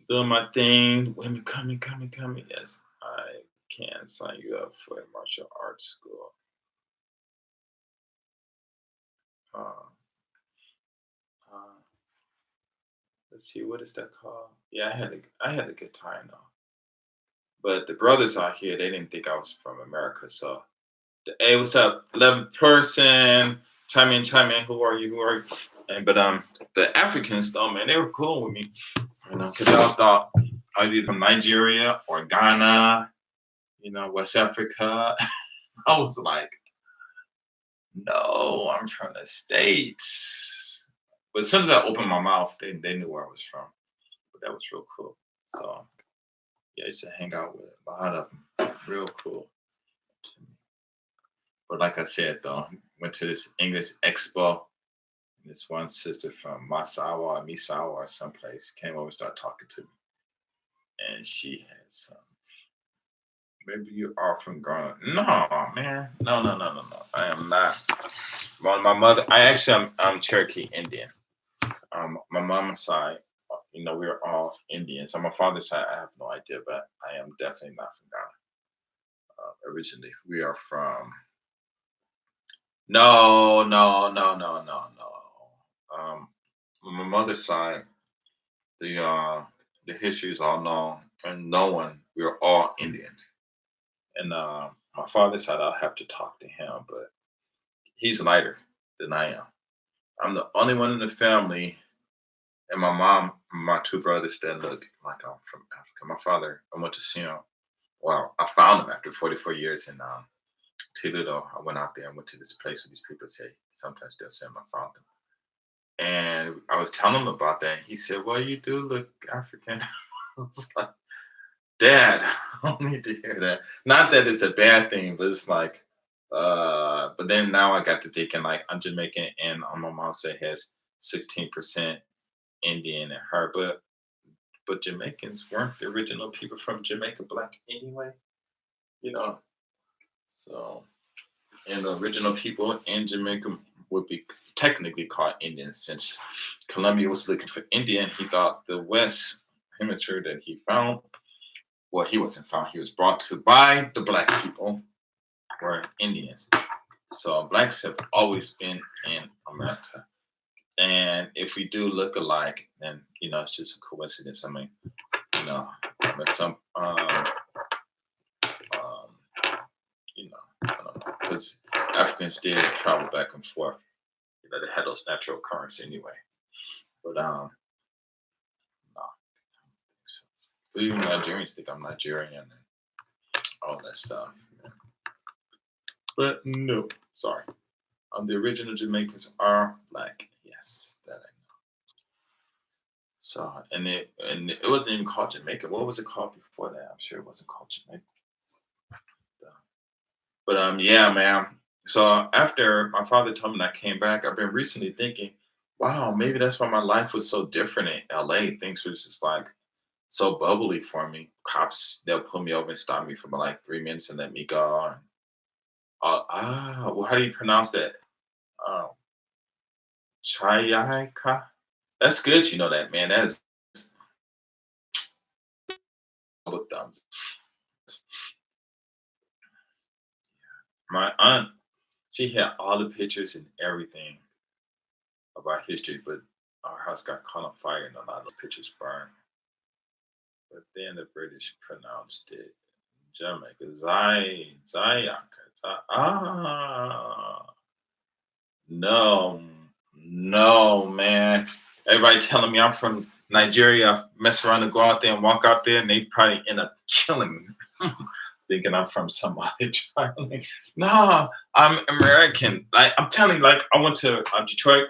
doing my thing. Women coming, coming, coming. Yes, I can sign you up for a martial arts school. Uh, uh, let's see, what is that called? Yeah, I had a good time though. But the brothers out here, they didn't think I was from America. So, hey, what's up, 11th person? Chime in. Who are you? Who are you? And the Africans though, man, they were cool with me, because they all thought I was either from Nigeria or Ghana, West Africa. I was like, no, I'm from the States. But as soon as I opened my mouth, they knew where I was from. But that was real cool. So yeah, I used to hang out with a lot of them. Real cool. But like I said, though, went to this English expo. And this one sister from Misawa, or someplace came over and started talking to me. And she had some. Maybe you are from Ghana. No, man. No, no, no, no, no. I am not. My mother, I'm Cherokee Indian. My mom's side, we're all Indians. On my father's side, I have no idea, but I am definitely not from Ghana. Originally, we are from. No, no, no, no, no, no. On my mother's side, the uh, the history is all known, and no one. We're all Indians. And my father's side, I'll have to talk to him, but he's lighter than I am. I'm the only one in the family, and my mom, my two brothers that look like I'm from Africa. My father, I went to see him. Well, I found him after 44 years in Toledo. I went out there and went to this place where these people say sometimes they'll say I found him. And I was telling him about that. And he said, "Well, you do look African." I was like, "Dad, I don't need to hear that." Not that it's a bad thing, but it's like, but then now I got to thinking like I'm Jamaican and on my mom's side has 16% Indian in her, but Jamaicans weren't the original people from Jamaica black anyway, you know. So and the original people in Jamaica would be technically called Indians since Columbia was looking for Indian. He thought the West hemisphere that he found, well, he wasn't found. He was brought to by the black people were Indians. So blacks have always been in America. And if we do look alike, then it's just a coincidence. I mean, but some um, I don't know, because Africans did travel back and forth. They had those natural currents anyway. But no, so, but even Nigerians think I'm Nigerian and all that stuff. But no, sorry. The original Jamaicans are black. Yes, that I know. So and it wasn't even called Jamaica. What was it called before that? I'm sure it wasn't called Jamaica. But yeah, man. So after my father told me that I came back, I've been recently thinking, wow, maybe that's why my life was so different in LA. Things was just like so bubbly for me. Cops, they'll pull me over and stop me for like 3 minutes and let me go. And, well, how do you pronounce that? Uh, Chayaka? That's good. You know that, man. That is with thumbs. My aunt, she had all the pictures and everything about history, but our house got caught on fire and a lot of those pictures burned. but then the British pronounced it Jamaica. Zayaka. No, no, man. Everybody telling me I'm from Nigeria. I mess around and go out there and walk out there, and they probably end up killing me, thinking I'm from somebody. Nah, I'm American. Like I'm telling you, like I went to Detroit,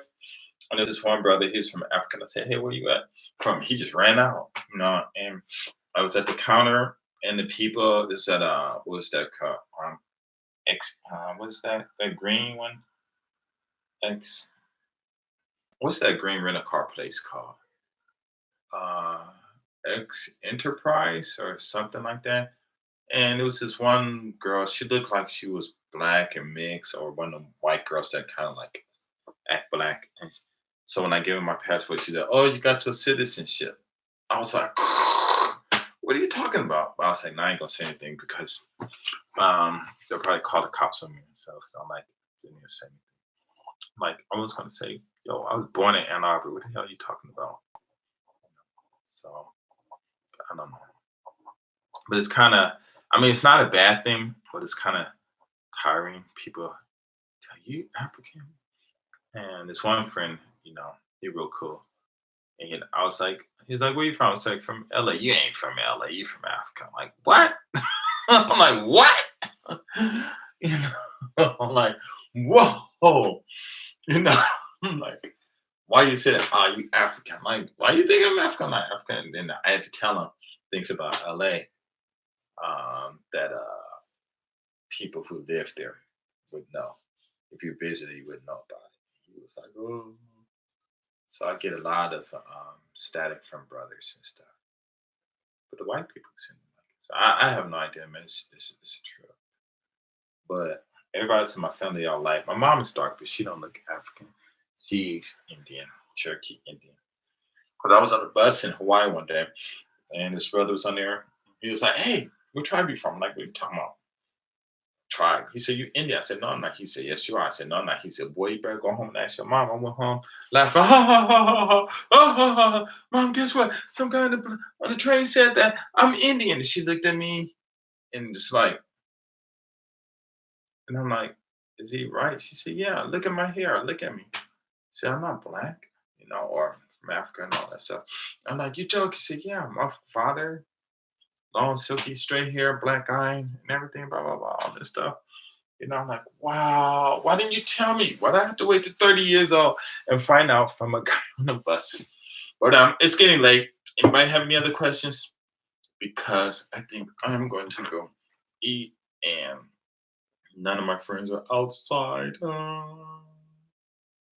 and there's this one brother. He's from Africa. And I said, "Hey, where you at?" From he just ran out, and I was at the counter, and the people is at what was that called? X. What's that? That green one? X. What's that green rental car place called? Uh, X Enterprise or something like that. And it was this one girl. She looked like she was black and mixed, or one of them white girls that kind of like act black. So when I gave her my passport, she said, "Oh, you got your citizenship." I was like, "What are you talking about?" But I was like, "No, I ain't gonna say anything because they'll probably call the cops on me and stuff." So I'm like, didn't even say anything. Like I was gonna say, "Yo, I was born in Ann Arbor. What the hell are you talking about?" So I don't know. But it's kind of, I mean, it's not a bad thing, but it's kind of tiring. People tell you African. And this one friend, he real cool. And I was like, he's like, "Where you from?" I was like, "From LA." "You ain't from LA. You from Africa." I'm like, "What?" I'm like, "What?" you I'm like, "Whoa." You know, I'm like, "Why you say that?" "Oh, you African." I'm like, "Why you think I'm African?" I'm not African. And then I had to tell him things about LA that people who live there would know. If you visited, you would know about it. He was like, "Oh." So I get a lot of static from brothers and stuff. But the white people seem to like it. So I have no idea, man. It's true. But everybody else in my family all like. My mom is dark, but she don't look African. She's Indian, Cherokee Indian. Because I was on the bus in Hawaii one day, and this brother was on there. He was like, "Hey, what tribe you from?" I'm like, "What are you talking about?" "Tribe." He said, "You Indian?" I said, "No, I'm not." He said, "Yes, you are." I said, "No, I'm not." He said, "Boy, you better go home and ask your mom." I went home laughing. "Ha ha ha ha ha ha ha ha ha. Mom, guess what? Some guy on the train said that I'm Indian." And she looked at me and just like, and I'm like, "Is he right?" She said, "Yeah, look at my hair. Look at me." I said, "I'm not black, or from Africa and all that stuff." I'm like, "You joke?" He said, "Yeah, my father, long, silky, straight hair, black eye, and everything, blah, blah, blah, all this stuff." I'm like, "Wow, why didn't you tell me? Why did I have to wait to 30 years old and find out from a guy on the bus?" But it's getting late. Anybody have any other questions? Because I think I'm going to go eat, and none of my friends are outside.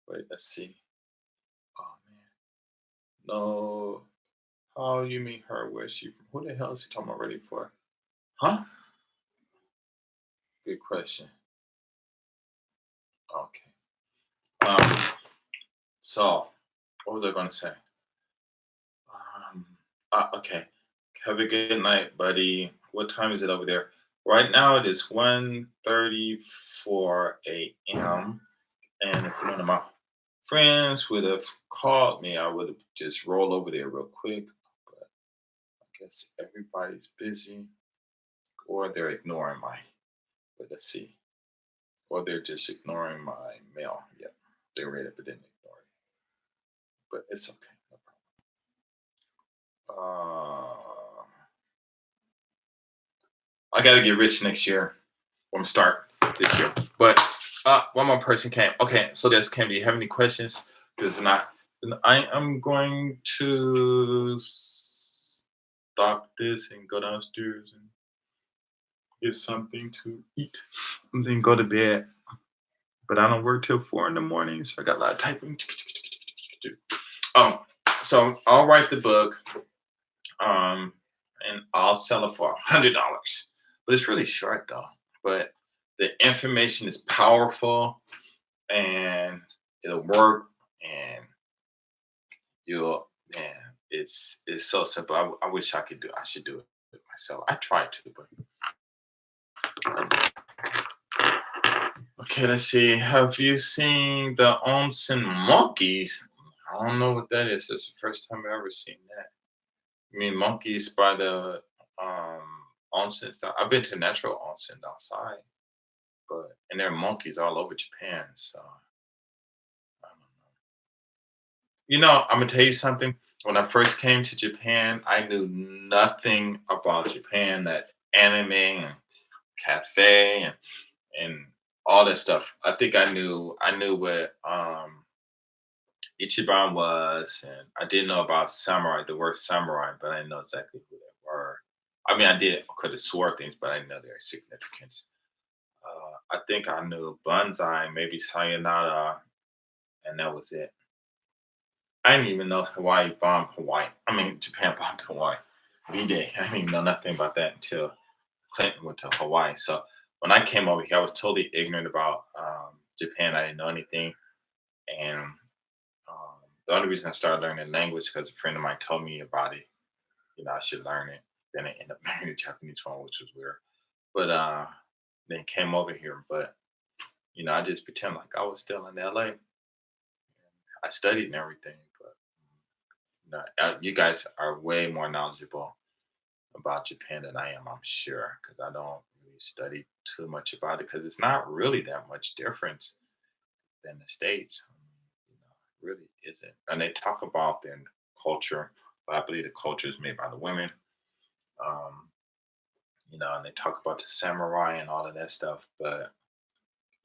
Wait, let's see. Oh man, no. How you mean her? Where's she from? Who the hell is he talking about ready for? Huh? Good question. Okay. Um. So, what was I going to say? Um, okay. Have a good night, buddy. What time is it over there? Right now it is 1:34 a.m. And if one of my friends would have called me, I would have just rolled over there real quick. But I guess everybody's busy, or they're ignoring but let's see. Or they're just ignoring my mail. Yeah, they read it but didn't ignore it. But it's okay. No problem. I got to get rich next year. I'm gonna start this year. But one more person came. Okay, so there's Cam. Do you have any questions? Because if not, then I am going to stop this and go downstairs and get something to eat, and then go to bed. But I don't work till 4 in the morning, so I got a lot of typing to do. Oh, so I'll write the book, um, and I'll sell it for $100. But it's really short though. But the information is powerful, and it'll work, and you'll man, it's so simple. I wish I could do. I should do it myself. I tried to, but okay. Let's see. Have you seen the Onsen Monkeys? I don't know what that is. It's the first time I've ever seen that. I mean, monkeys by the onsen stuff. I've been to natural onsen outside, but and there are monkeys all over Japan. So I don't know. I'm gonna tell you something. When I first came to Japan, I knew nothing about Japan. That anime and cafe and all that stuff. I think I knew what Ichiban was, and I didn't know about samurai, the word samurai, but I didn't know exactly who they were. I mean, I could have swore things, but I didn't know their significance. I think I knew Banzai, maybe Sayonara, and that was it. I didn't even know Hawaii bombed Hawaii. I mean, Japan bombed Hawaii. V-Day. I didn't even know nothing about that until Clinton went to Hawaii. So when I came over here, I was totally ignorant about Japan. I didn't know anything, and the only reason I started learning language because a friend of mine told me about it. I should learn it. Then I ended up marrying a Japanese woman, which was weird. But then came over here. But I just pretend like I was still in LA. I studied and everything, but you guys are way more knowledgeable about Japan than I am, I'm sure, because I don't really study too much about it because it's not really that much difference than the States. It really isn't. And they talk about their culture, but I believe the culture is made by the women. Um, and they talk about the samurai and all of that stuff. But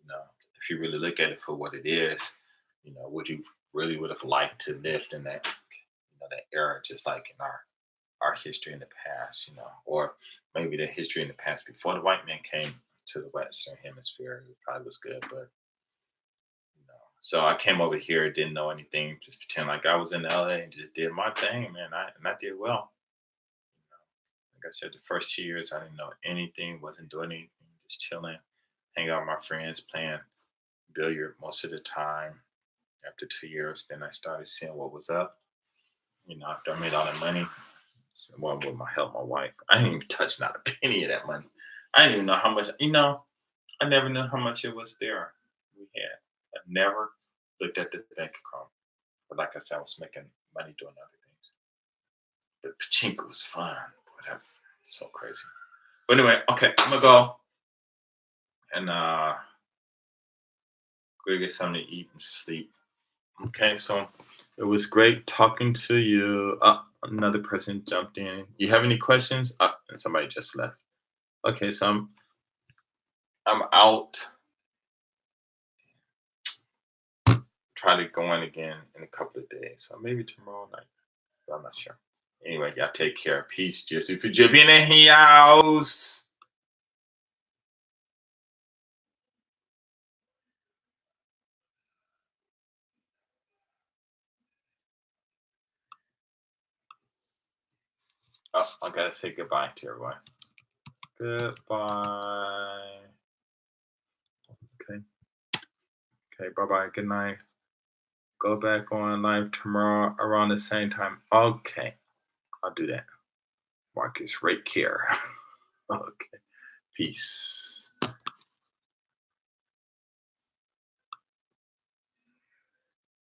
you know, if you really look at it for what it is, would you really would have liked to live in that era, just like in our history in the past, or maybe the history in the past before the white man came to the Western Hemisphere. It probably was good, but so I came over here, didn't know anything, just pretend like I was in LA and just did my thing, man. I did well. Like I said, the first 2 years I didn't know anything, wasn't doing anything, just chilling, hang out with my friends, playing billiard most of the time. After 2 years, then I started seeing what was up. After I made all the money, well, with my help, my wife, I didn't even touch not a penny of that money. I didn't even know how much. I never knew how much it was there. We had. I never looked at the bank account. But like I said, I was making money doing other things. But pachinko was fun. Whatever. So crazy. But anyway, okay, I'm gonna go and go get something to eat and sleep. Okay, so it was great talking to you. Another person jumped in. You have any questions? And somebody just left. Okay, so I'm out. Try to go in again in a couple of days, or maybe tomorrow night. I'm not sure. Anyway, y'all take care. Peace. Just if you're in the house. Oh, I gotta say goodbye to everyone. Goodbye. Okay. Okay. Bye bye. Good night. Go back on live tomorrow around the same time. Okay. I'll do that. Marcus, right care. Okay. Peace.